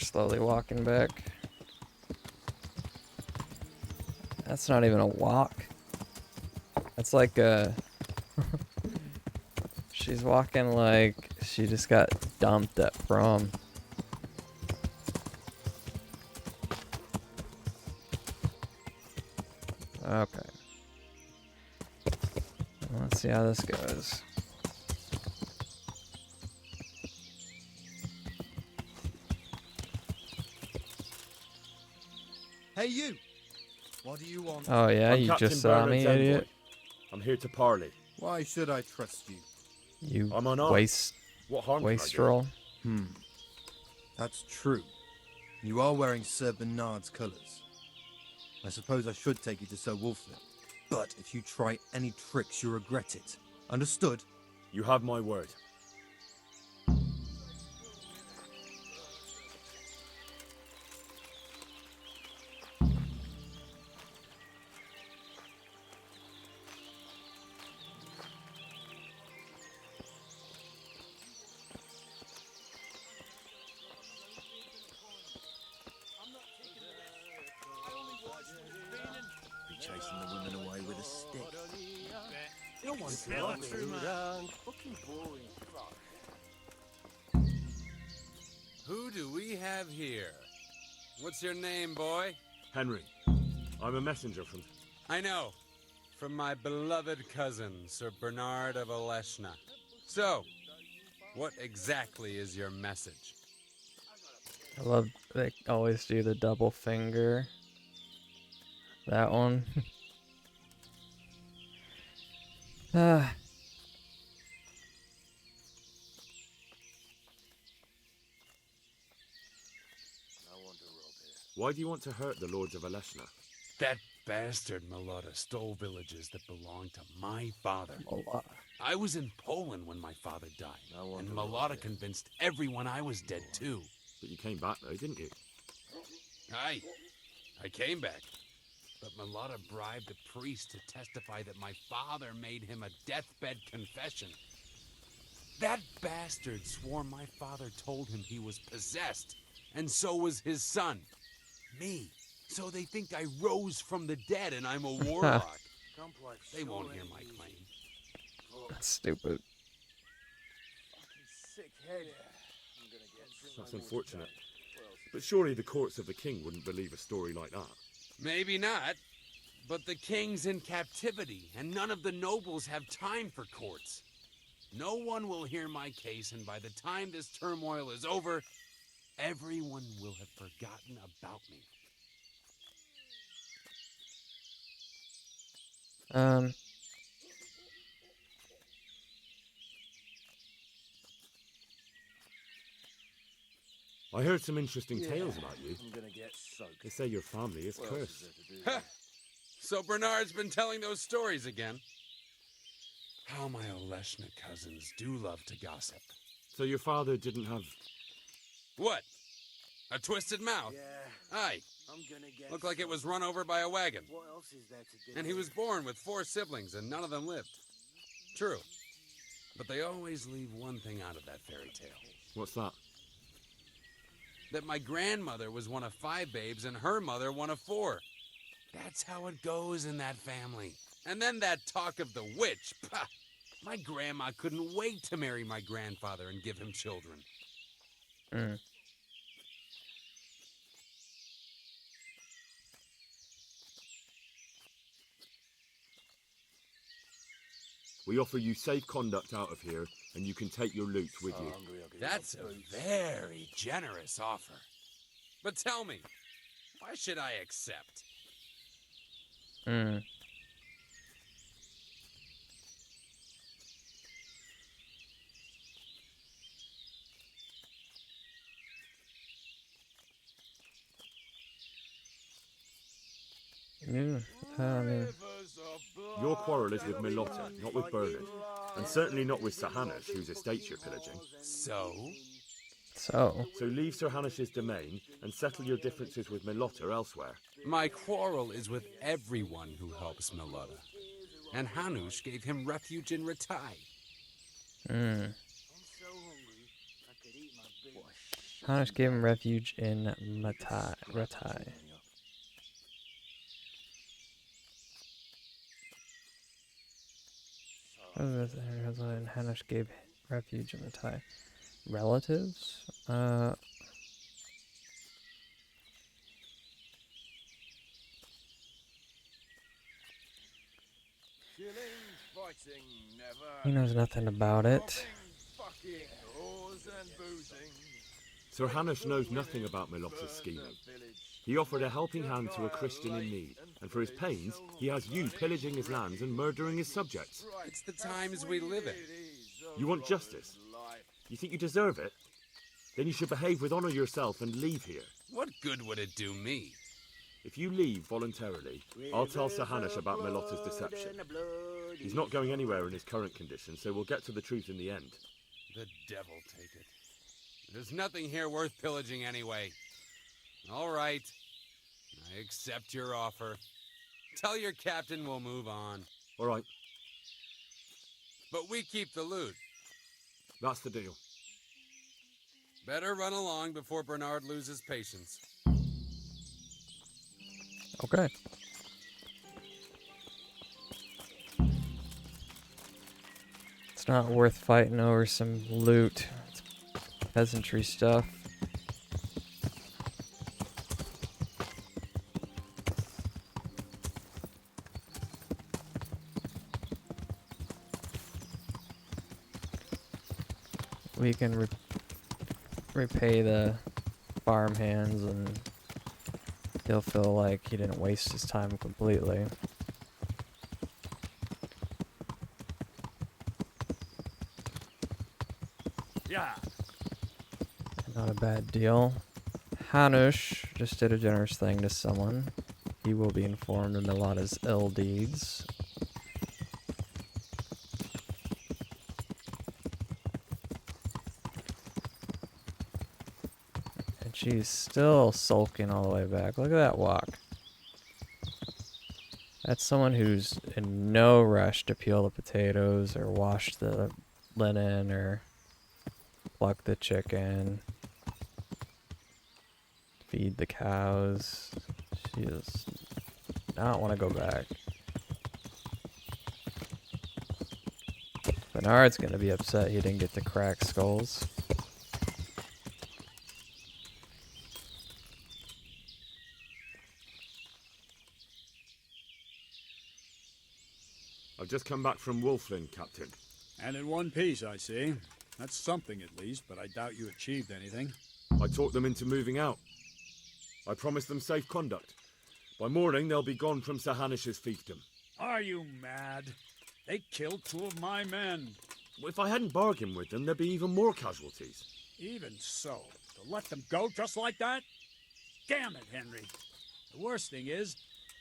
slowly walking back. That's not even a walk. That's like a... She's walking like she just got dumped at prom. Okay. Let's see how this goes. Hey, you! What do you want? Oh yeah, I'm you Captain just saw Bernard's me, envoy. idiot. I'm here to parley. Why should I trust you? You I'm unarmed. waste... What harm can I do? wastrel. That's true. You are wearing Sir Bernard's colours. I suppose I should take you to Sir Wolfley. But if you try any tricks, you'll regret it. Understood? You have my word. Be chasing the women away with a stick. No one's fucking boring. Who do we have here? What's your name, boy? Henry, I'm a messenger from... I know. From my beloved cousin, Sir Bernard of Aleshna. So, what exactly is your message? I love they always do the double finger. That one. Why do you want to hurt the lords of Aleshna? That bastard Malota stole villages that belonged to my father. Malota. I was in Poland when my father died, and Malota convinced everyone I was dead too. But you came back though, didn't you? Aye, I came back. But Malota bribed a priest to testify that my father made him a deathbed confession. That bastard swore my father told him he was possessed, and so was his son. Me. So they think I rose from the dead and I'm a warlock. They won't hear my claim. That's stupid. Sick head. That's unfortunate. But surely the courts of the king wouldn't believe a story like that. Maybe not, but the king's in captivity, and none of the nobles have time for courts. No one will hear my case, and by the time this turmoil is over, everyone will have forgotten about me. I heard some interesting tales about you. I'm gonna get soaked. They say your family is cursed. So Bernard's been telling those stories again. How my Oleshna cousins do love to gossip. So your father didn't have... What? A twisted mouth? Yeah. Aye. I'm gonna get Looked like it was run over by a wagon. What else is there to do? And he was born with 4 siblings, and none of them lived. True. But they always leave one thing out of that fairy tale. What's that? That my grandmother was one of 5 babes, and her mother one of 4. That's how it goes in that family. And then that talk of the witch. Pah! My grandma couldn't wait to marry my grandfather and give him children. We offer you safe conduct out of here, and you can take your loot with you. That's a very generous offer. But tell me, why should I accept? Yeah, I mean... Your quarrel is with Milotta, not with Bernard, and certainly not with Sir Hanush, whose estates you're pillaging. So? So leave Sir Hanush's domain and settle your differences with Milotta elsewhere. My quarrel is with everyone who helps Milotta. And Hanush gave him refuge in Ratai. Hanush gave him refuge in Ratai. And Hanush gave refuge in Ratai. Relatives? He knows nothing about it. Sir Hanush knows nothing about Milotta's scheming. He offered a helping hand to a Christian in need, and for his pains, he has you pillaging his lands and murdering his subjects. It's the times we live in. You want justice? You think you deserve it? Then you should behave with honor yourself and leave here. What good would it do me? If you leave voluntarily, I'll tell Sir Hanush about Milotta's deception. He's not going anywhere in his current condition, so we'll get to the truth in the end. The devil take it. There's nothing here worth pillaging anyway. All right. I accept your offer. Tell your captain we'll move on. All right. But we keep the loot. That's the deal. Better run along before Bernard loses patience. Okay. It's not worth fighting over some loot. It's peasantry stuff. We can repay the farmhands, and he'll feel like he didn't waste his time completely. Yeah. Not a bad deal. Hanush just did a generous thing to someone. He will be informed of Milotta's ill deeds. And she's still sulking all the way back. Look at that walk. That's someone who's in no rush to peel the potatoes or wash the linen or pluck the chicken, feed the cows. She does not want to go back. Bernard's going to be upset he didn't get to crack skulls. I've just come back from Wolfling, Captain. And in one piece, I see. That's something at least, but I doubt you achieved anything. I talked them into moving out. I promised them safe conduct. By morning, they'll be gone from Sir Hanish's fiefdom. Are you mad? They killed 2 of my men. If I hadn't bargained with them, there'd be even more casualties. Even so, to let them go just like that? Damn it, Henry. The worst thing is,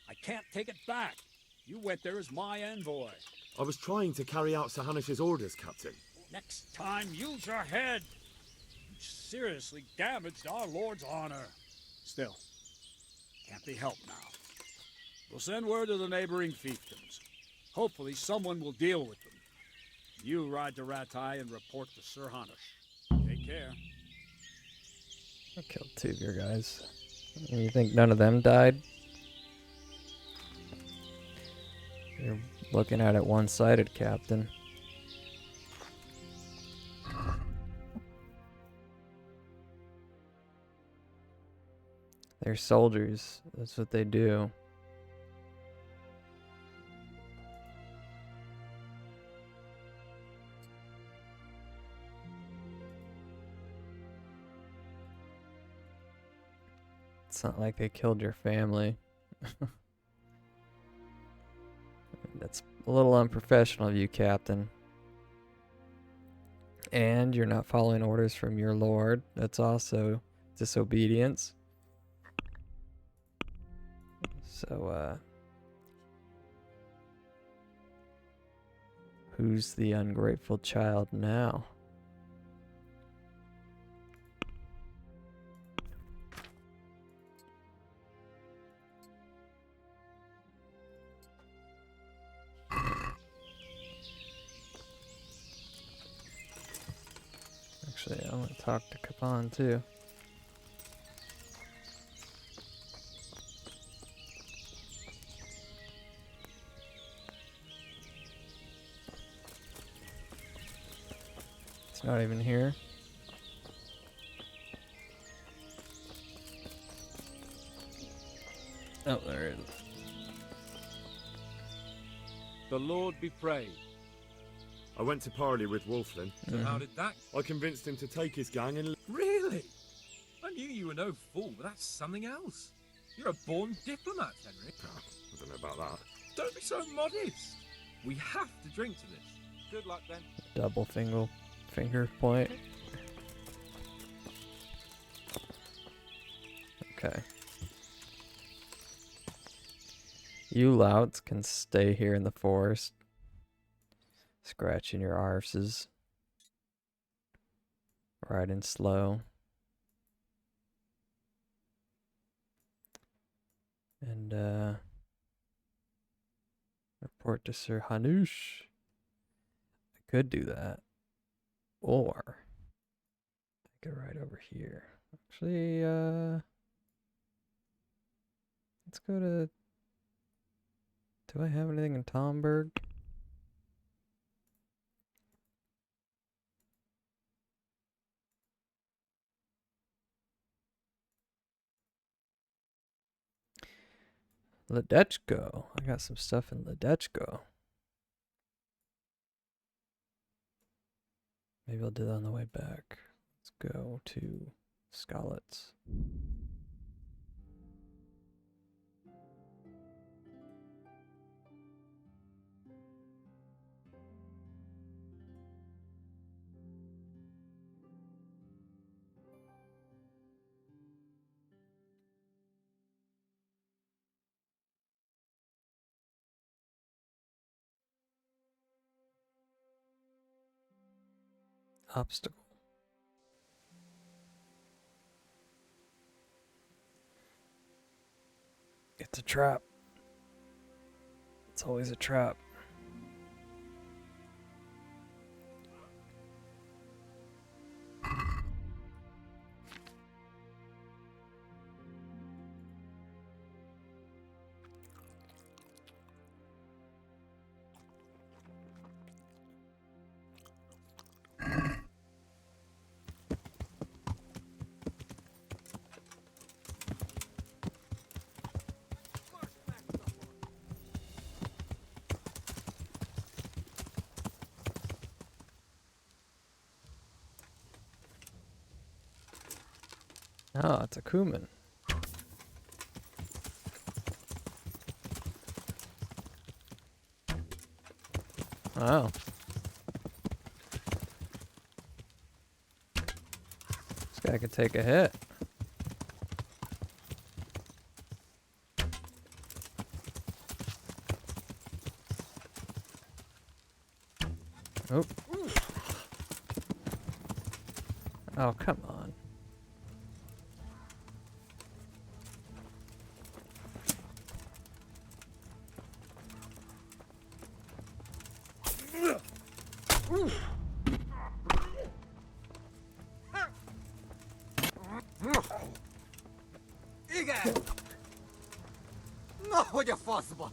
I can't take it back. You went there as my envoy. I was trying to carry out Sir Hanish's orders, Captain. Next time, use your head. You seriously damaged our lord's honor. Still, can't be helped now. We'll send word to the neighboring fiefdoms. Hopefully someone will deal with them. You ride to Ratai and report to Sir Hanush. Take care. I killed 2 of your guys. You think none of them died? You're looking at it one-sided, Captain. They're soldiers. That's what they do. It's not like they killed your family. That's a little unprofessional of you, Captain. And you're not following orders from your lord. That's also disobedience. So, who's the ungrateful child now? Actually, I want to talk to Kapan too. It's not even here. Oh, there it is. The Lord be praised. I went to parley with Wolflin. So how did that... I convinced him to take his gang and... Really? I knew you were no fool, but that's something else. You're a born diplomat, Henry. I don't know about that. Don't be so modest. We have to drink to this. Good luck, then. Double finger point. Okay. You louts can stay here in the forest, scratching your arses, riding slow, and report to Sir Hanush. I could do that, or I could ride over here. Actually, let's go to. Do I have anything in Tomberg? Ledechko. I got some stuff in Ledechko. Maybe I'll do that on the way back. Let's go to Scarlets. Obstacle. It's a trap. It's always a trap. Oh, it's a cumin. Wow. This guy could take a hit. Oh. Oh, come on. Igen! Na, hogy a faszba!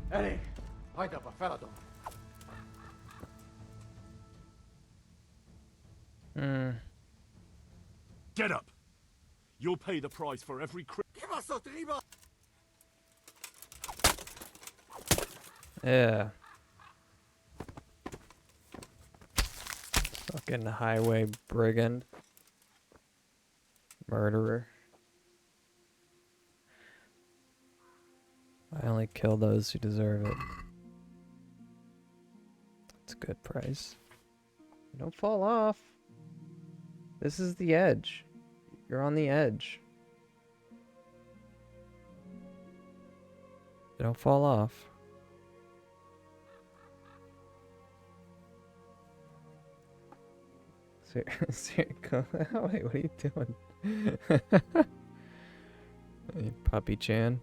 Elég! Hagyd abba, feladom! Get up! You'll pay the price for every Kibaszott riba! Yeah. Fucking highway brigand. Murderer. I only kill those who deserve it. It's a good price. Don't fall off. This is the edge. You're on the edge. Don't fall off. Wait, what are you doing? Hey, Puppy Chan.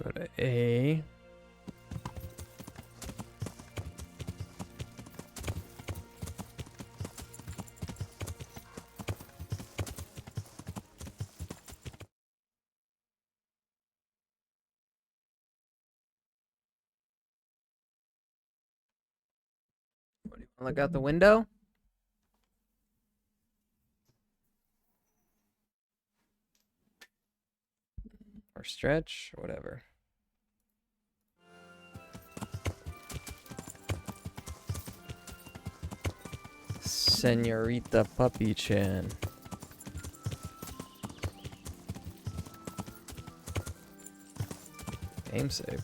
Go to A. Look out the window. Or stretch, or whatever. Senorita Puppy Chin. Game save.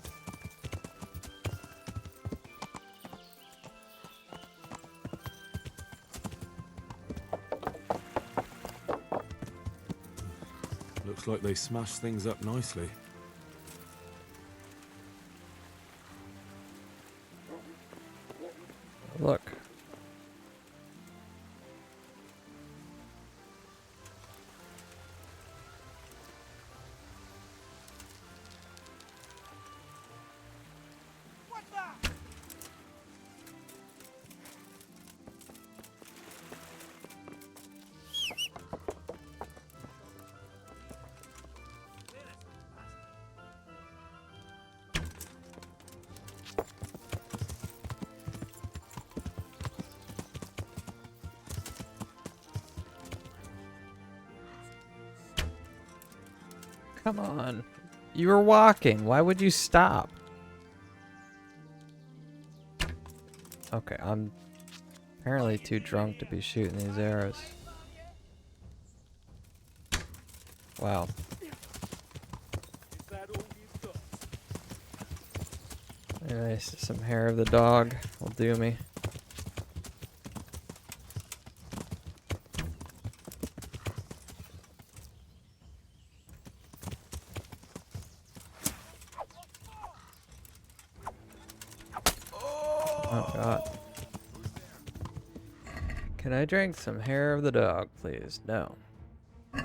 Looks like they smashed things up nicely. Look. Come on. You were walking. Why would you stop? Okay, I'm apparently too drunk to be shooting these arrows. Wow. Anyways, some hair of the dog will do me. Oh god. Can I drink some hair of the dog, please? No. Oh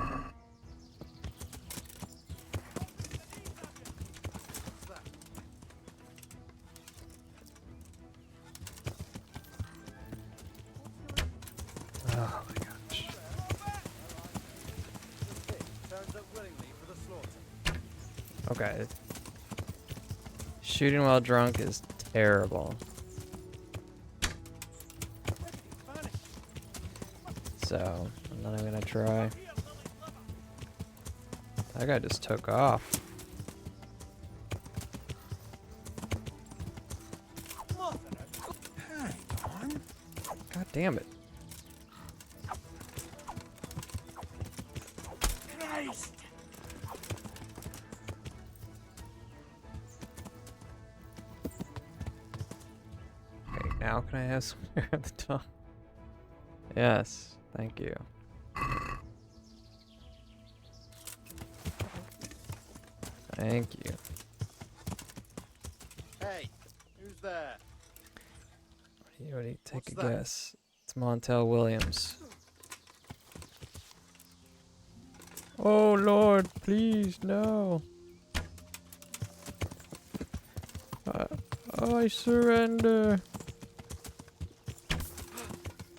my gosh. Okay. Shooting while drunk is terrible. So, I'm not even gonna try. That guy just took off. God damn it. Okay, now can I have some hair at the top? Yes, thank you. Thank you. Hey, who's there? What do you take What's a that? guess? It's Montel Williams. Oh Lord, please, no. I surrender.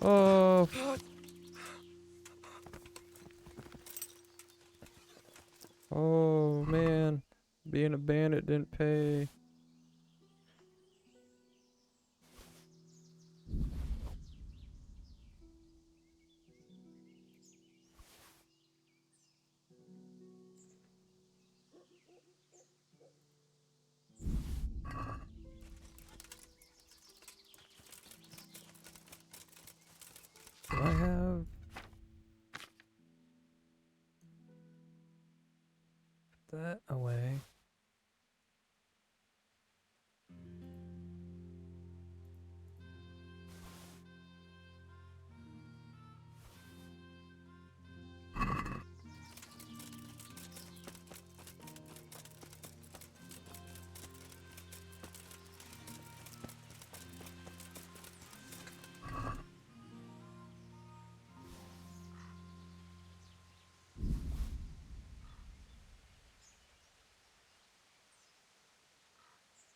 Oh. Oh man, being a bandit didn't pay. Do I have that away?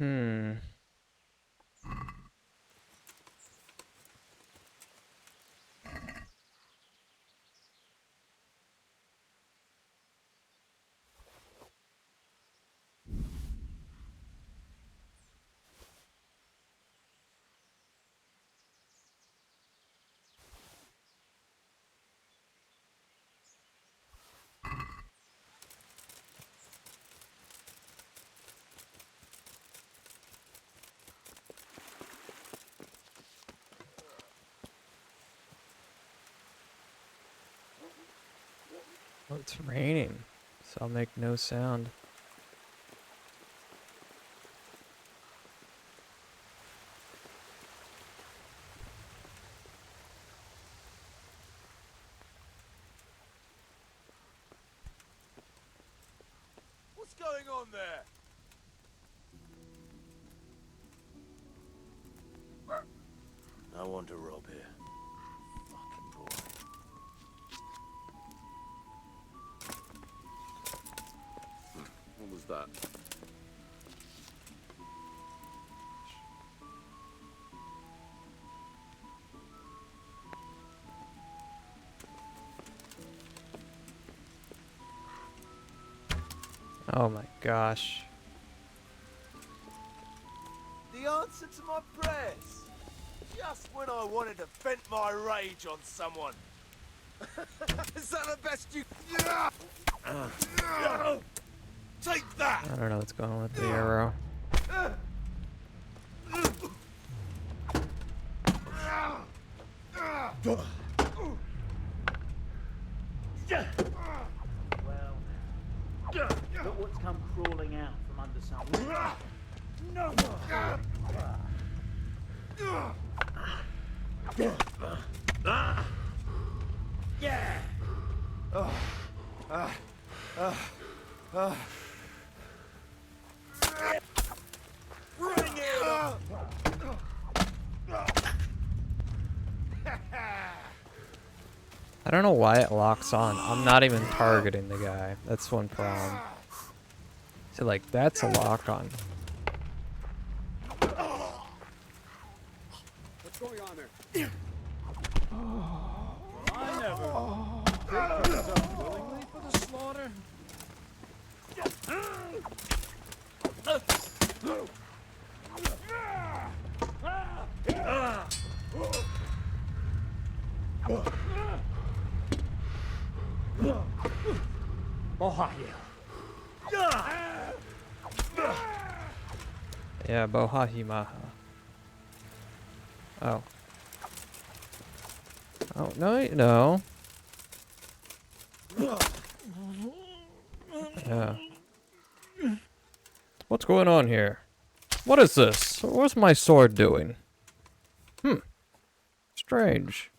Hmm. Oh, it's raining, so I'll make no sound. What's going on there? I want to rob here. Fucking boy. What was that? Oh my gosh. The answer to my prayers. Just when I wanted to vent my rage on someone. Is that the best you... Take that! I don't know what's going on with the arrow. Well, look what's come crawling out from under some. No! Yeah! Bring it up! I don't know why it locks on. I'm not even targeting the guy. That's one problem. So like that's a lock on. What's going on there? I never picked things up willingly for the slaughter. Yeah, Bohahimaha. Oh. Oh, no, no. Yeah. What's going on here? What is this? What's my sword doing? Strange.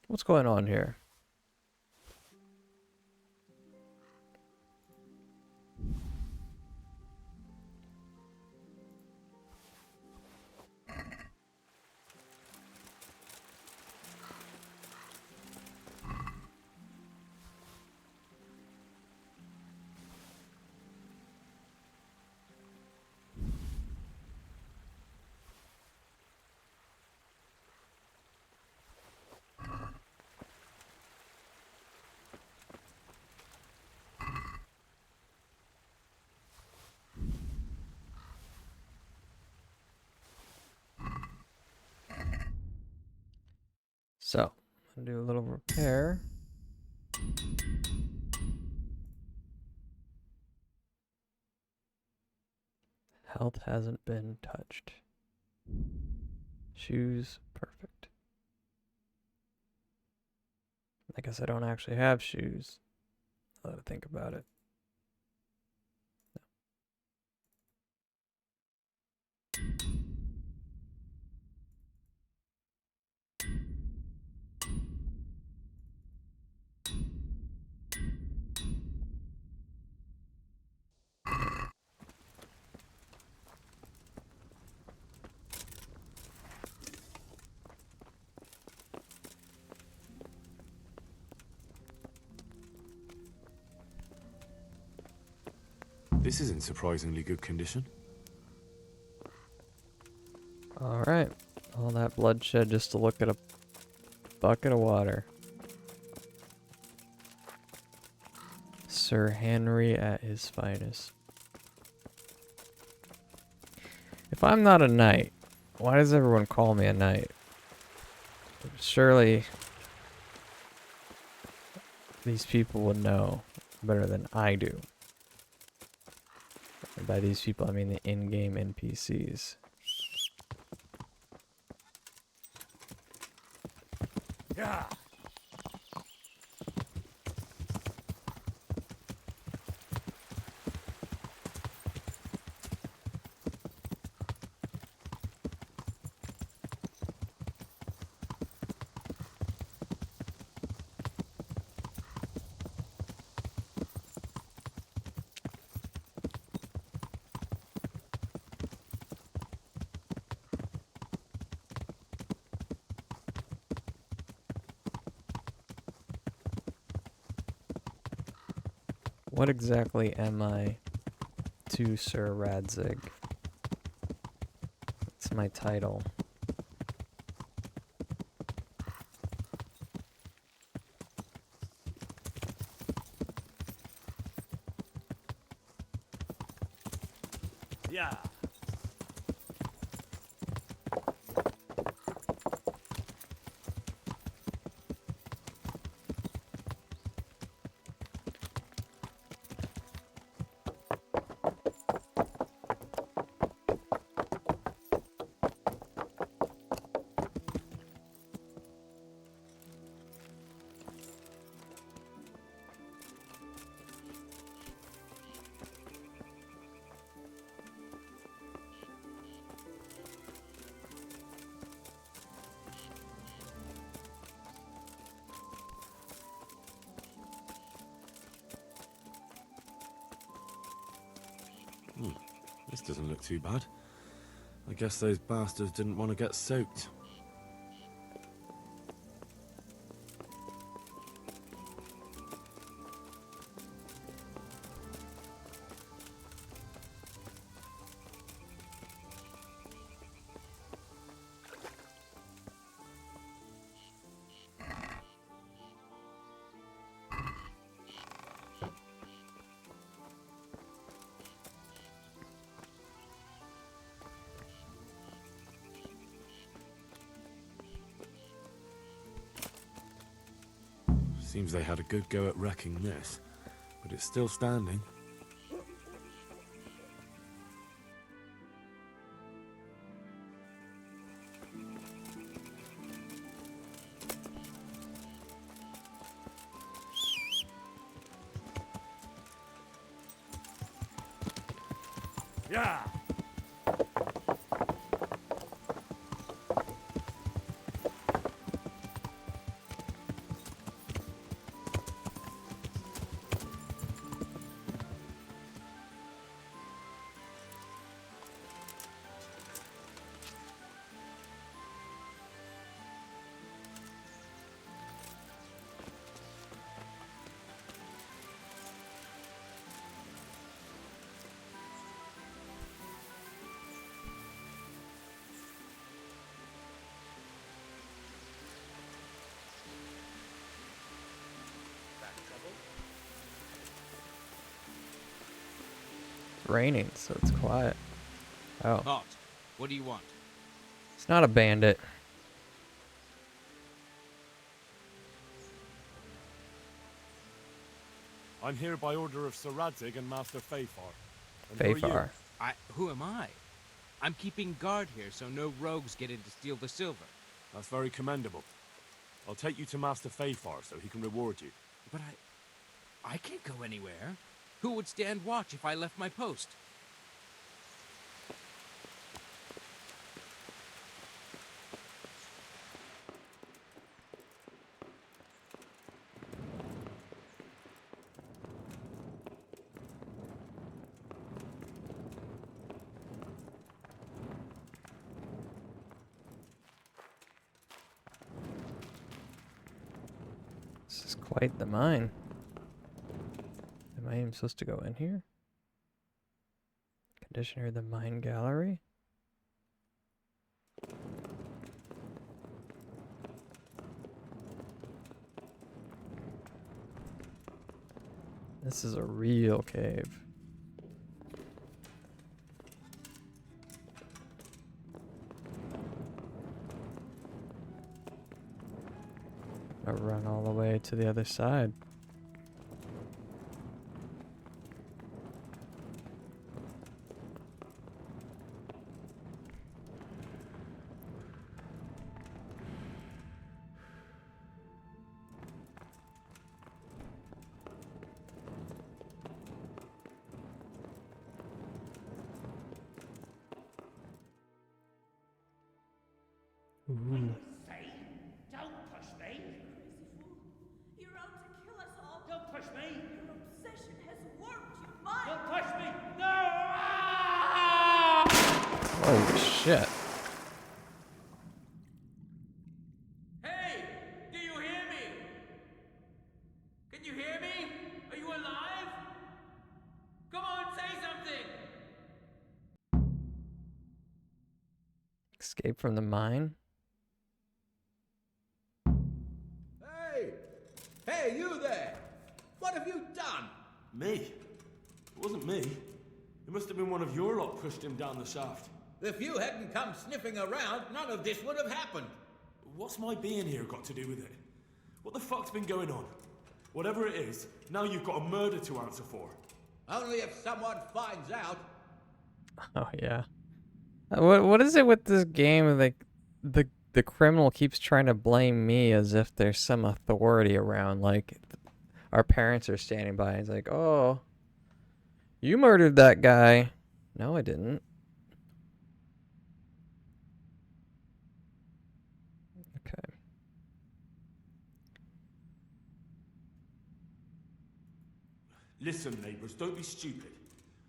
What's going on here? So, I'll do a little repair. Health hasn't been touched. Shoes, perfect. I guess I don't actually have shoes. I'll have to think about it. This is in surprisingly good condition. Alright. All that bloodshed just to look at a bucket of water. Sir Henry at his finest. If I'm not a knight, why does everyone call me a knight? Surely these people would know better than I do. And by these people, I mean the in-game NPCs. Yeah. What exactly am I to Sir Radzig? It's my title. Yeah. This doesn't look too bad. I guess those bastards didn't want to get soaked. Seems they had a good go at wrecking this, but it's still standing. Yeah. It's raining, so it's quiet. Oh. Hot. What do you want? It's not a bandit. I'm here by order of Sir Radzig and Master Fafar. And who are you? Fafar. Who am I? I'm keeping guard here so no rogues get in to steal the silver. That's very commendable. I'll take you to Master Fafar so he can reward you. But I can't go anywhere. Who would stand watch if I left my post? This is quite the mine. Am I even supposed to go in here? Conditioner, the mine gallery? This is a real cave. I run all the way to the other side. Ooh. Don't push me! You're out to kill us all. Don't push me! Your obsession has warped your mind. Don't push me! No! Holy shit. Hey! Do you hear me? Can you hear me? Are you alive? Come on, say something! Escape from the mine? Hey! Hey, you there! What have you done? Me? It wasn't me. It must have been one of your lot pushed him down the shaft. If you hadn't come sniffing around, none of this would have happened. What's my being here got to do with it? What the fuck's been going on? Whatever it is, now you've got a murder to answer for. Only if someone finds out. Oh yeah. What is it with this game? Like the criminal keeps trying to blame me as if there's some authority around. Like our parents are standing by. It's like, oh, you murdered that guy. No, I didn't. Okay. Listen, neighbours, don't be stupid.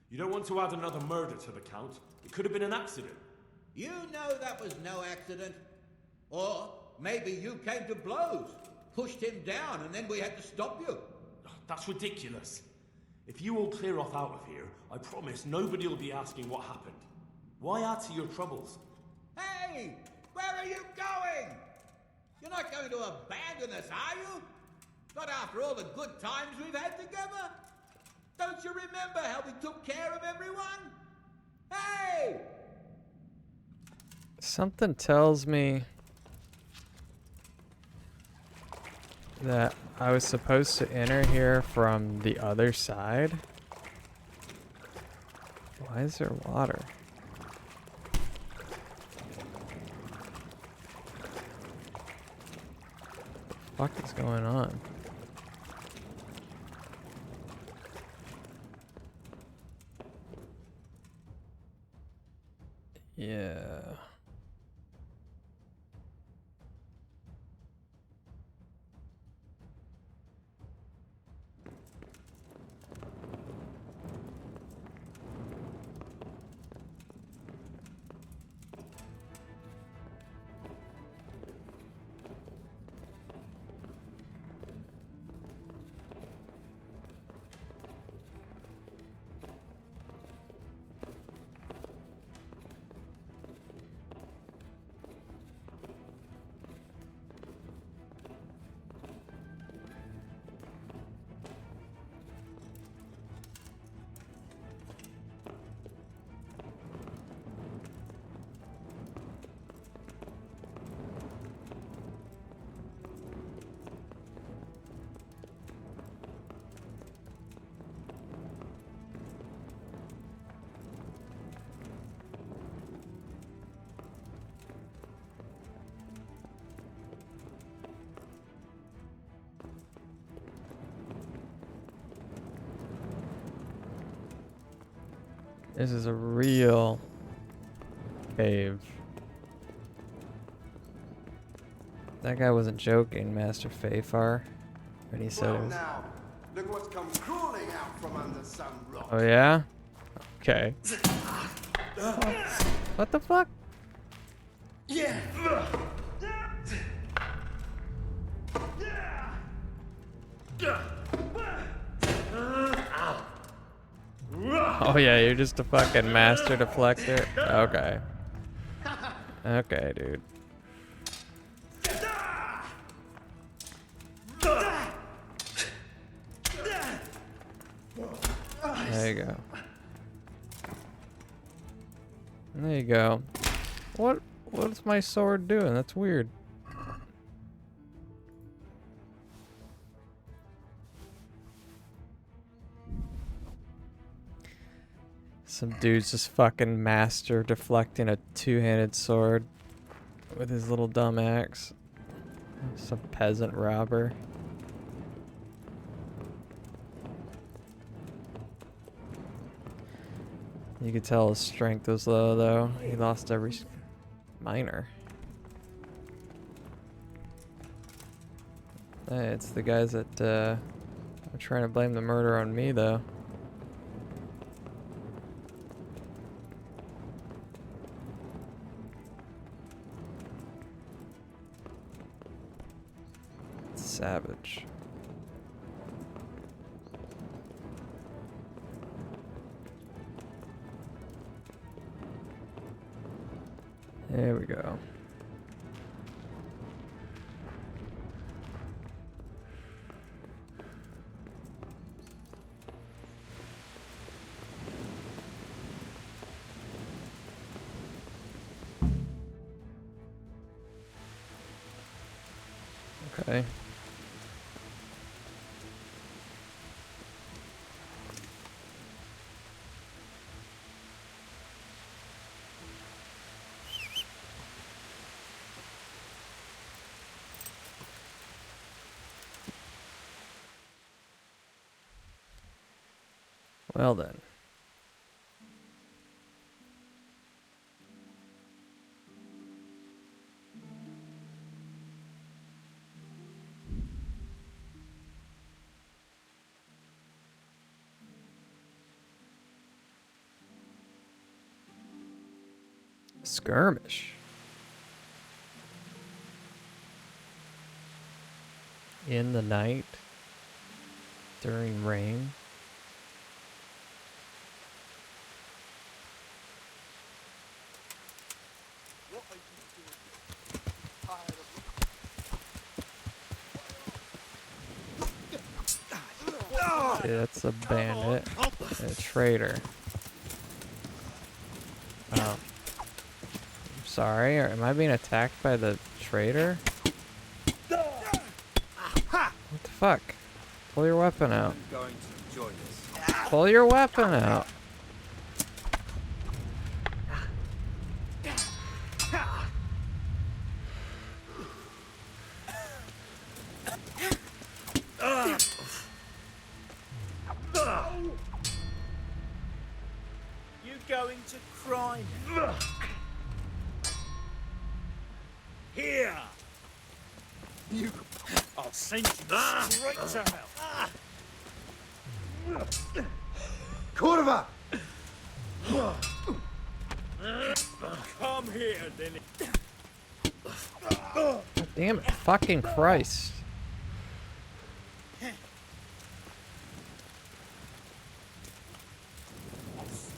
You don't want to add another murder to the count. It could have been an accident. You know that was no accident. Or maybe you came to blows, pushed him down, and then we had to stop you. That's ridiculous. If you all clear off out of here, I promise nobody will be asking what happened. Why add to your troubles? Hey! Where are you going? You're not going to abandon us, are you? Not after all the good times we've had together? Don't you remember how we took care of everyone? Hey! Something tells me that I was supposed to enter here from the other side. Why is there water? What the fuck is going on? Yeah. This is a real cave. That guy wasn't joking, Master Fafar, when he said it was... Now, look what's come crawling out from under some rock. Oh yeah? Okay. What the fuck? Yeah. Oh yeah, you're just a fucking master deflector. Okay. Okay, dude. There you go. There you go. What's my sword doing? That's weird. Some dude's just fucking master deflecting a two-handed sword with his little dumb axe. Some peasant robber. You could tell his strength was low, though. He lost every miner. Hey, it's the guys that are trying to blame the murder on me, though. Savage. There we go. Okay. Well then. Skirmish. In the night. During rain. Yeah, that's a bandit. A traitor. Oh. I'm sorry, am I being attacked by the traitor? What the fuck? Pull your weapon out. I'm going to enjoy this. Pull your weapon out. You going to cry now? Here! You... I'll send you straight to hell. Kurva! Come here, then. God damn it, fucking Christ.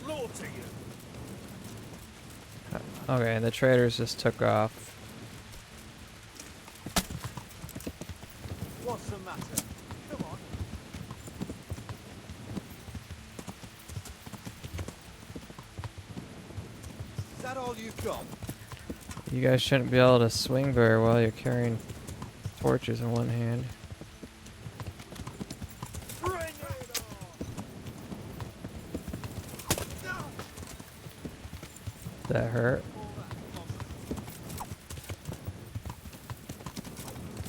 Slaughter you. Okay, the traitors just took off. What's the matter? Come on. Is that all you've got? You guys shouldn't be able to swing very well. You're carrying torches in one hand. That hurt.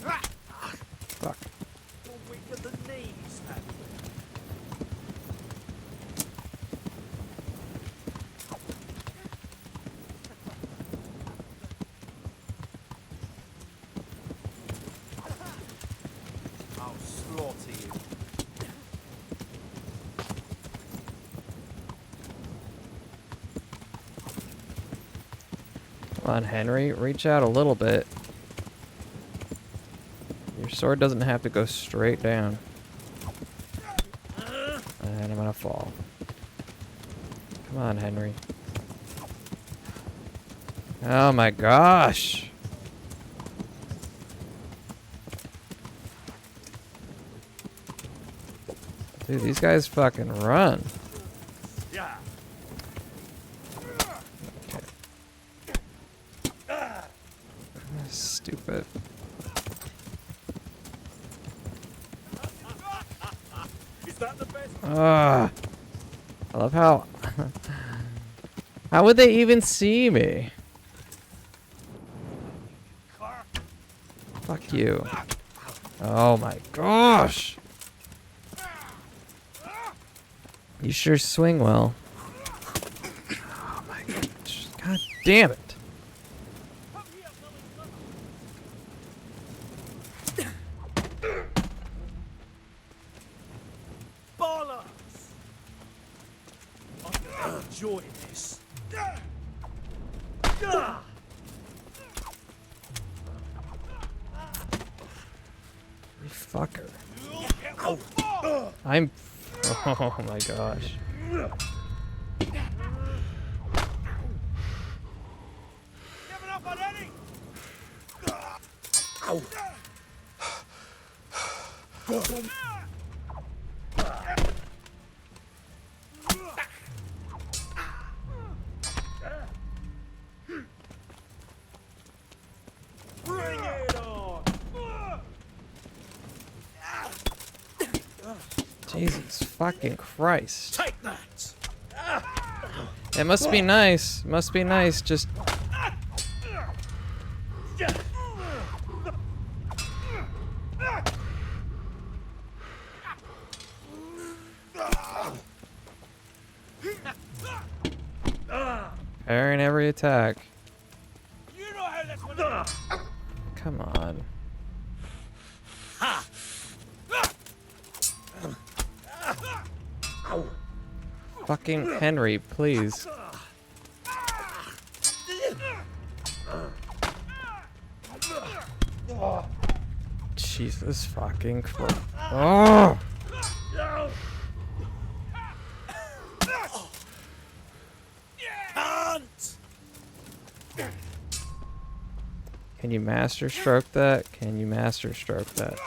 Fuck. Weak at the knees, I'll slaughter you. Come on, Henry. Reach out a little bit. Your sword doesn't have to go straight down. And I'm gonna fall. Come on, Henry. Oh my gosh! Dude, these guys fucking run. Yeah. Stupid. Is that the best? I love how... How would they even see me? Fuck you. Oh my gosh! You sure swing well. Oh my gosh. God damn it. Bollocks! I'm gonna enjoy this. You fucker. I'm... Oh my gosh. Bring it on! Jesus fucking Christ. Take that! It must be nice. Must be nice. Just... Parrying every attack. You know how this one. Come on. Ha! Fucking Henry, please. Jesus fucking Christ. Oh! Can't! Can you master stroke that? Can you master stroke that?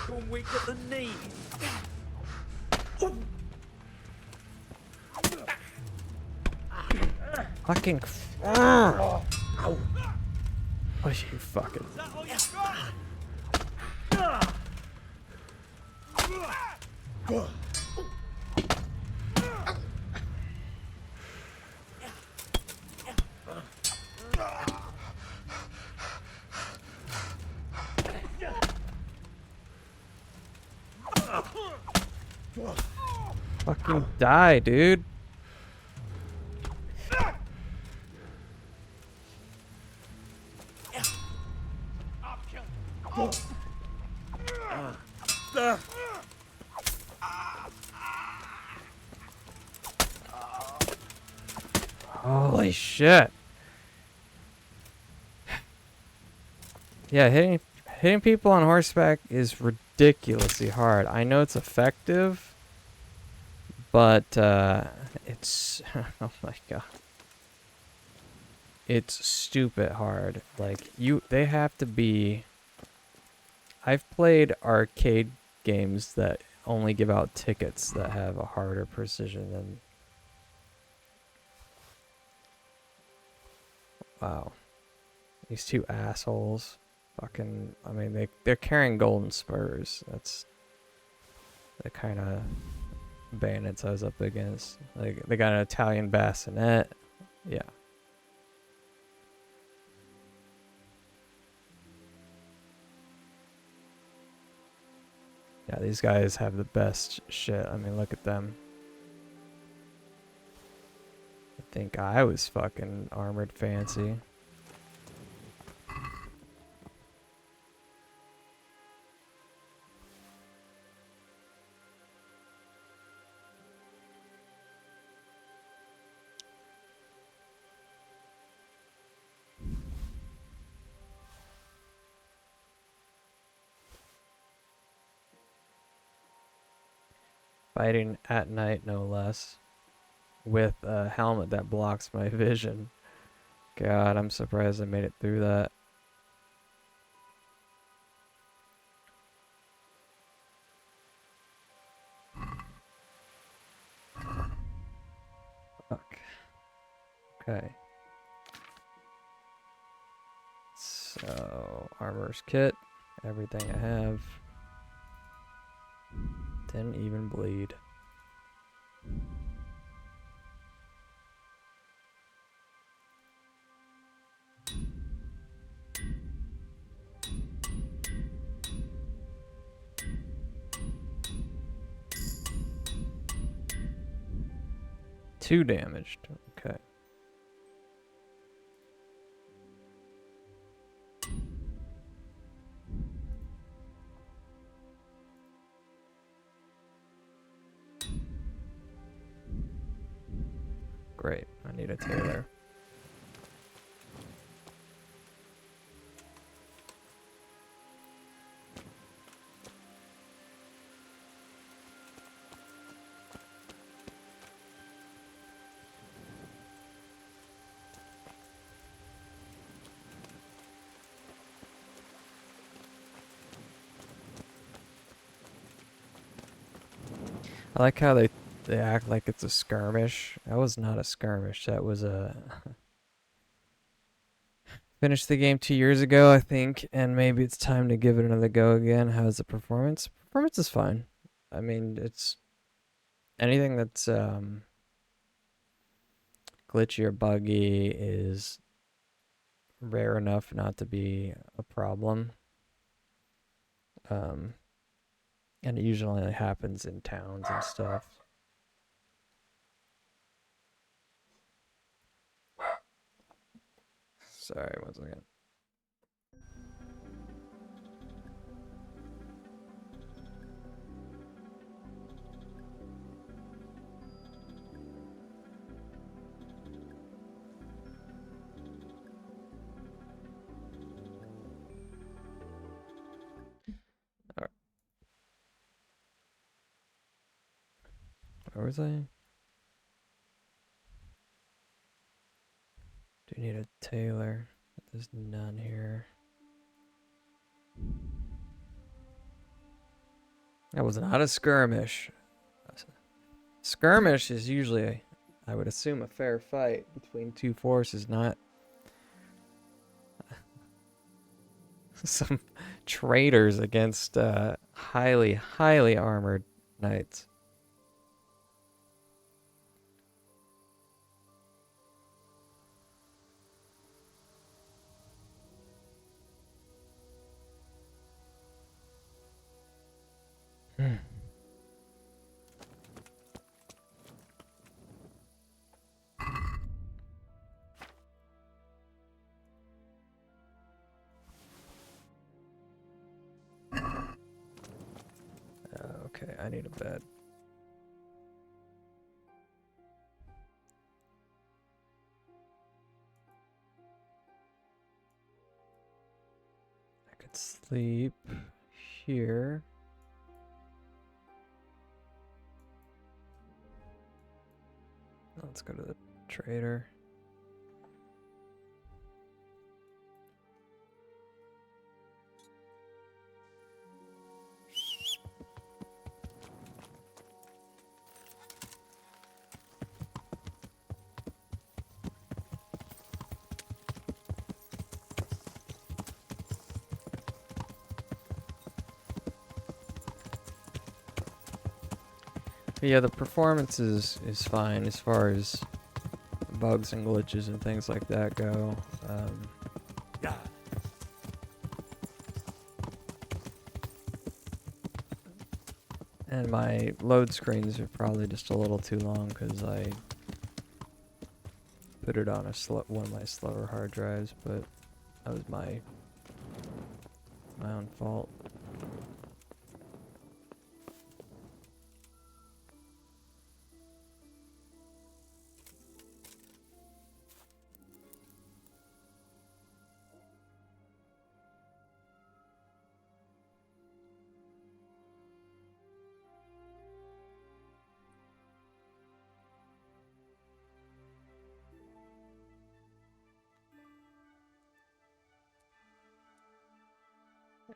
Gone weak at the knees. Fucking... What are you fucking... Fucking die, dude. Holy shit. Yeah, hitting people on horseback is ridiculously hard. I know it's effective, but it's oh my god. It's stupid hard. Like they have to be. I've played arcade games that only give out tickets that have a harder precision than. Wow. These two assholes. Fucking, I mean, they're carrying golden spurs. That's the kind of bandits I was up against. Like, they got an Italian bassinet. Yeah. Yeah, these guys have the best shit. I mean, look at them. I think I was fucking armored fancy. Fighting at night, no less. With a helmet that blocks my vision. God, I'm surprised I made it through that. Fuck. Okay. So, armor's kit. Everything I have. Didn't even bleed. Two damaged. Okay. Great. I need a tailor. I like how they act like it's a skirmish. That was not a skirmish. That was a... Finished the game 2 years ago, I think, and maybe it's time to give it another go again. How's the performance? Performance is fine. I mean, it's... Anything that's glitchy or buggy is rare enough not to be a problem. And it usually only happens in towns and stuff. Sorry, one second. Alright. Where was I? Do you need a tailor? There's none here. That was not a skirmish. Skirmish is usually, I would assume, a fair fight between two forces, not some traitors against highly, highly armored knights. Okay, I need a bed. I could sleep here. Let's go to the trader. But yeah, the performance is fine as far as bugs and glitches and things like that go. And my load screens are probably just a little too long because I put it on one of my slower hard drives, but that was my own fault.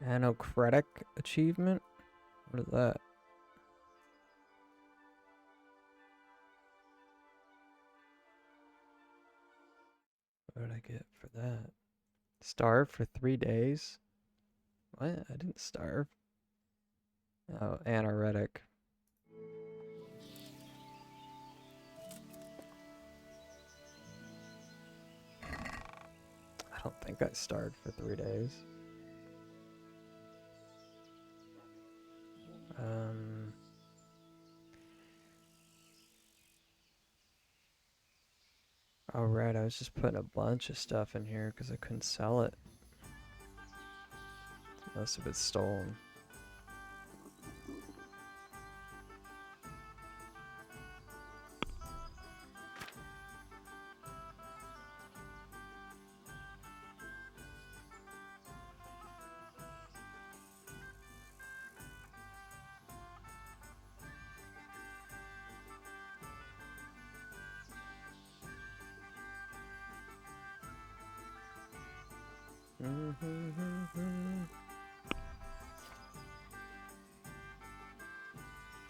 Anocratic achievement? What is that? What did I get for that? Starve for 3 days? What? I didn't starve. Oh, anoretic. I don't think I starved for 3 days. Alright, I was just putting a bunch of stuff in here because I couldn't sell it. Most of it's stolen.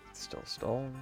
It's still stolen.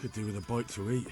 Could do with a bite to eat.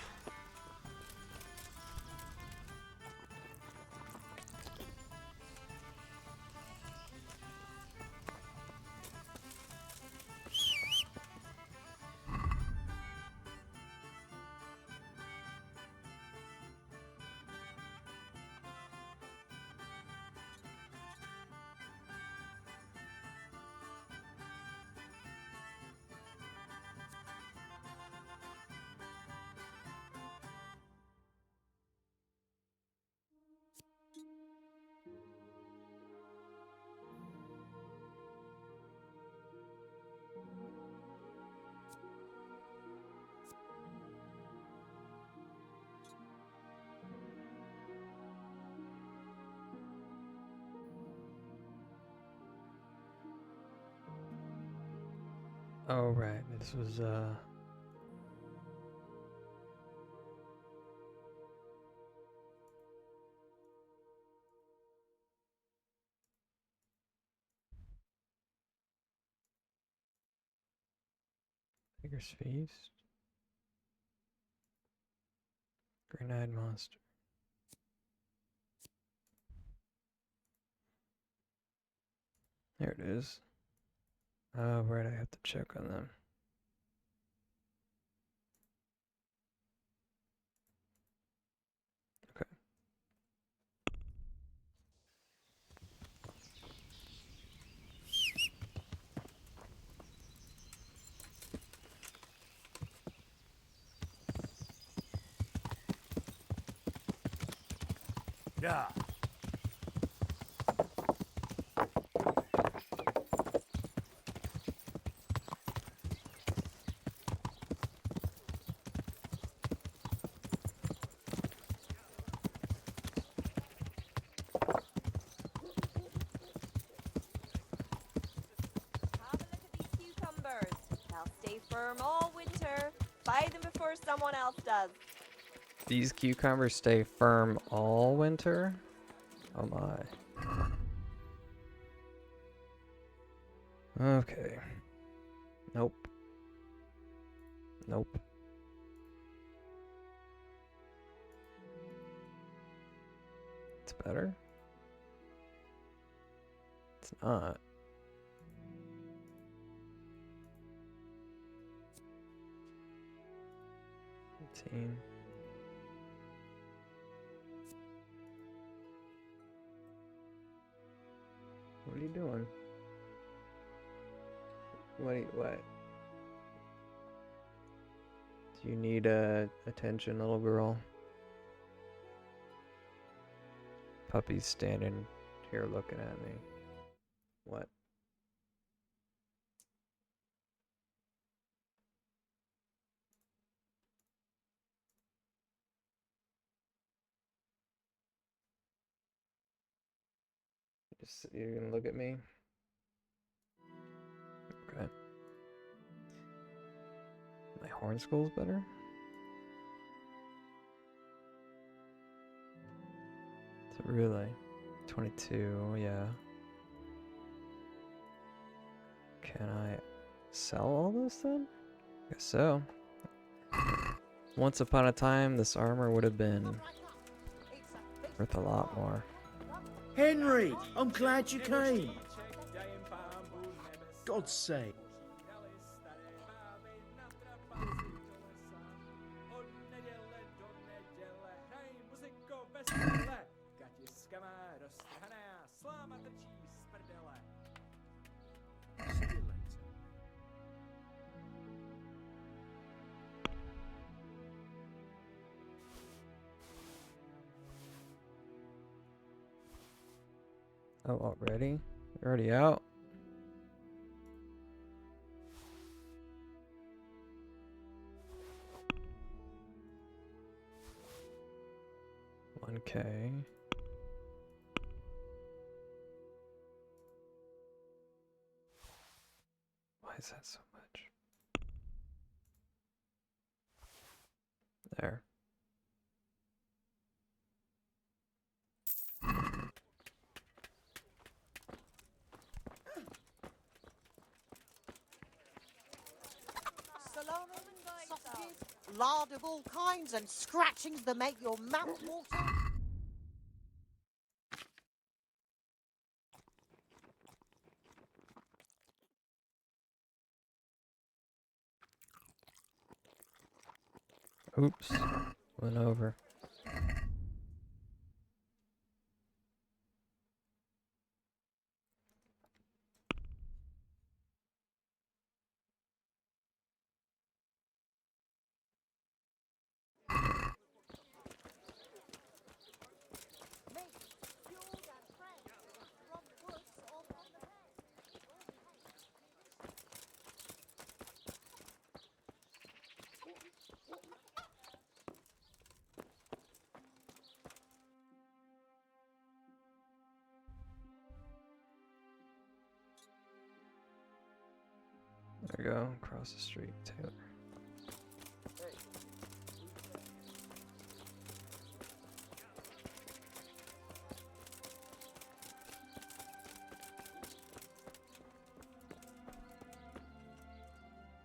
Oh, right. This was, Beggar's Feast. Green-eyed monster. There it is. Oh, right, I have to check on them. Okay. Yeah. Cucumbers. They'll stay firm all winter. Buy them before someone else does. These cucumbers stay firm all winter? Oh my. Okay. Nope. Nope. It's better? It's not. Team. What are you doing? What? Do you need attention, little girl? Puppy's standing here looking at me. What? You're gonna look at me? Okay. My horn skull's better? So really? 22, yeah. Can I sell all this then? Guess so. Once upon a time, this armor would have been worth a lot more. Henry, I'm glad you came. God's sake. Oh, already? You're already out? $1K. Why is that so much? There. Sausages, lard of all kinds, and scratchings that make your mouth water. Oops. Went over. There we go, across the street, Taylor.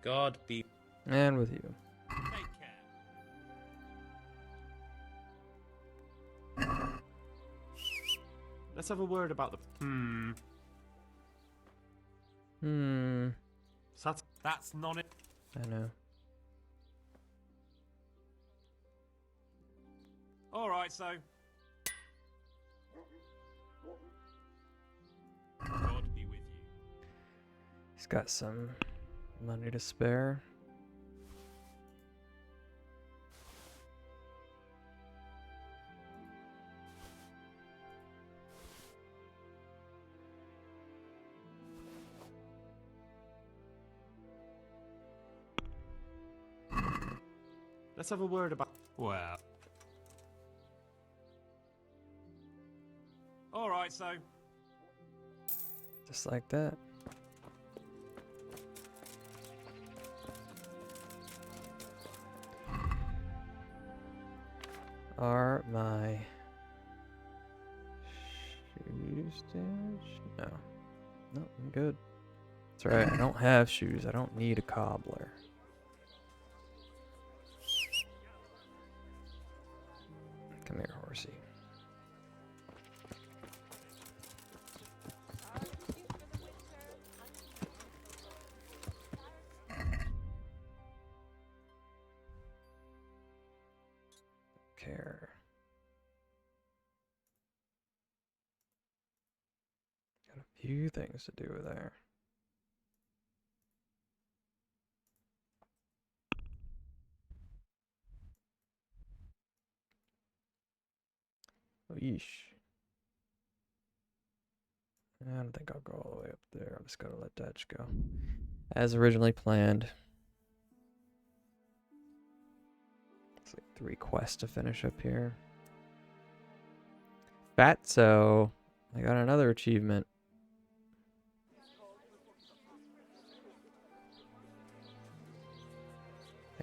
God be. And with you. Take care. Let's have a word about the. That's not it. I know. All right, so. God be with you. He's got some money to spare. Let's have a word about. Well. All right, so. Just like that. Are my shoes damaged? No. No, I'm good. That's right, I don't have shoes. I don't need a cobbler. Come here, horsey. there. Got a few things to do there. Oh, yeesh. I don't think I'll go all the way up there. I'm just gonna let that go. As originally planned. It's like 3 quests to finish up here. Fatso. I got another achievement.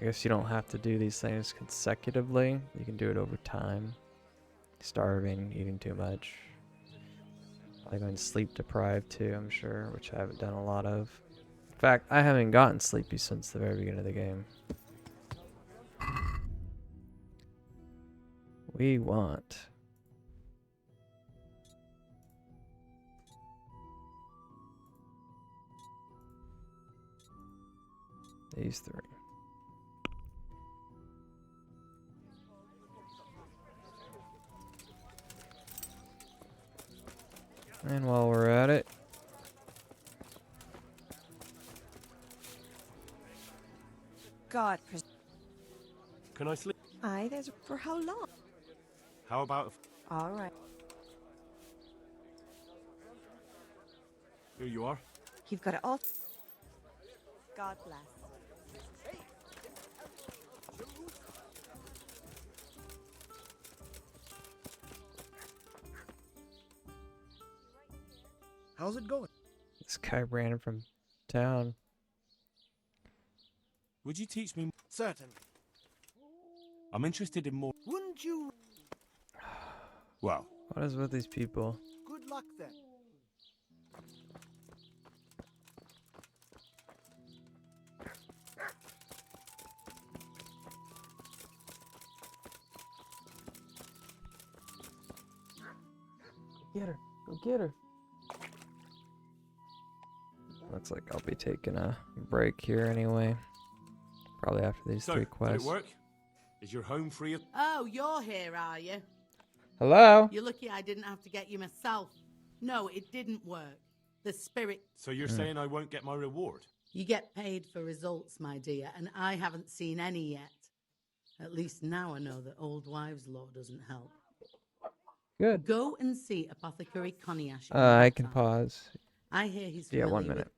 I guess you don't have to do these things consecutively. You can do it over time. Starving, eating too much. Probably going sleep deprived too, I'm sure, which I haven't done a lot of. In fact, I haven't gotten sleepy since the very beginning of the game. We want these 3. And while we're at it, God, Can I sleep? aye, there's for how long? How about All right. here you are? You've got it all. God bless. How's it going? this guy ran from town. Would you teach me? Certainly. I'm interested in more. Wouldn't you? Well, What is with these people? Good luck then. Get her. Go get her. Looks like I'll be taking a break here anyway. Probably after these so 3 did it quests. work? Is your home free of? Oh, you're here, are you? Hello? You're lucky I didn't have to get you myself. No, it didn't work. The spirit. So you're saying I won't get my reward? You get paid for results, my dear, and I haven't seen any yet. At least now I know that old wives' law doesn't help. Good. Go and see Apothecary Coniash. I can pause. I hear he's Yeah, 1 familiar minute.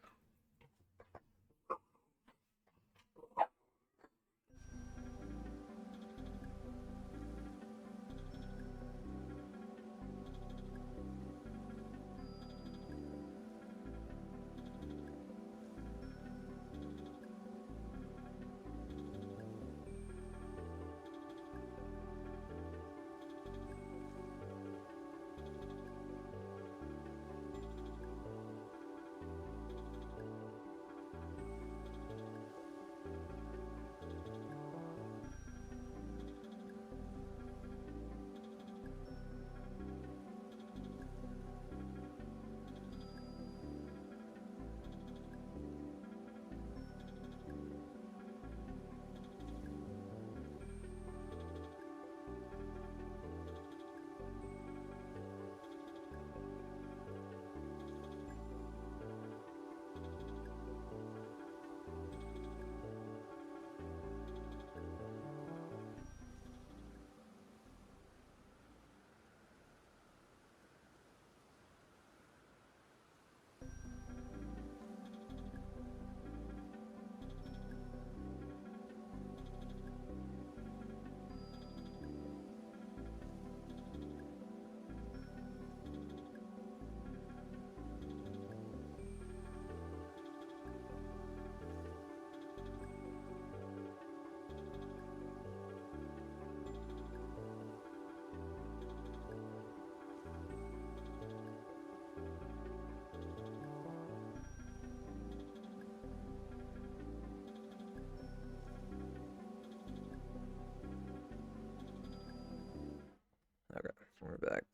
Okay, we're back.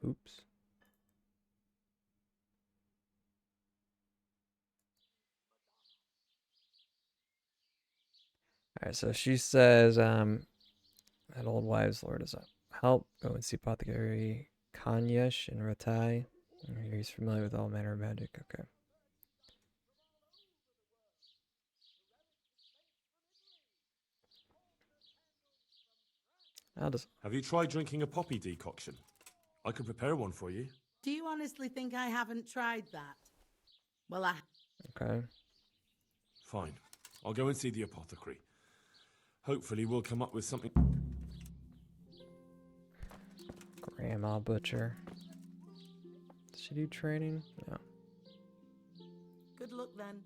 Oops. Alright, so she says, that old wives' lord is up. Help, go and see Apothecary Kanyesh in Ratai. He's familiar with all manner of magic. Okay. Have you tried drinking a poppy decoction? I could prepare one for you. Do you honestly think I haven't tried that? Well, I... Okay. Fine. I'll go and see the apothecary. Hopefully we'll come up with something... Grandma Butcher. Does she do training? No. Good luck then.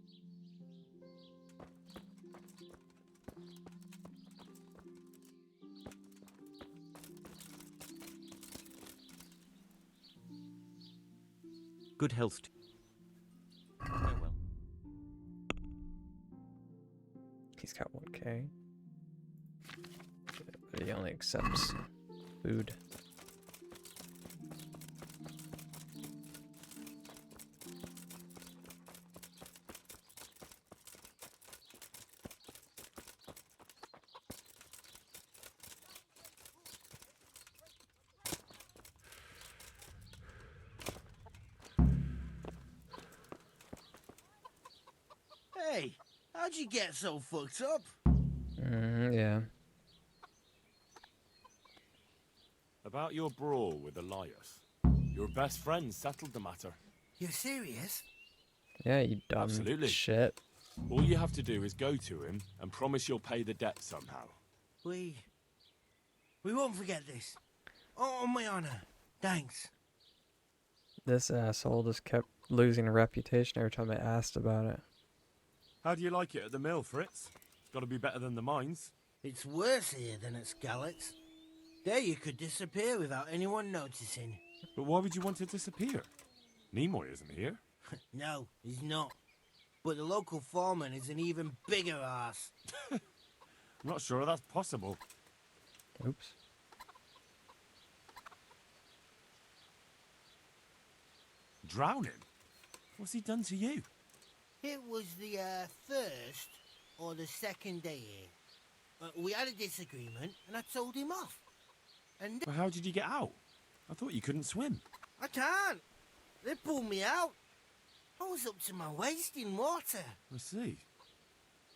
Good health. Farewell. He's got 1k. But he only accepts food. Hey, how'd you get so fucked up? Yeah. About your brawl with Elias. Your best friend settled the matter. You're serious? Yeah, you dumb Absolutely. shit. All you have to do is go to him and promise you'll pay the debt somehow. We won't forget this. On my honor. Thanks. This asshole just kept losing a reputation every time I asked about it. How do you like it at the mill, Fritz? Got to be better than the mines. It's worse here than at Skalitz. There you could disappear without anyone noticing. But why would you want to disappear? Nimoy isn't here. No, he's not. But the local foreman is an even bigger ass. I'm not sure that's possible. Oops. Drowning? What's he done to you? It was the first or the second day here. We had a disagreement and I told him off. And Well, how did you get out? I thought you couldn't swim. I can't. They pulled me out. I was up to my waist in water. I see.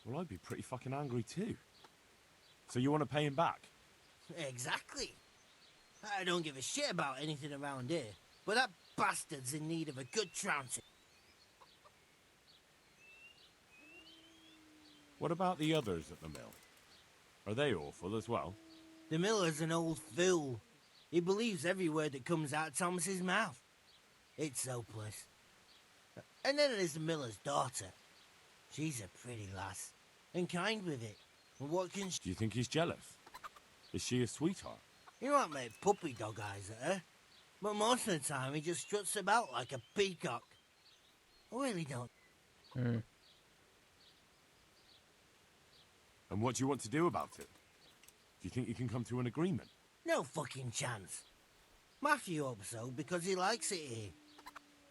Well, I'd be pretty fucking angry too. So you want to pay him back? Exactly. I don't give a shit about anything around here, but that bastard's in need of a good trouncing. What about the others at the mill? Are they awful as well? The miller's an old fool. He believes every word that comes out of Thomas's mouth. It's hopeless. And then there's the miller's daughter. She's a pretty lass, and kind with it. And what can she... Do you think he's jealous? Is she a sweetheart? He might make puppy dog eyes at her, but most of the time he just struts about like a peacock. I really don't. And what do you want to do about it? Do you think you can come to an agreement? No fucking chance. Matthew hopes so because he likes it here.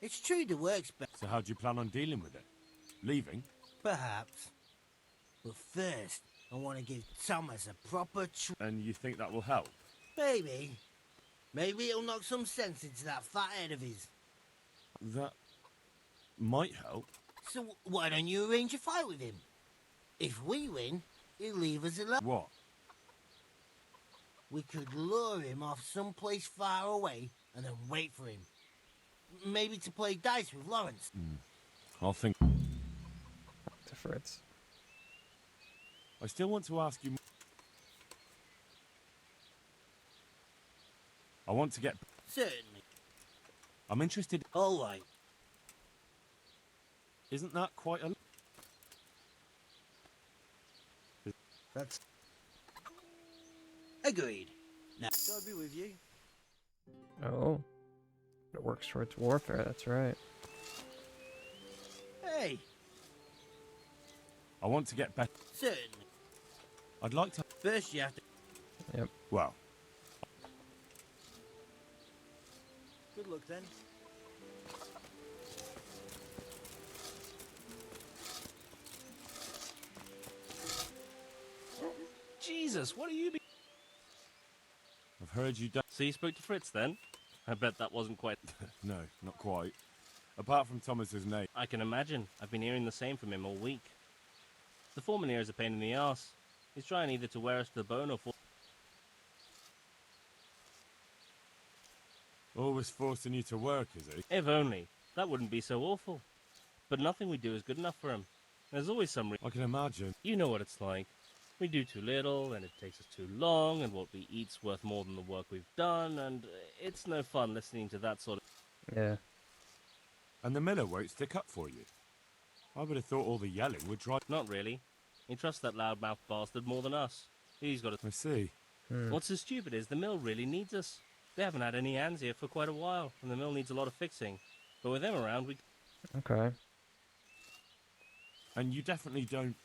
It's true the work's better. So how do you plan on dealing with it? Leaving? Perhaps. But first, I want to give Thomas a proper And you think that will help? Maybe. Maybe it'll knock some sense into that fat head of his. That might help. So why don't you arrange a fight with him? If we win, he'll leave us alone. What? We could lure him off someplace far away and then wait for him. Maybe to play dice with Lawrence. I'll think. To Fritz. I still want to ask you... I want to get... Certainly. I'm interested... All right. Isn't that quite a... That's... Agreed. Now, I'll be with you. Oh. It works towards warfare, that's right. Hey. I want to get better. Certainly. I'd like to... First you have to... Yep. Well. Good luck then. Jesus, what are you? I've heard you. So you spoke to Fritz then? I bet that wasn't quite. No, not quite. Apart from Thomas's name. I can imagine. I've been hearing the same from him all week. The foreman here is a pain in the arse. He's trying either to wear us to the bone or Always forcing you to work, is he? If only. That wouldn't be so awful. But nothing we do is good enough for him. There's always some I can imagine. You know what it's like. We do too little, and it takes us too long, and what we eat's worth more than the work we've done, and it's no fun listening to that sort of... Yeah. And the miller won't stick up for you. I would have thought all the yelling would drive... Not really. He trusts that loudmouth bastard more than us. He's got to... I see. What's so stupid is the mill really needs us. They haven't had any hands here for quite a while, and the mill needs a lot of fixing. But with them around, we... Okay. And you definitely don't...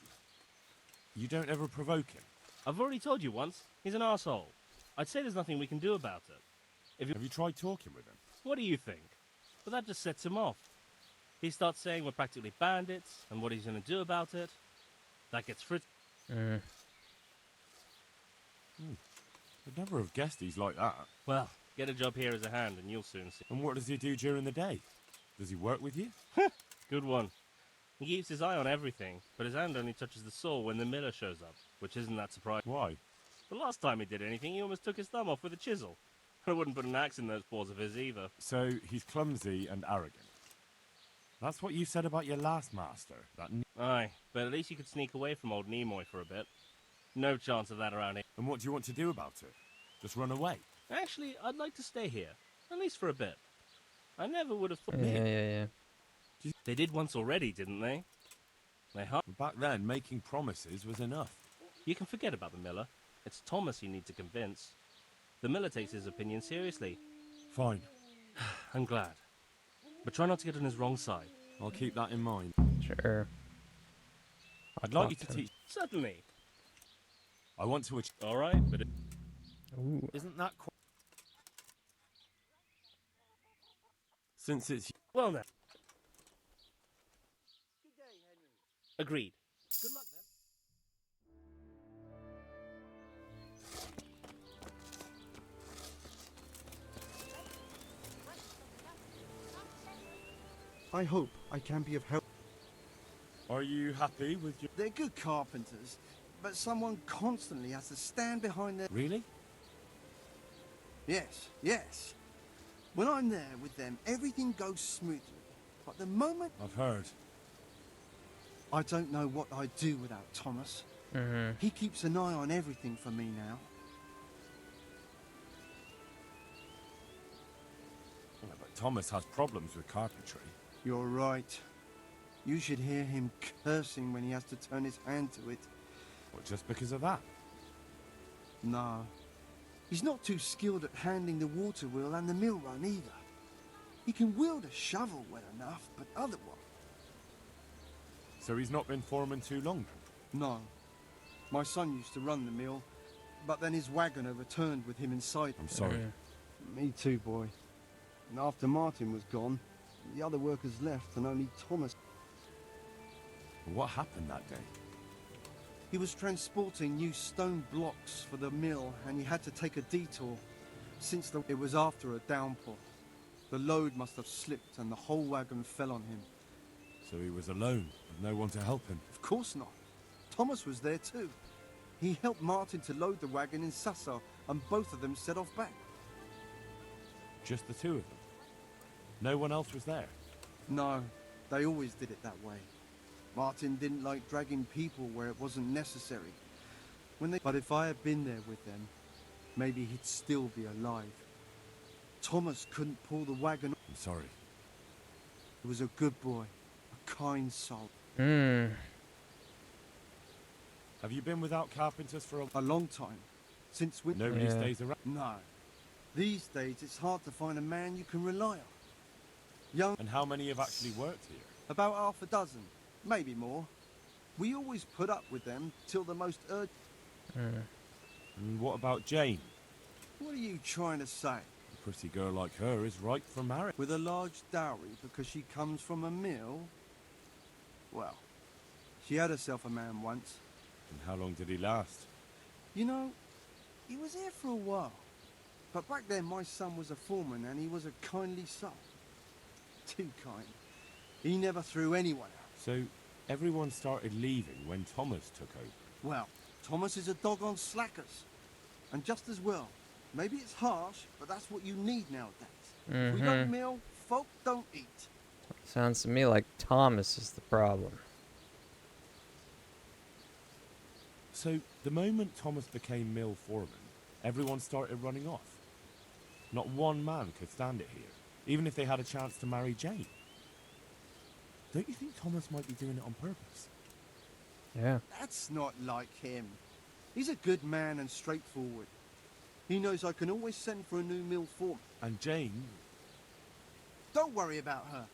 You don't ever provoke him? I've already told you once. He's an arsehole. I'd say there's nothing we can do about it. Have you tried talking with him? What do you think? But that just sets him off. He starts saying we're practically bandits, and what he's going to do about it. That gets Fritz... I'd never have guessed he's like that. Well, get a job here as a hand, and you'll soon see. And what does he do during the day? Does he work with you? Good one. He keeps his eye on everything, but his hand only touches the saw when the miller shows up, which isn't that surprising. Why? The last time he did anything, he almost took his thumb off with a chisel. I wouldn't put an axe in those paws of his either. So he's clumsy and arrogant. That's what you said about your last master. Aye, but at least you could sneak away from old Nimoy for a bit. No chance of that around here. And what do you want to do about it? Just run away? Actually, I'd like to stay here, at least for a bit. I never would have thought... Yeah. They did once already, didn't they? Back then, making promises was enough. You can forget about the miller. It's Thomas you need to convince. The miller takes his opinion seriously. Fine. I'm glad. But try not to get on his wrong side. I'll keep that in mind. Sure. I'd like you to teach... Certainly. I want to... All right, but... Ooh. Isn't that quite... Since it's... Well then. Agreed. Good luck then. I hope I can be of help. Are you happy with your... They're good carpenters, but someone constantly has to stand behind their... Really? Yes. When I'm there with them, everything goes smoothly. But the moment... I've heard. I don't know what I'd do without Thomas. He keeps an eye on everything for me now. Well, but Thomas has problems with carpentry. You're right. You should hear him cursing when he has to turn his hand to it. What, just because of that? No. He's not too skilled at handling the water wheel and the mill run either. He can wield a shovel well enough, but otherwise... So he's not been foreman too long? No. My son used to run the mill, but then his wagon overturned with him inside. I'm sorry. Me too, boy. And after Martin was gone, the other workers left and only Thomas... What happened that day? He was transporting new stone blocks for the mill, and he had to take a detour. Since it was after a downpour, the load must have slipped and the whole wagon fell on him. So he was alone, with no one to help him? Of course not. Thomas was there too. He helped Martin to load the wagon in Sasau, and both of them set off back. Just the two of them? No one else was there? No, they always did it that way. Martin didn't like dragging people where it wasn't necessary. But if I had been there with them, maybe he'd still be alive. Thomas couldn't pull the wagon. I'm sorry. He was a good boy, a kind soul. Have you been without carpenters for a long time? Since we... Nobody stays around? No. These days, it's hard to find a man you can rely on. Young... And how many have actually worked here? About half a dozen. Maybe more. We always put up with them till the most urgent... And what about Jane? What are you trying to say? A pretty girl like her is ripe for marriage. With a large dowry because she comes from a mill? Well, she had herself a man once. And how long did he last? You know, he was here for a while. But back then my son was a foreman and he was a kindly soul. Too kind. He never threw anyone out. So, everyone started leaving when Thomas took over? Well, Thomas is a dog on slackers. And just as well. Maybe it's harsh, but that's what you need nowadays. If we don't mill, folk don't eat. Sounds to me like Thomas is the problem. So, the moment Thomas became mill foreman, everyone started running off. Not one man could stand it here, even if they had a chance to marry Jane. Don't you think Thomas might be doing it on purpose? Yeah. That's not like him. He's a good man and straightforward. He knows I can always send for a new mill foreman. And Jane? Don't worry about her.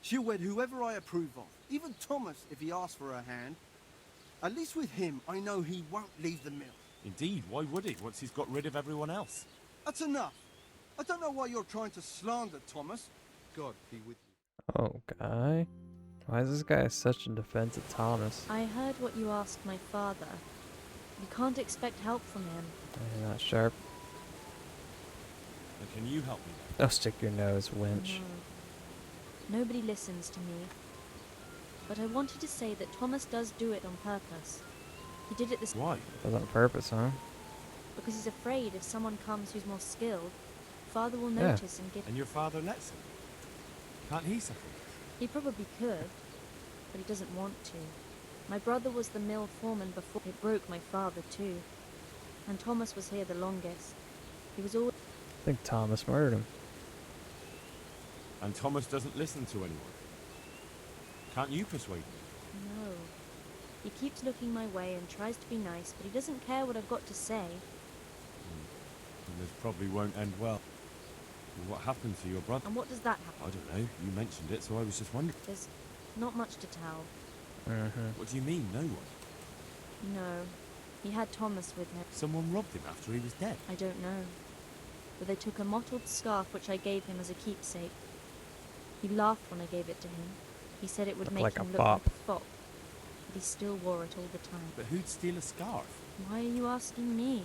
She'll wed whoever I approve of. Even Thomas, if he asks for her hand. At least with him, I know he won't leave the mill. Indeed, why would he, once he's got rid of everyone else? That's enough. I don't know why you're trying to slander Thomas. God be with you. Oh, Guy. Why is this guy such a defense of Thomas? I heard what you asked my father. You can't expect help from him. You're not sharp. And can you help me then? Don't stick your nose, winch. No. Nobody listens to me. But I wanted to say that Thomas does do it on purpose. He did it this... Why? Does on purpose, huh? Because he's afraid if someone comes who's more skilled, Father will notice and give... And your father lets him? Can't he settle this? He probably could, but he doesn't want to. My brother was the mill foreman before it broke my father too. And Thomas was here the longest. He was always... I think Thomas murdered him. And Thomas doesn't listen to anyone. Can't you persuade him? No. He keeps looking my way and tries to be nice, but he doesn't care what I've got to say. And this probably won't end well. What happened to your brother? And what does that happen? I don't know. You mentioned it, so I was just wondering. There's not much to tell. What do you mean, no one? No. He had Thomas with him. Someone robbed him after he was dead? I don't know. But they took a mottled scarf which I gave him as a keepsake. He laughed when I gave it to him. He said it would make like him a look fop. like a fop. But he still wore it all the time. But who'd steal a scarf? Why are you asking me?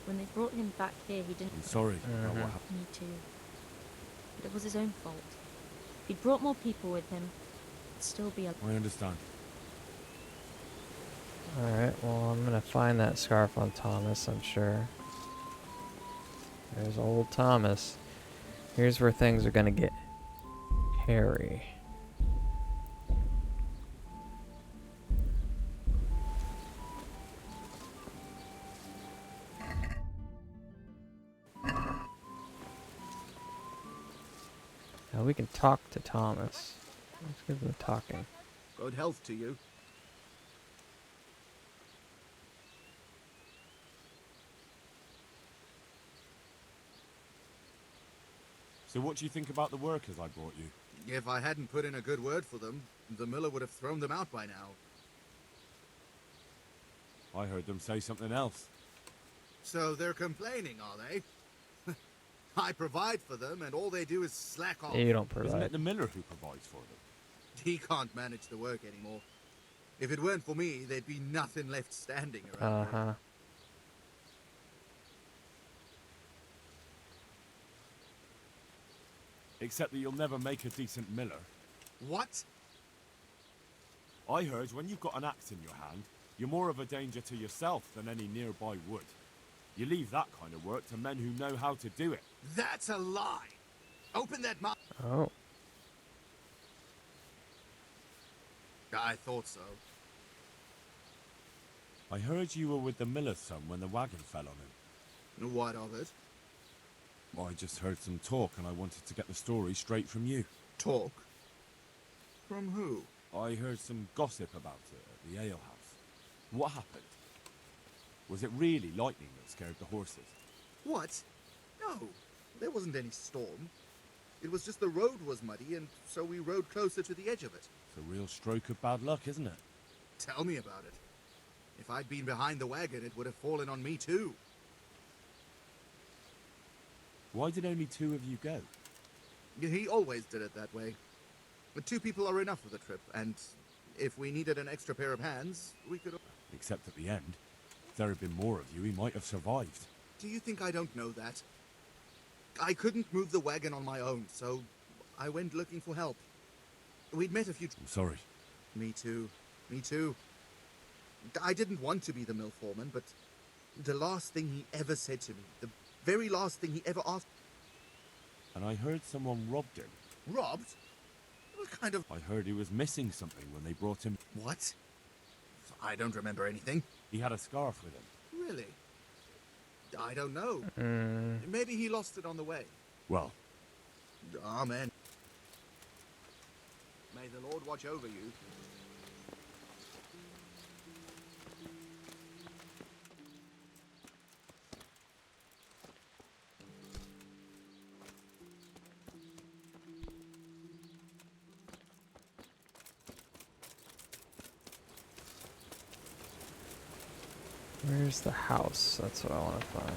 When they brought him back here, he didn't... I'm sorry about what happened. Me too. But it was his own fault. If he'd brought more people with him, it'd still be a... I understand. Alright, well, I'm gonna find that scarf on Thomas, I'm sure. There's old Thomas. Here's where things are gonna get hairy. Now we can talk to Thomas. Let's give him talking. Good health to you. So what do you think about the workers I brought you? If I hadn't put in a good word for them, the miller would have thrown them out by now. I heard them say something else. So they're complaining, are they? I provide for them, and all they do is slack off. You don't provide. Isn't it the miller who provides for them? He can't manage the work anymore. If it weren't for me, there'd be nothing left standing around here. Except that you'll never make a decent miller. What? I heard when you've got an axe in your hand, you're more of a danger to yourself than any nearby wood. You leave that kind of work to men who know how to do it. That's a lie! Open that mouth! Oh. I thought so. I heard you were with the miller's son when the wagon fell on him. What of it? I just heard some talk and I wanted to get the story straight from you. Talk? From who? I heard some gossip about it at the alehouse. What happened? Was it really lightning that scared the horses? What? No, there wasn't any storm. It was just the road was muddy, and so we rode closer to the edge of it. It's a real stroke of bad luck, isn't it? Tell me about it. If I'd been behind the wagon, it would have fallen on me too. Why did only 2 of you go? He always did it that way. But 2 people are enough for the trip, and if we needed an extra pair of hands, we could... Except at the end. If there had been more of you, he might have survived. Do you think I don't know that? I couldn't move the wagon on my own, so I went looking for help. We'd met a few... I'm sorry. Me too. Me too. I didn't want to be the mill foreman, but the last thing he ever said to me, the very last thing he ever asked... And I heard someone robbed him. Robbed? What kind of... I heard he was missing something when they brought him... What? I don't remember anything. He had a scarf with him. Really? I don't know. Mm. Maybe he lost it on the way. Well. Amen. May the Lord watch over you. Where's the house? That's what I want to find.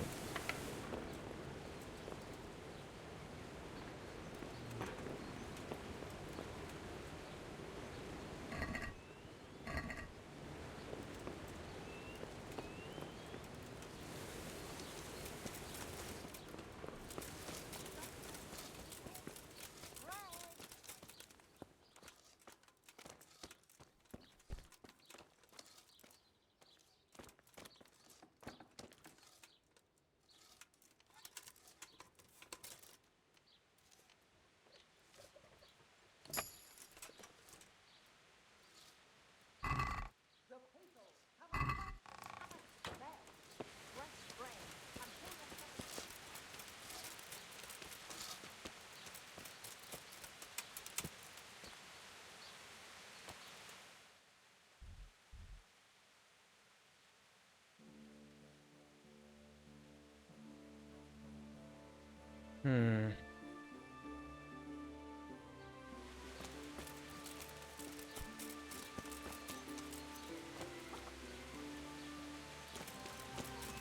Hmm.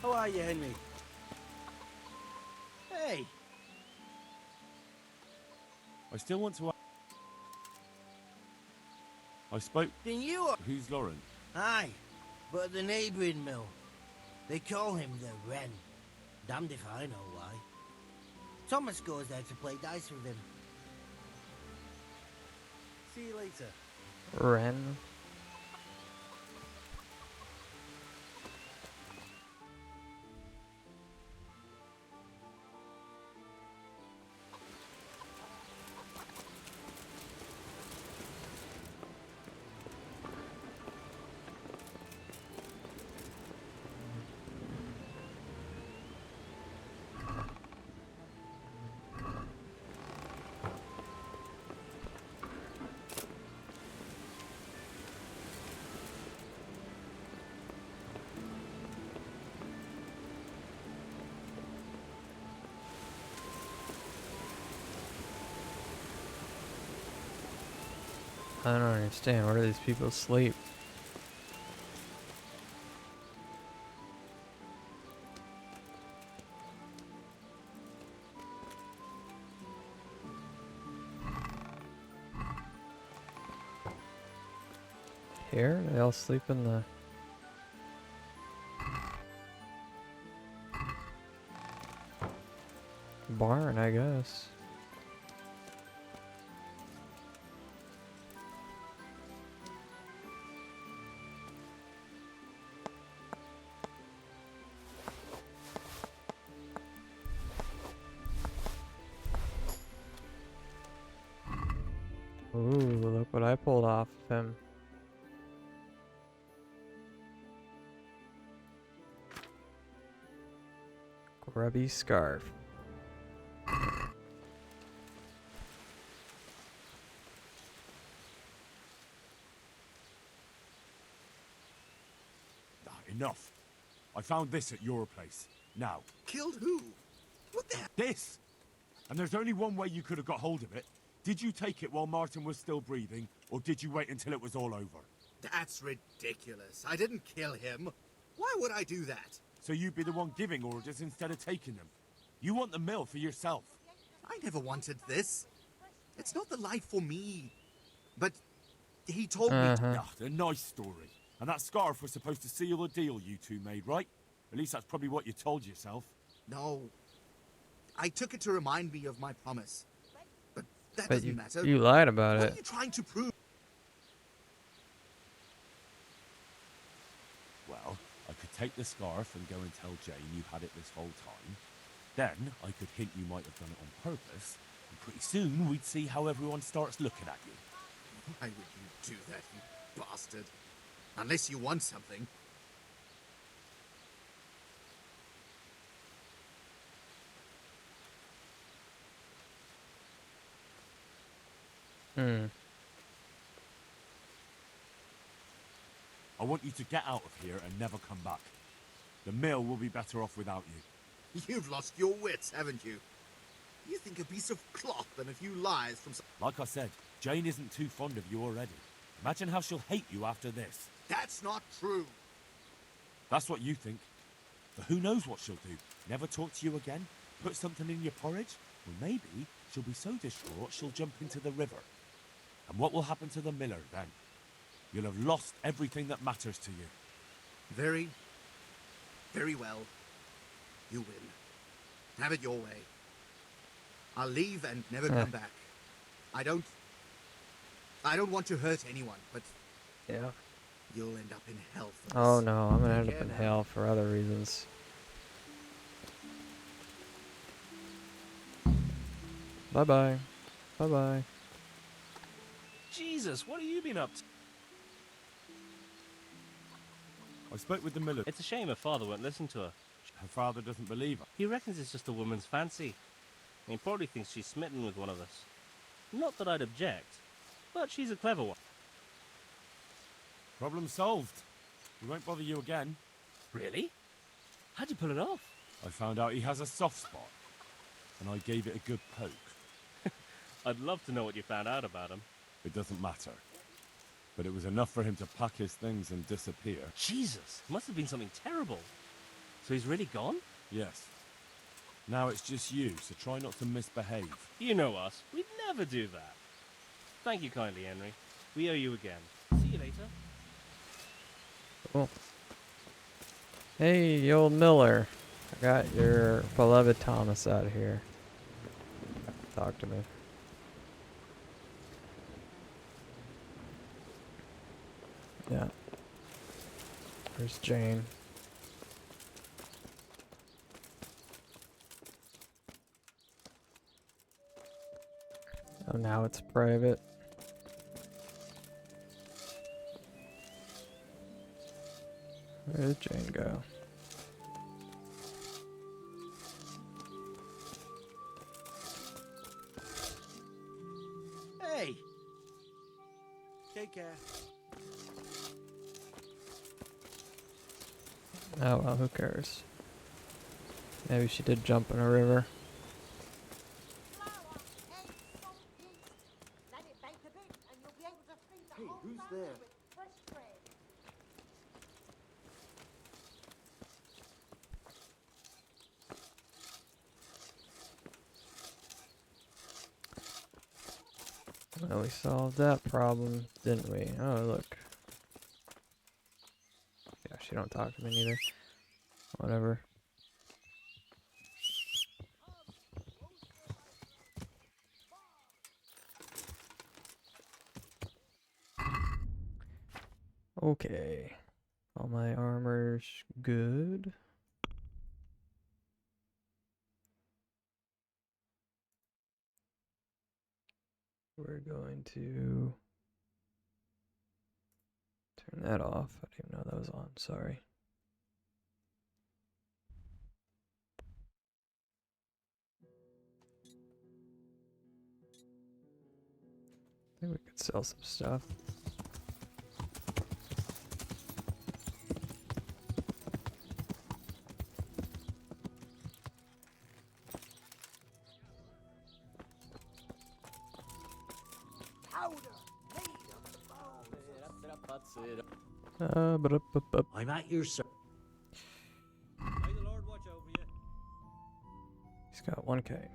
How are you, Henry? Hey! I still want to... I spoke... Then you are... Who's Lauren? Aye, but at the neighbouring mill. They call him the Wren. Damned if I know why. Thomas goes there to play dice with him. See you later. Ren. I don't understand. Where do these people sleep? Here? They all sleep in the... barn, I guess. Ooh, look what I pulled off of him. Grubby scarf. Enough. I found this at your place. Now. Killed who? What the hell? This! And there's only one way you could have got hold of it. Did you take it while Martin was still breathing, or did you wait until it was all over? That's ridiculous. I didn't kill him. Why would I do that? So you'd be the one giving orders instead of taking them. You want the mill for yourself. I never wanted this. It's not the life for me. But he told me... Ah, a nice story. And that scarf was supposed to seal the deal you two made, right? At least that's probably what you told yourself. No. I took it to remind me of my promise. But that doesn't matter. You lied about What it. are you trying to prove? Well, I could take the scarf and go and tell Jane you had it this whole time. Then I could hint you might have done it on purpose. And pretty soon we'd see how everyone starts looking at you. Why would you do that, you bastard? Unless you want something. I want you to get out of here and never come back. The mill will be better off without you. You've lost your wits, haven't you? You think a piece of cloth and a few lies from... Like I said, Jane isn't too fond of you already. Imagine how she'll hate you after this. That's not true. That's what you think. But who knows what she'll do? Never talk to you again? Put something in your porridge? Well, maybe she'll be so distraught she'll jump into the river. And what will happen to the miller then? You'll have lost everything that matters to you. Very well. You win. Have it your way. I'll leave and never come back. I don't want to hurt anyone, but yeah, you'll end up in hell for this. Oh no, I'm gonna end up in hell for other reasons. Bye bye. Bye bye. Jesus, what have you been up to? I spoke with the miller. It's a shame her father won't listen to her. Her father doesn't believe her. He reckons it's just a woman's fancy. He probably thinks she's smitten with one of us. Not that I'd object, but she's a clever one. Problem solved. He won't bother you again. Really? How'd you pull it off? I found out he has a soft spot, and I gave it a good poke. I'd love to know what you found out about him. It doesn't matter. But it was enough for him to pack his things and disappear. Jesus, must have been something terrible. So he's really gone? Yes. Now it's just you, so try not to misbehave. You know us. We'd never do that. Thank you kindly, Henry. We owe you again. See you later. Cool. Hey, old Miller. I got your beloved Thomas out here. Talk to me. Yeah. Where's Jane? Oh, now it's private. Where did Jane go? Hey! Take care. Oh well, who cares? Maybe she did jump in a river. Hey, who's there? Well, we solved that problem, didn't we? Oh, look. Yeah, she don't talk to me neither. Whatever. Okay. All my armor's good. We're going to turn that off. I didn't even know that was on. Sorry. I think we could sell some stuff. I'm at your service. May the Lord watch over you. He's got 1K.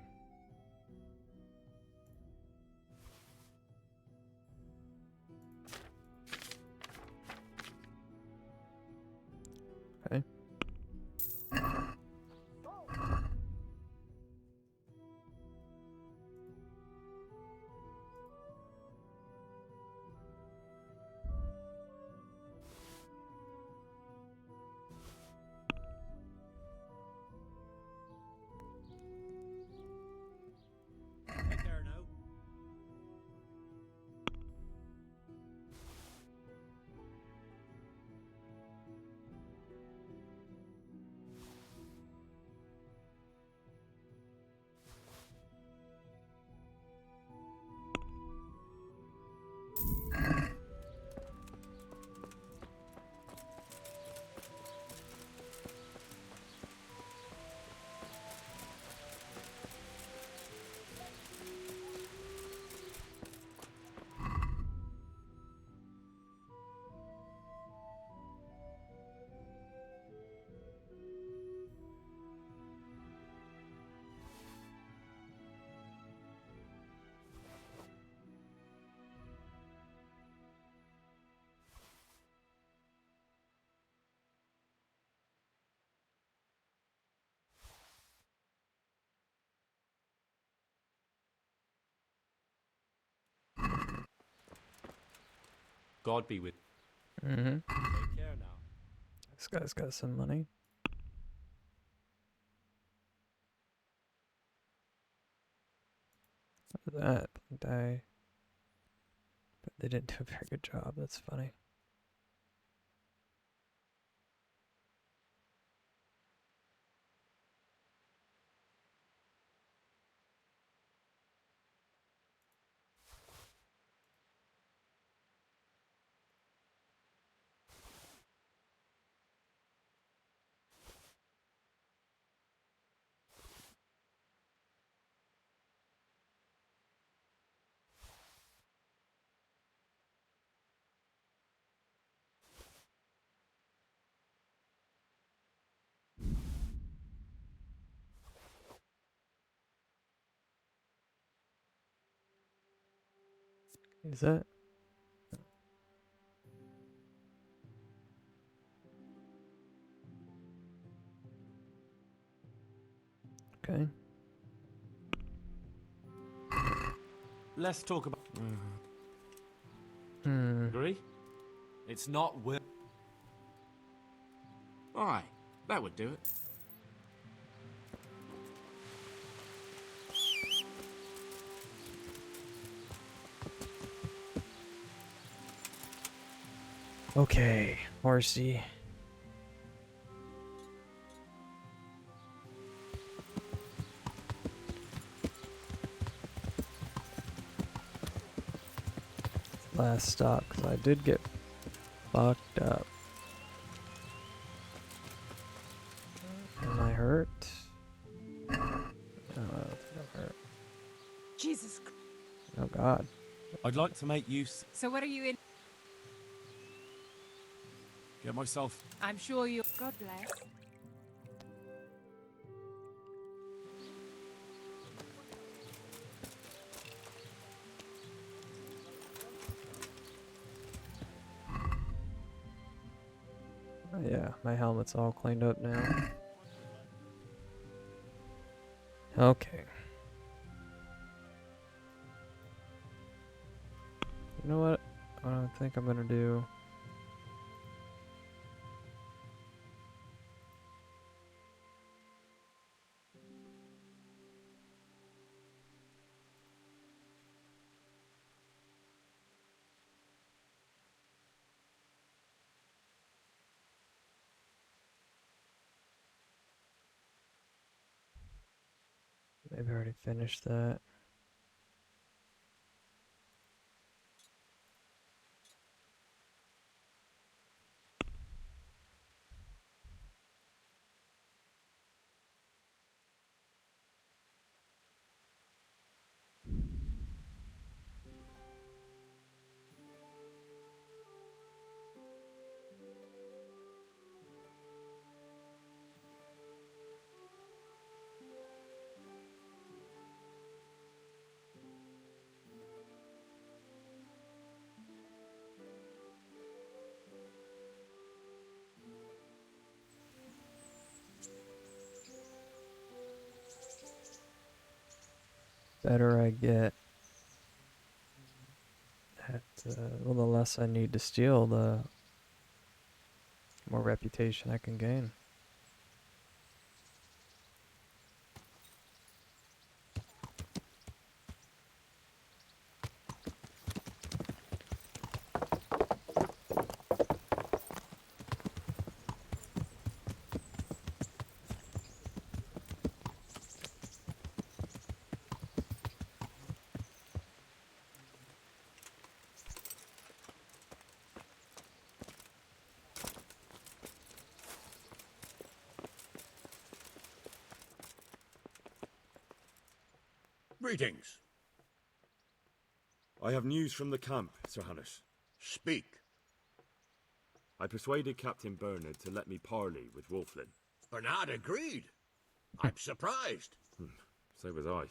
God be with Mm-hmm. Take care now. This guy's got some money. Look at that. Die. But they didn't do a very good job. That's funny. Is that? Okay. Let's talk about. Hmm. Agree? It's not Will. Aye, that would do it. Okay, horsey. Last stop, because I did get fucked up. Am I hurt? No, I don't think I'm hurt. Jesus. Oh God. I'd like to make use. So what are you in? Get myself. I'm sure you. God bless. Oh, yeah, my helmet's all cleaned up now. Okay. You know what? I think I'm gonna do. Maybe I already finished that. Better I get at, well, the less I need to steal, the more reputation I can gain. Greetings. I have news from the camp, Sir Hannes. Speak. I persuaded Captain Bernard to let me parley with Wolflin. Bernard agreed. I'm surprised. So was I.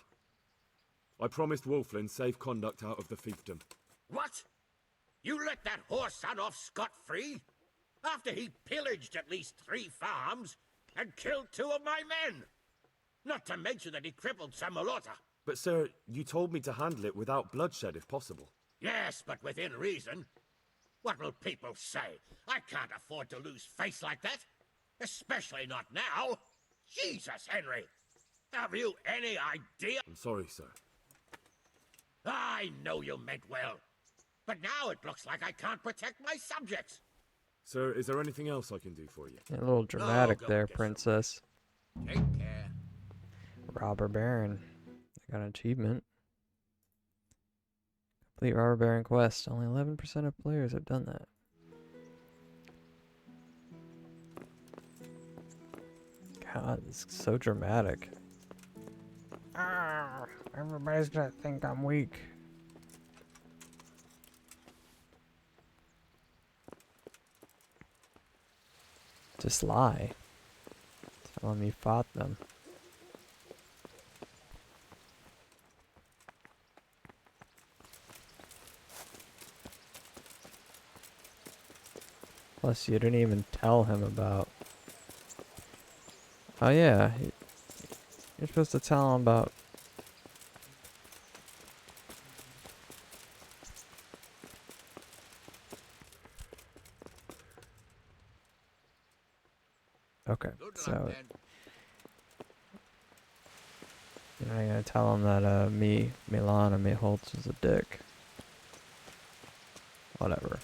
I promised Wolflin safe conduct out of the fiefdom. What? You let that whore son off scot-free? After he pillaged at least 3 farms and killed 2 of my men? Not to mention that he crippled Samolota. But sir, you told me to handle it without bloodshed if possible. Yes, but within reason. What will people say? I can't afford to lose face like that. Especially not now. Jesus, Henry. Have you any idea? I'm sorry, sir. I know you meant well. But now it looks like I can't protect my subjects. Sir, is there anything else I can do for you? A little dramatic there, princess. Take care. Robber Baron. I got an achievement. Complete Robber Baron quest. Only 11% of players have done that. God, it's so dramatic. Ah, everybody's gonna think I'm weak. Just lie. Tell them you fought them. Plus, you didn't even tell him about... Oh yeah, you're supposed to tell him about... Okay, so... You're not gonna tell him that, Milan and Miholtz is a dick. Whatever.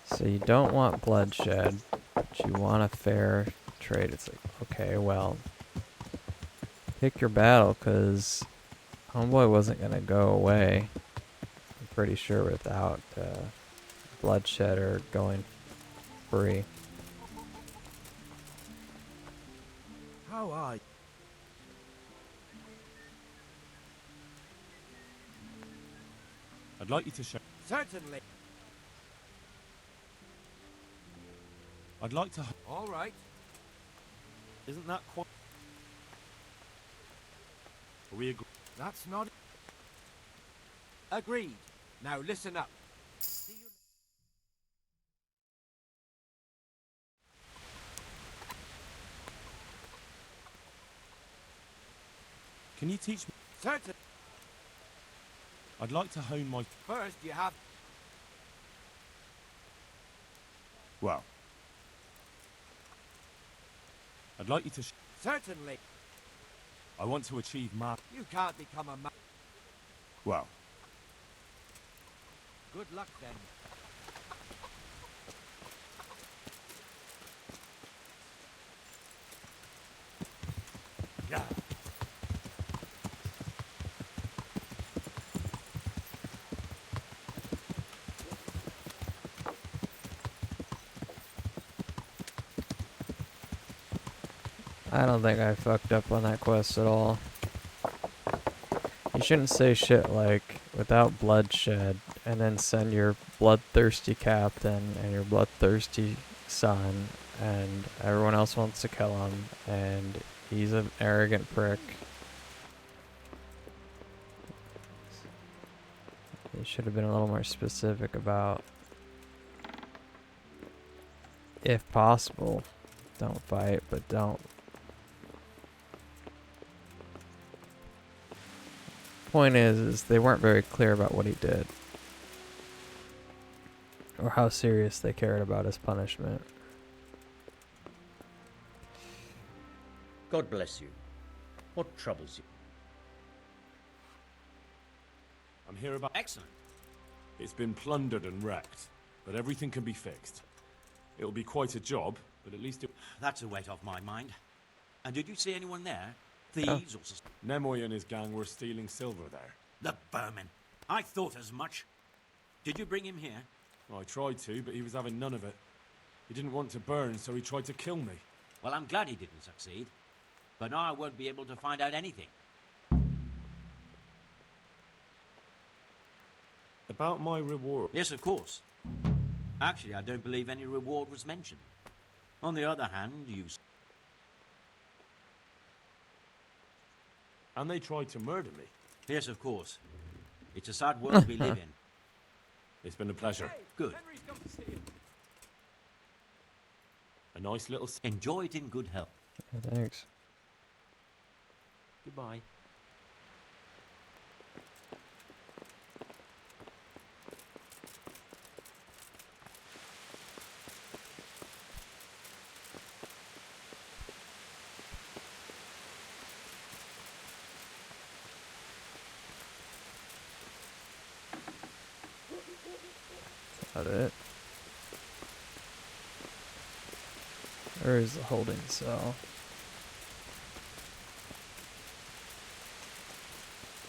So you don't want bloodshed, but you want a fair trade. It's like, okay, well, pick your battle, because Homeboy wasn't going to go away, I'm pretty sure, without bloodshed or going free. How are you? I'd like you to show... Certainly. I'd like to... All right. Isn't that quite... Are we agree? That's not... Agreed. Now listen up. Can you teach me? Certain. I'd like to hone my... First, you have... Well... I'd like you to... Certainly. I want to achieve my... You can't become a man. Well... Good luck then. Yeah. I don't think I fucked up on that quest at all. You shouldn't say shit like, without bloodshed, and then send your bloodthirsty captain and your bloodthirsty son, and everyone else wants to kill him, and he's an arrogant prick. You should have been a little more specific about, if possible, don't fight, but don't. Point is they weren't very clear about what he did, or how serious they cared about his punishment. God bless you. What troubles you? I'm here about... Excellent. It's been plundered and wrecked, but everything can be fixed. It'll be quite a job, but at least it... That's a weight off my mind. And did you see anyone there? Thieves or... Nemoy and his gang were stealing silver there. The vermin. I thought as much. Did you bring him here? I tried to, but he was having none of it. He didn't want to burn, so he tried to kill me. Well, I'm glad he didn't succeed. But now I won't be able to find out anything. About my reward? Yes, of course. Actually, I don't believe any reward was mentioned. On the other hand, you... And they tried to murder me. Yes, of course. It's a sad world we live in. It's been a pleasure. Good. A nice little... Enjoy it in good health. Yeah, thanks. Goodbye. That it? Where is the holding cell?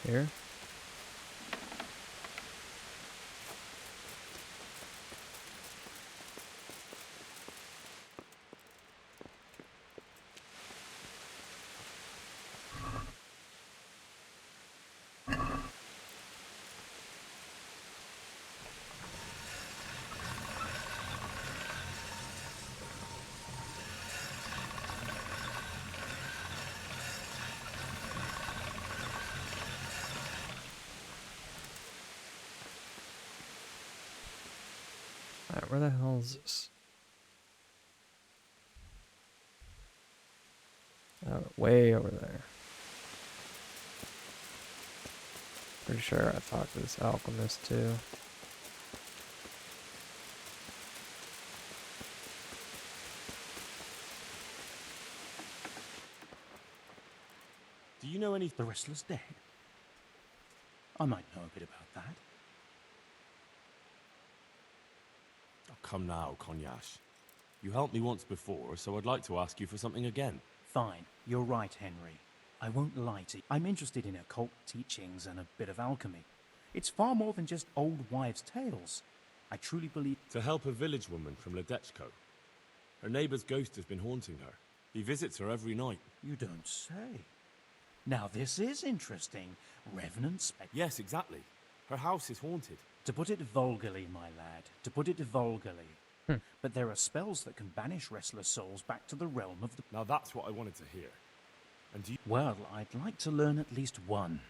Here? Alright, where the hell is this? Oh, way over there. Pretty sure I talked to this alchemist too. Do you know any... The wrestler's dead? I might know a bit about that. Oh, come now, Konyash. You helped me once before, so I'd like to ask you for something again. Fine, you're right, Henry. I won't lie to you. I'm interested in occult teachings and a bit of alchemy. It's far more than just old wives' tales. I truly believe... To help a village woman from Ledechko. Her neighbour's ghost has been haunting her. He visits her every night. You don't say. Now this is interesting. Revenants... Yes, exactly. Her house is haunted. To put it vulgarly, my lad. To put it vulgarly. But there are spells that can banish restless souls back to the realm of the... Now that's what I wanted to hear. And do you... Well, I'd like to learn at least one.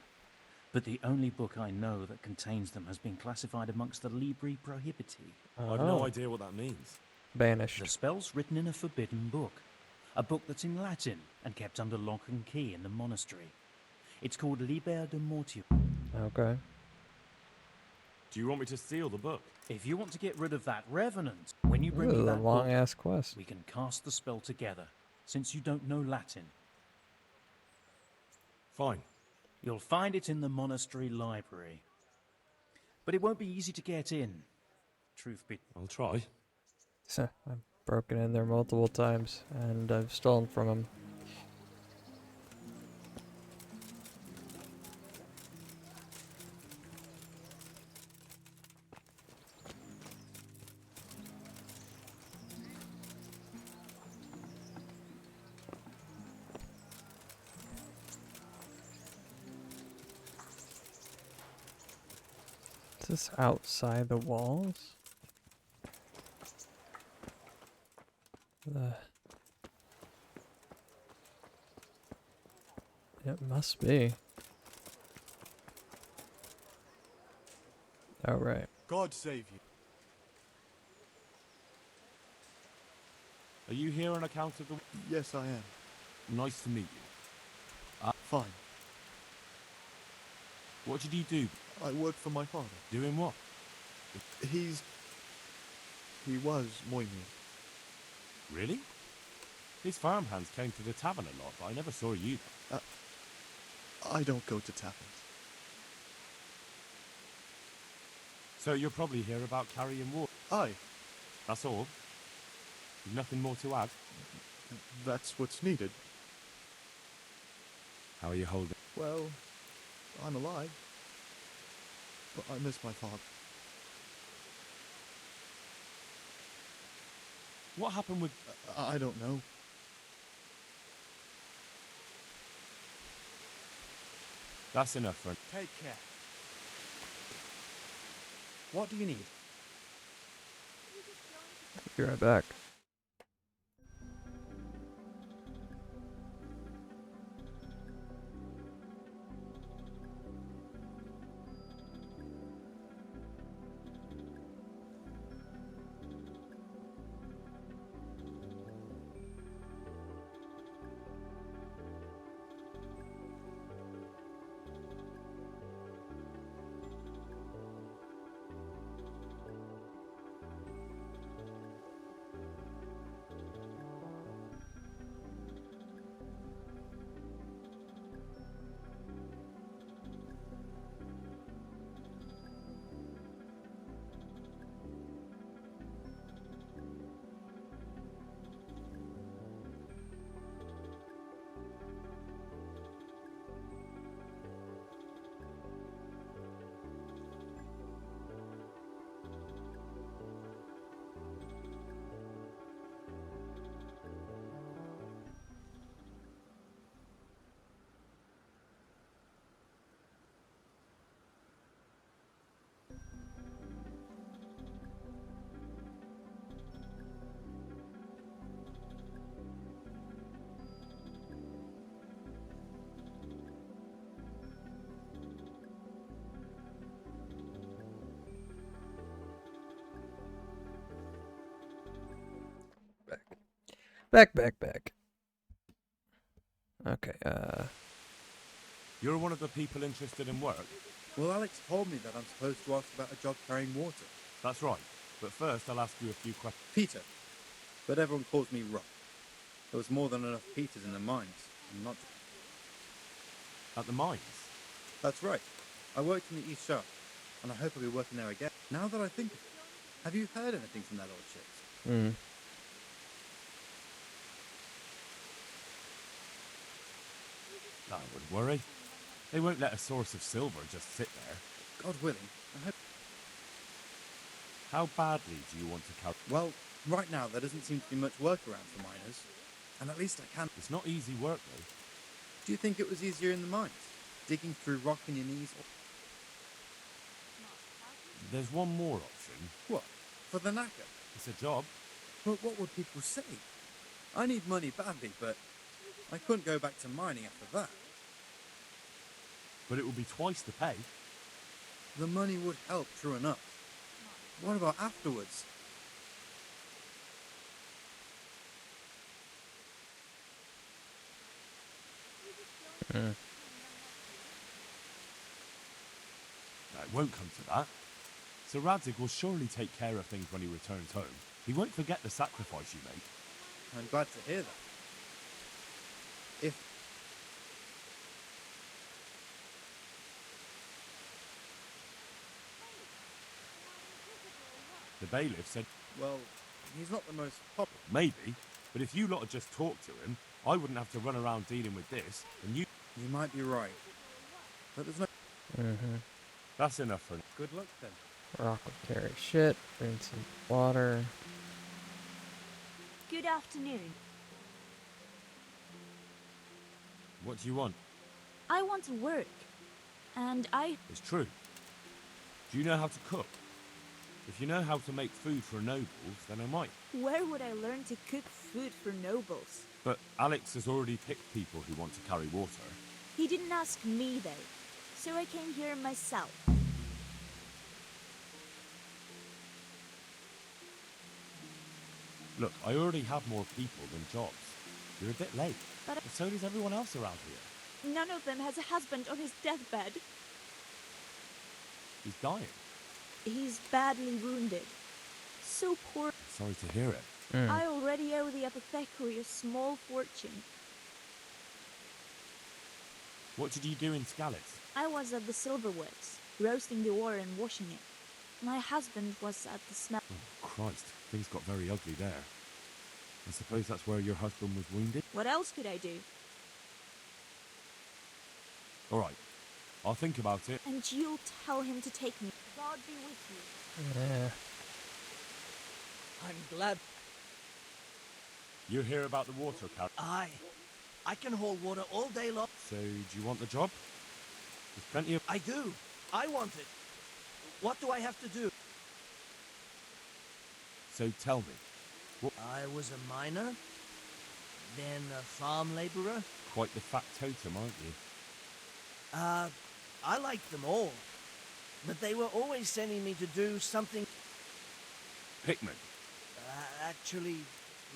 But the only book I know that contains them has been classified amongst the Libri Prohibiti. I've no idea what that means. Banished. The spell's written in a forbidden book. A book that's in Latin and kept under lock and key in the monastery. It's called Liber de Mortium. Okay. Do you want me to steal the book? If you want to get rid of that revenant, when you bring Ooh, me a that long book, ass quest. we can cast the spell together, since you don't know Latin. Fine. You'll find it in the monastery library. But it won't be easy to get in. Truth be... I'll try. I've broken in there multiple times, and I've stolen from him. Is this outside the walls? It must be. Oh, right. God save you. Are you here on account of the... Yes, I am. Nice to meet you. Fine. What did you do? I work for my father. Doing what? He was Moimir. Really? His farmhands came to the tavern a lot, but I never saw you. I don't go to taverns. So you're probably here about carrying wood? Aye. That's all? You've nothing more to add? That's what's needed. How are you holding? Well, I'm alive. But I miss my father. What happened with... I don't know. That's enough, friend. Take care. What do you need? Be right back. Back. Okay, You're one of the people interested in work? Well, Alex told me that I'm supposed to ask about a job carrying water. That's right. But first, I'll ask you a few questions. Peter. But everyone calls me Rob. There was more than enough Peters in the mines. And not... At the mines? That's right. I worked in the East Shaft, and I hope I'll be working there again. Now that I think of it, have you heard anything from that old shit? I wouldn't worry. They won't let a source of silver just sit there. God willing, I hope... How badly do you want to carry... Well, right now there doesn't seem to be much work around for miners. And at least I can... It's not easy work, though. Do you think it was easier in the mines? Digging through rock on your knees? There's one more option. What? For the knacker? It's a job. But what would people say? I need money badly, but I couldn't go back to mining after that. But it will be twice the pay. The money would help, true enough. What about afterwards? It won't come to that. Sir Radzig will surely take care of things when he returns home. He won't forget the sacrifice you make. I'm glad to hear that. If... The bailiff said... Well, he's not the most popular. Maybe, but if you lot had just talked to him, I wouldn't have to run around dealing with this, and you... You might be right. But there's no... That's enough for... Good luck then. Rock will carry shit. Bring some water. Good afternoon. What do you want? I want to work. And It's true. Do you know how to cook? If you know how to make food for nobles, then I might. Where would I learn to cook food for nobles? But Alex has already picked people who want to carry water. He didn't ask me, though. So I came here myself. Look, I already have more people than jobs. You're a bit late. But so does everyone else around here. none of them has a husband on his deathbed. He's dying. He's badly wounded. So poor. Sorry to hear it. I already owe the apothecary a small fortune. What did you do in Skalitz? I was at the silverworks, roasting the ore and washing it. My husband was at the smelt. Oh, Christ. Things got very ugly there. I suppose that's where your husband was wounded? What else could I do? All right. I'll think about it. And you'll tell him to take me. God be with you. Yeah. I'm glad. You hear about the water carrier? I can haul water all day long. So, do you want the job? There's plenty of... I do. I want it. What do I have to do? So tell me. What... I was a miner, then a farm labourer. Quite the factotum, aren't you? I liked them all. But they were always sending me to do something... Hickman. Actually,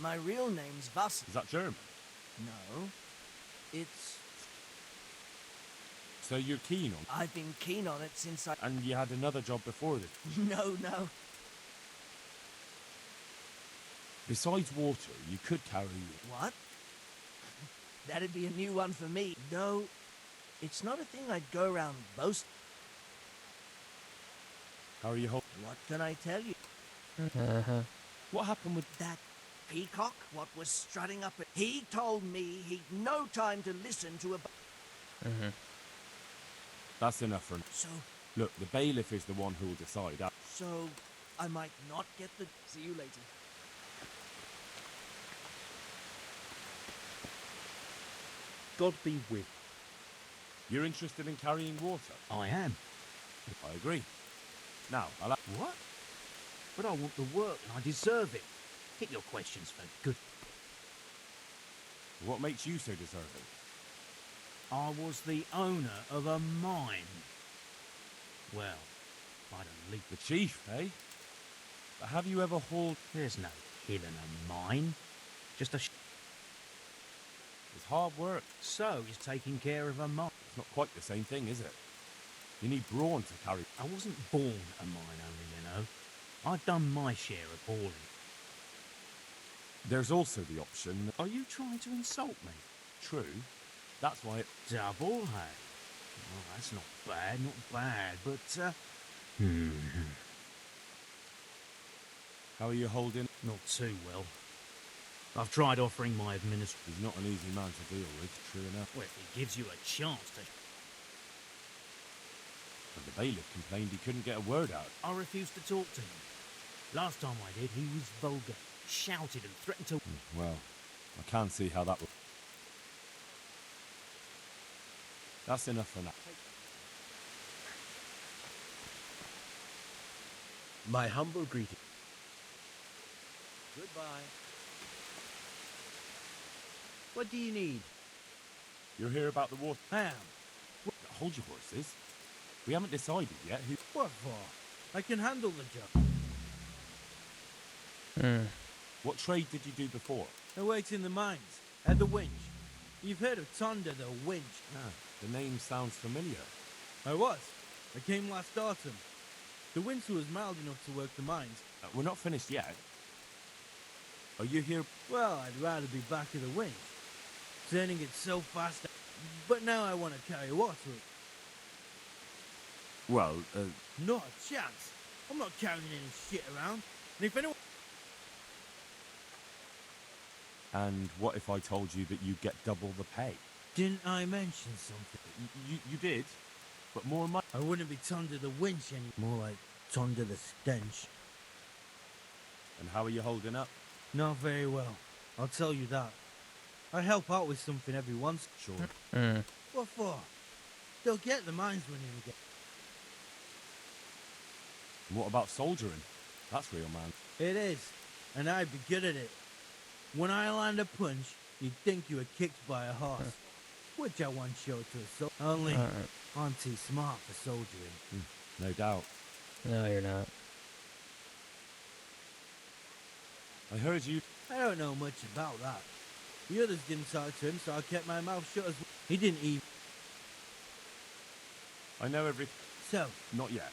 my real name's Vass. Is that German? No. It's... So you're keen on... I've been keen on it since I... And you had another job before this? No. Besides water, you could carry... What? That'd be a new one for me. Though, it's not a thing I'd go around boasting. How are you holding? What can I tell you? What happened with... That peacock, what was strutting up at... He told me he'd no time to listen to a... That's enough for... So... Look, the bailiff is the one who will decide. So, I might not get the... See you later. God be with. You're interested in carrying water? I am. I agree. Now, I'll... What? But I want the work and I deserve it. Keep your questions for good. What makes you so deserving? I was the owner of a mine. Well, I don't leave. The chief, eh? But have you ever hauled... There's no hill in a mine. Just a... It's hard work. So he's taking care of a mine. It's not quite the same thing, is it? You need brawn to carry. I wasn't born a mine owner, you know. I've done my share of hauling. There's also the option. Are you trying to insult me? True. That's why it... Double, hey? Well, that's not bad, but, How are you holding? Not too well. I've tried offering my administrator. He's not an easy man to deal with, true enough. Well, if he gives you a chance to... But the bailiff complained he couldn't get a word out. I refused to talk to him. Last time I did, he was vulgar, shouted and threatened to... Well, I can see how that would... That's enough for now. My humble greeting. Goodbye. What do you need? You're here about the water... I am. Hold your horses. We haven't decided yet who... What for? I can handle the job. What trade did you do before? I worked in the mines, at the winch. You've heard of Thunder, the winch. Ah, the name sounds familiar. I was. I came last autumn. The winter was mild enough to work the mines. We're not finished yet. Are you here? Well, I'd rather be back at the winch. Turning it so fast. But now I want to carry water. Well, Not a chance. I'm not carrying any shit around. And if anyone... And what if I told you that you get double the pay? Didn't I mention something? You did, but more money. I wouldn't be under the winch anymore, like under the stench. And how are you holding up? Not very well. I'll tell you that. I help out with something every once. Sure. What for? They'll get the mines running again. And what about soldiering? That's real, man. It is, and I'd be good at it. When I land a punch, you'd think you were kicked by a horse. Which I once showed to a soldier. Only, I'm too smart for soldiering. No doubt. No, you're not. I heard you... I don't know much about that. The others didn't talk to him, so I kept my mouth shut as well. He didn't even... I know everything. So? Not yet.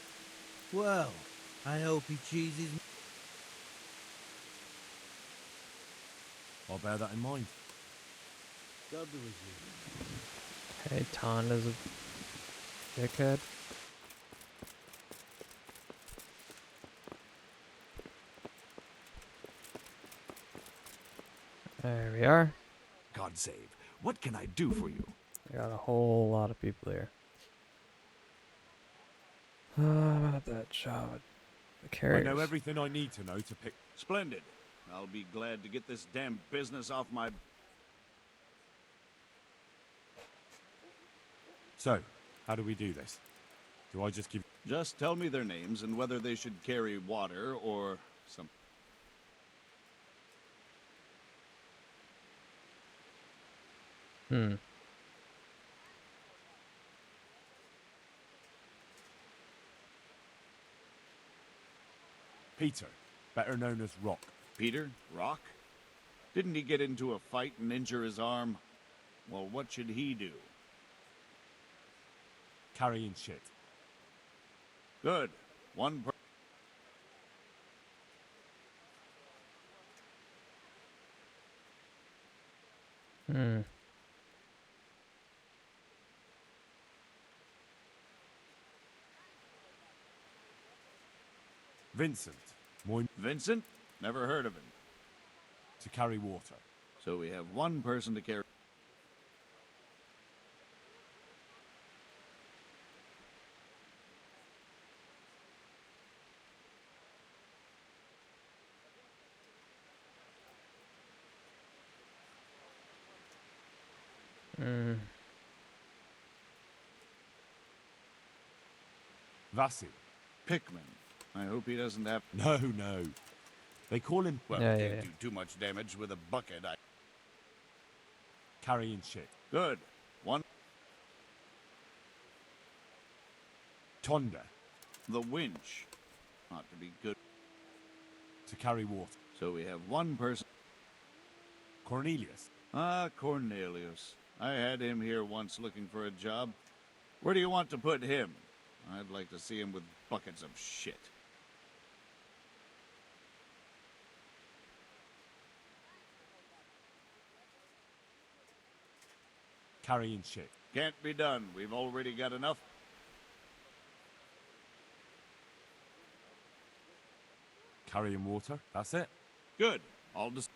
Well, I hope he cheeses me. I'll bear that in mind. God be with you. Hey, Tonda's a dickhead. There we are. God save. What can I do for you? I got a whole lot of people here. About that job. The carriers. I know everything I need to know to pick... Splendid. I'll be glad to get this damn business off my... So, how do we do this? Do I just give... Just tell me their names and whether they should carry water or some... Peter, better known as Rock. Peter? Rock? Didn't he get into a fight and injure his arm? Well, what should he do? Carrying shit. Good. One per... Vincent. Vincent? Never heard of him. To carry water. So we have one person to carry... Vassi. Pickman. I hope he doesn't have... No. They call him... Well, can't do too much damage with a bucket. Carrying shit. Good. One... Tonda. The winch. Ought to be good. To carry water. So we have one person... Cornelius. Ah, Cornelius. I had him here once looking for a job. Where do you want to put him? I'd like to see him with buckets of shit. Carrying shit. Can't be done. We've already got enough. Carrying water. That's it. Good. I'll just...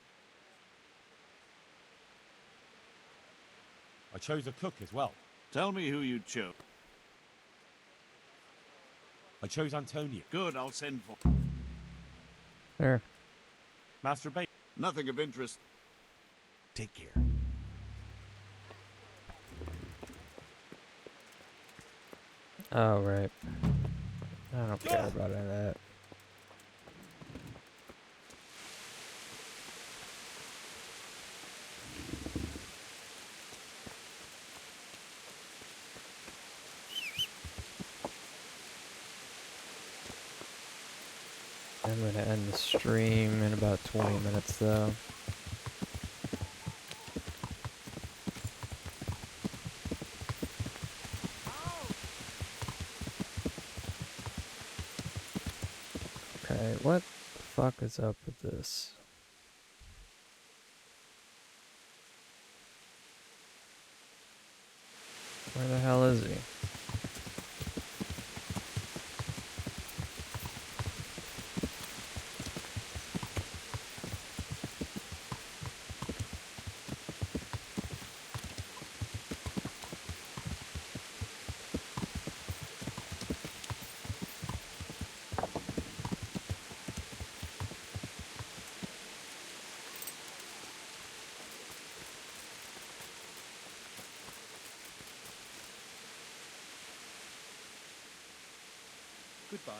I chose a cook as well. Tell me who you chose. I chose Antonia. Good, I'll send for... There. Masturbate. Nothing of interest. Take care. Oh, right. I don't care about any of that. I'm gonna end the stream in about 20 minutes though. Okay, what the fuck is up with this? Where the hell is he? Goodbye.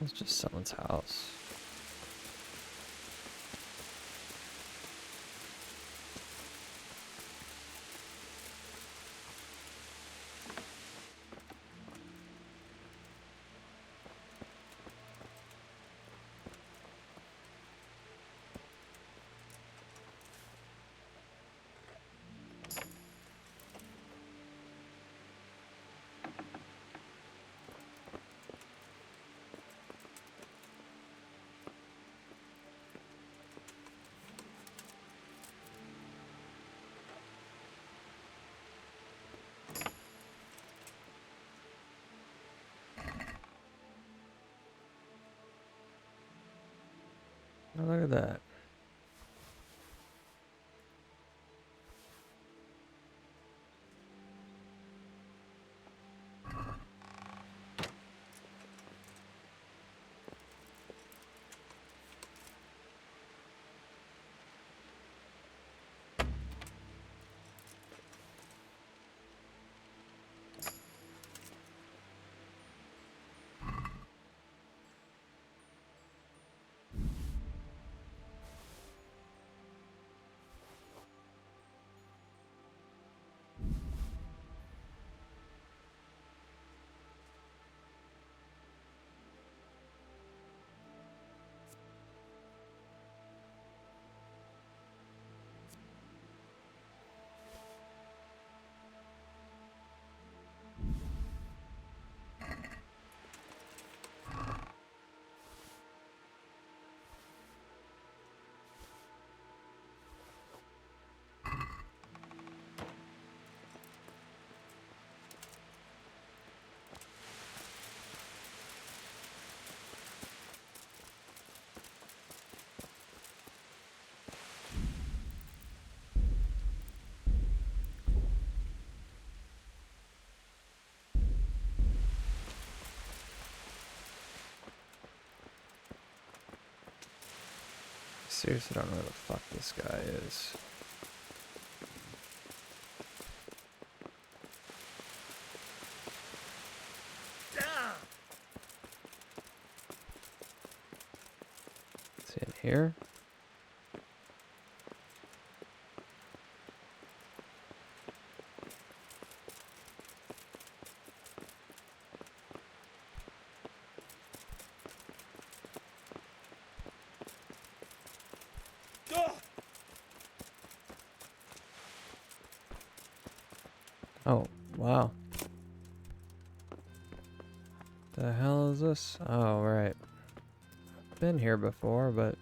It's just someone's house. Oh, look at that. seriously don't know where the fuck this guy is. Is he in here? Oh, wow. The hell is this? Oh, right. Been here before, but...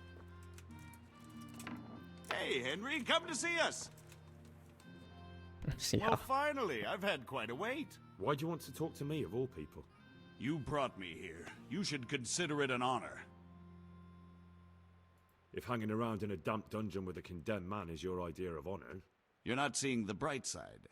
Hey, Henry, come to see us. Yeah. Well, finally, I've had quite a wait. Why do you want to talk to me, of all people? You brought me here. You should consider it an honor. If hanging around in a damp dungeon with a condemned man is your idea of honor... You're not seeing the bright side.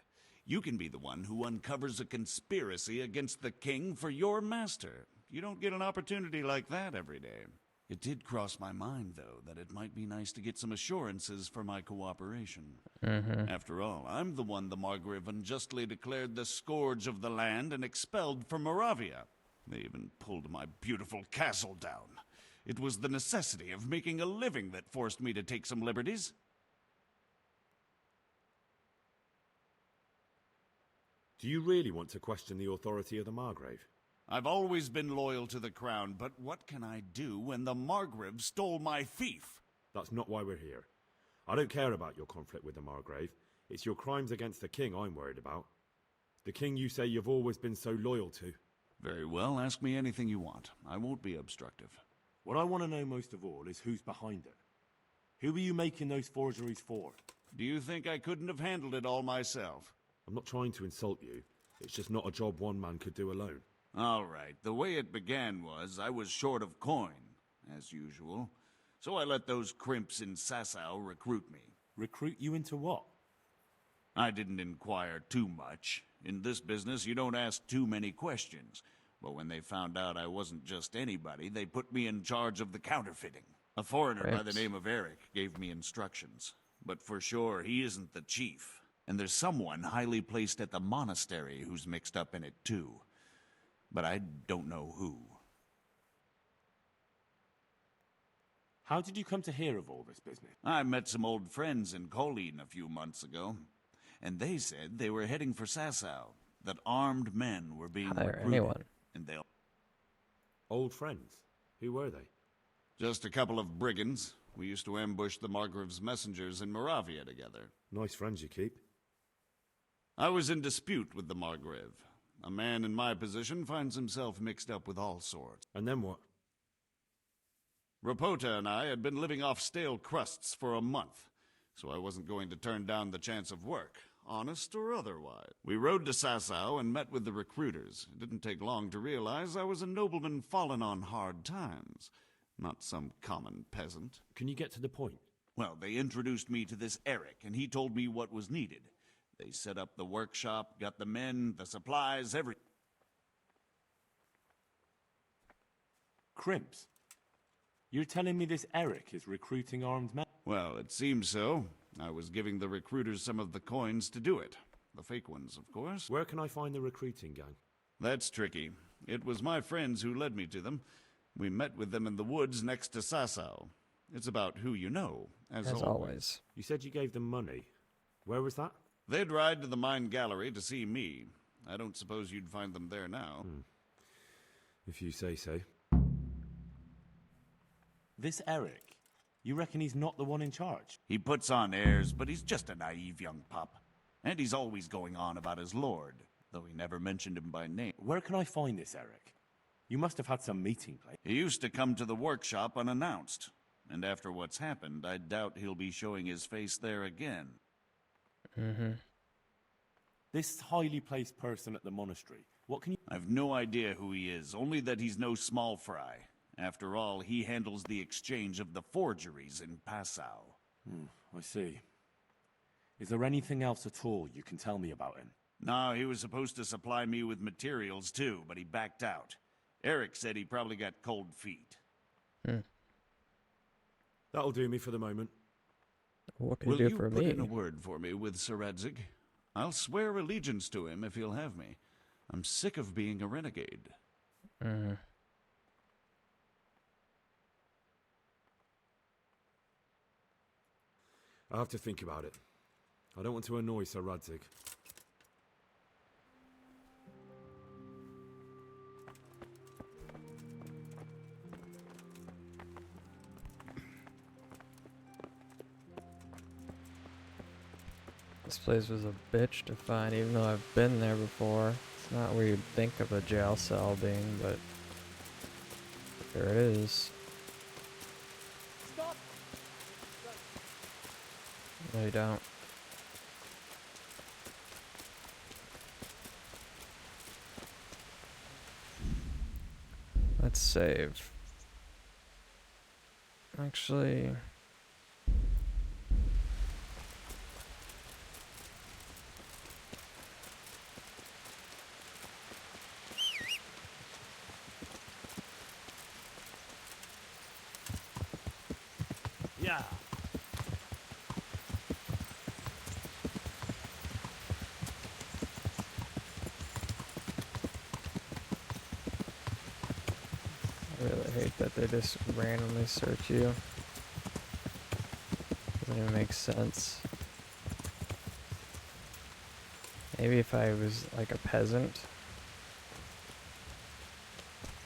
You can be the one who uncovers a conspiracy against the king for your master. You don't get an opportunity like that every day. It did cross my mind, though, that it might be nice to get some assurances for my cooperation. After all, I'm the one the Margrave unjustly declared the scourge of the land and expelled from Moravia. They even pulled my beautiful castle down. It was the necessity of making a living that forced me to take some liberties. Do you really want to question the authority of the Margrave? I've always been loyal to the crown, but what can I do when the Margrave stole my fief? That's not why we're here. I don't care about your conflict with the Margrave. It's your crimes against the king I'm worried about. The king you say you've always been so loyal to. Very well, ask me anything you want. I won't be obstructive. What I want to know most of all is who's behind it. Who are you making those forgeries for? Do you think I couldn't have handled it all myself? I'm not trying to insult you. It's just not a job one man could do alone. All right, the way it began was I was short of coin, as usual. So I let those crimps in Sasau recruit me. Recruit you into what? I didn't inquire too much. In this business, you don't ask too many questions. But when they found out I wasn't just anybody, they put me in charge of the counterfeiting. A foreigner by the name of Eric gave me instructions. But for sure, he isn't the chief. And there's someone highly placed at the monastery who's mixed up in it too. But I don't know who. How did you come to hear of all this business? I met some old friends in Colleen a few months ago, and they said they were heading for Sasau, that armed men were being recruited. Anyone. And they'll... Old friends? Who were they? Just a couple of brigands. We used to ambush the Margrave's messengers in Moravia together. Nice friends you keep. I was in dispute with the Margrave. A man in my position finds himself mixed up with all sorts. And then what? Rapota and I had been living off stale crusts for a month, so I wasn't going to turn down the chance of work, honest or otherwise. We rode to Sasau and met with the recruiters. It didn't take long to realize I was a nobleman fallen on hard times, not some common peasant. Can you get to the point? Well, they introduced me to this Eric, and he told me what was needed. They set up the workshop, got the men, the supplies, everything. Crimps? You're telling me this Eric is recruiting armed men? Well, it seems so. I was giving the recruiters some of the coins to do it. The fake ones, of course. Where can I find the recruiting gang? That's tricky. It was my friends who led me to them. We met with them in the woods next to Sasau. It's about who you know, as always. You said you gave them money. Where was that? They'd ride to the mine gallery to see me. I don't suppose you'd find them there now. If you say so. This Eric, you reckon he's not the one in charge? He puts on airs, but he's just a naive young pup. And he's always going on about his lord, though he never mentioned him by name. Where can I find this Eric? You must have had some meeting place. He used to come to the workshop unannounced. And after what's happened, I doubt he'll be showing his face there again. This highly placed person at the monastery, what can you... I've no idea who he is, only that he's no small fry. After all, he handles the exchange of the forgeries in Passau. I see. Is there anything else at all you can tell me about him? No, he was supposed to supply me with materials too, but he backed out. Eric said he probably got cold feet. That'll do me for the moment. What can Will you do you for put me? in a word for me with Sir Radzig? I'll swear allegiance to him if he'll have me. I'm sick of being a renegade. Mm. I have to think about it. I don't want to annoy Sir Radzig. This place was a bitch to find, even though I've been there before. It's not where you'd think of a jail cell being, but there it is. Stop! No, you don't. Let's save. Actually... Yeah. I really hate that they just randomly search you. Doesn't even make sense. Maybe if I was like a peasant.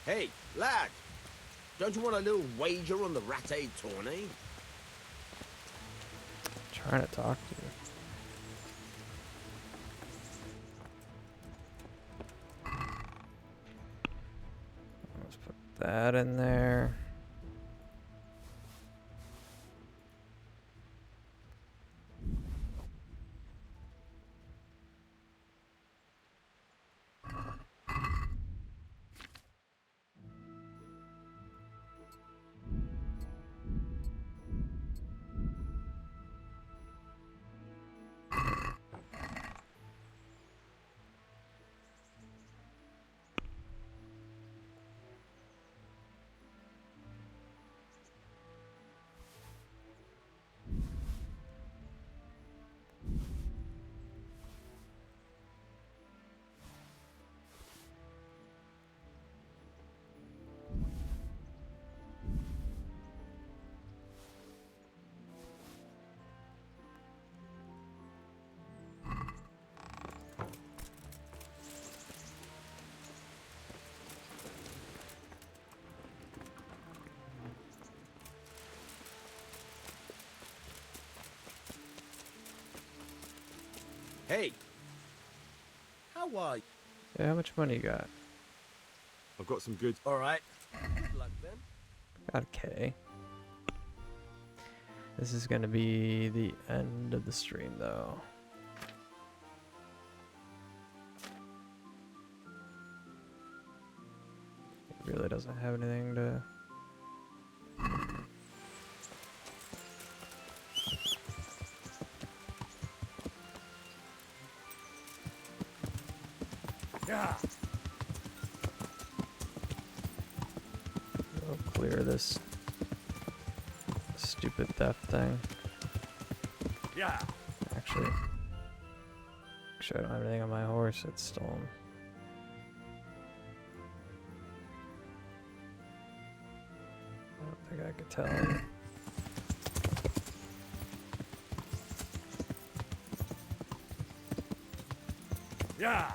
Hey, lad! Don't you want a little wager on the Rattay tourney? Trying to talk to you. Let's put that in there. Hey! How are you? Yeah, how much money you got? I've got some good... Alright. Good luck then. Got a K. This is gonna be the end of the stream though. It really doesn't have anything to... Yeah. We'll clear this stupid theft thing. Yeah. Actually, I don't have anything on my horse. It's stolen. I don't think I could tell. Yeah.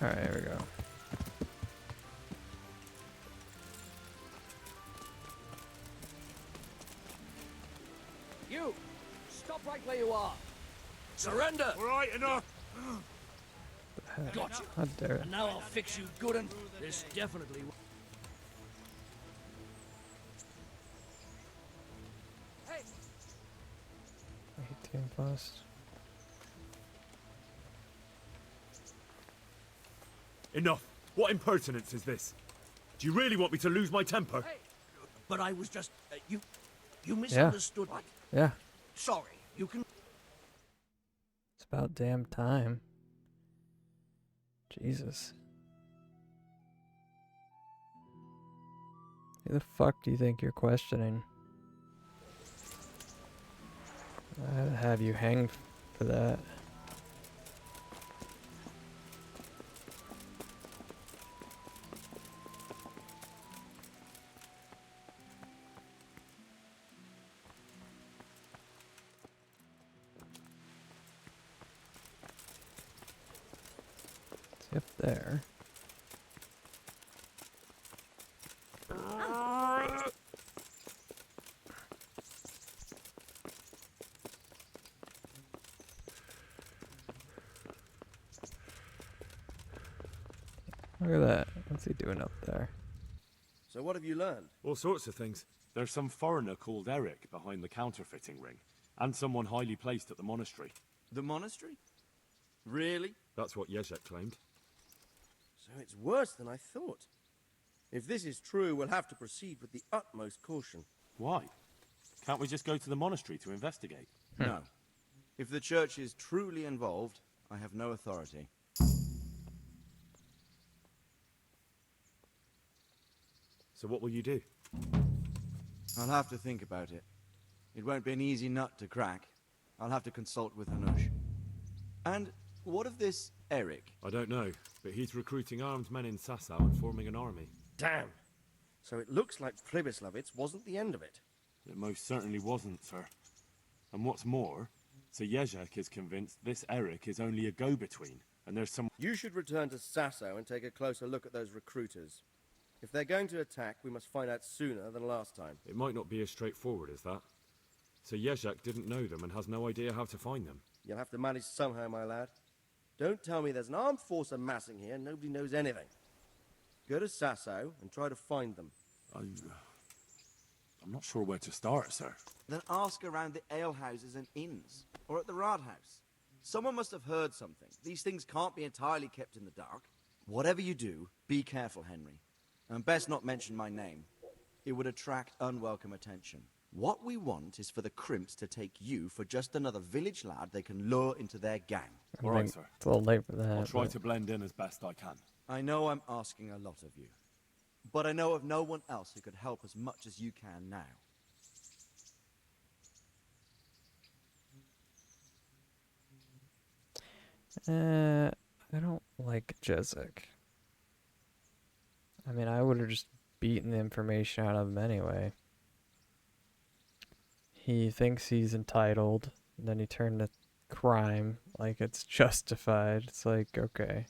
Alright, here we go. You! Stop right where you are! Surrender! All right, enough. Got you. How dare And now I'll fix you good and this definitely... 18 plus. Enough! What impertinence is this? Do you really want me to lose my temper? Hey, but I was just... you misunderstood me. Yeah. Sorry, you can... It's about damn time. Jesus. Who the fuck do you think you're questioning? I'd have you hanged for that. It's up there. Look at that. What's he doing up there? So what have you learned? All sorts of things. There's some foreigner called Eric behind the counterfeiting ring, and someone highly placed at the monastery. The monastery? Really? That's what Jezek claimed. So it's worse than I thought. If this is true, we'll have to proceed with the utmost caution. Why? Can't we just go to the monastery to investigate? No. If the church is truly involved, I have no authority. So what will you do? I'll have to think about it. It won't be an easy nut to crack. I'll have to consult with Hanush. And what of this Eric? I don't know, but he's recruiting armed men in Sasau and forming an army. Damn. So it looks like Pribyslavitz wasn't the end of it. It most certainly wasn't, sir. And what's more, Sir Jezek is convinced this Eric is only a go-between, and there's some... You should return to Sasau and take a closer look at those recruiters. If they're going to attack, we must find out sooner than last time. It might not be as straightforward as that. Sir Jezek didn't know them and has no idea how to find them. You'll have to manage somehow, my lad. Don't tell me there's an armed force amassing here and nobody knows anything. Go to Sasau and try to find them. I'm not sure where to start, sir. Then ask around the alehouses and inns, or at the Rathaus. Someone must have heard something. These things can't be entirely kept in the dark. Whatever you do, be careful, Henry. And best not mention my name. It would attract unwelcome attention. What we want is for the Crimps to take you for just another village lad they can lure into their gang. All right, sir. It's a little late for that. I'll try to blend in as best I can. I know I'm asking a lot of you, but I know of no one else who could help as much as you can now. I don't like Jezek. I mean, I would have just beaten the information out of him anyway. He thinks he's entitled, and then he turned to crime like it's justified. It's like, okay.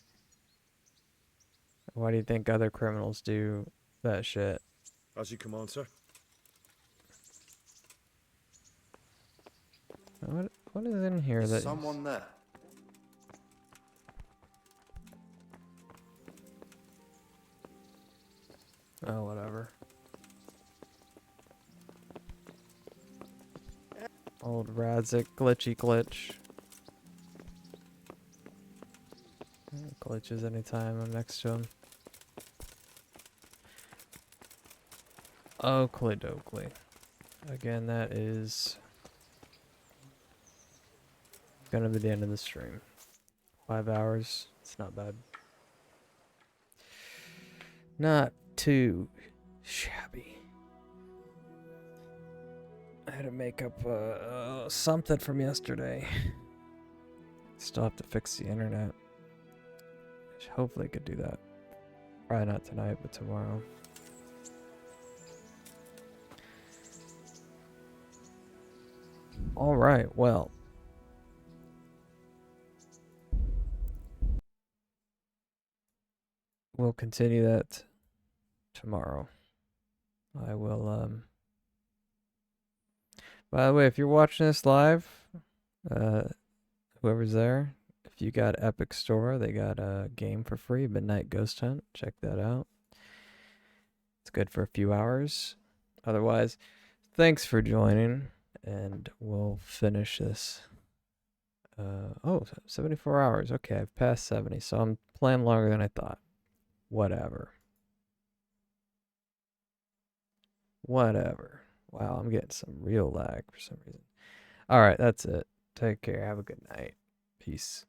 Why do you think other criminals do that shit? As you command, sir. What is in here that... Someone there. Oh, whatever. Old Radzik, glitchy glitch. Glitches anytime I'm next to him. Oakley dokley. Again, that is gonna be the end of the stream. 5 hours. It's not bad. Not too shabby. I had to make up something from yesterday. Still have to fix the internet. Hopefully I could do that. Probably not tonight, but tomorrow. Alright, well. We'll continue that tomorrow. I will, By the way, if you're watching this live, whoever's there, if you got Epic Store, they got a game for free, Midnight Ghost Hunt. Check that out. It's good for a few hours. Otherwise, thanks for joining, and we'll finish this. 74 hours. Okay, I've passed 70, so I'm playing longer than I thought. Whatever. Wow, I'm getting some real lag for some reason. Alright, that's it. Take care. Have a good night. Peace.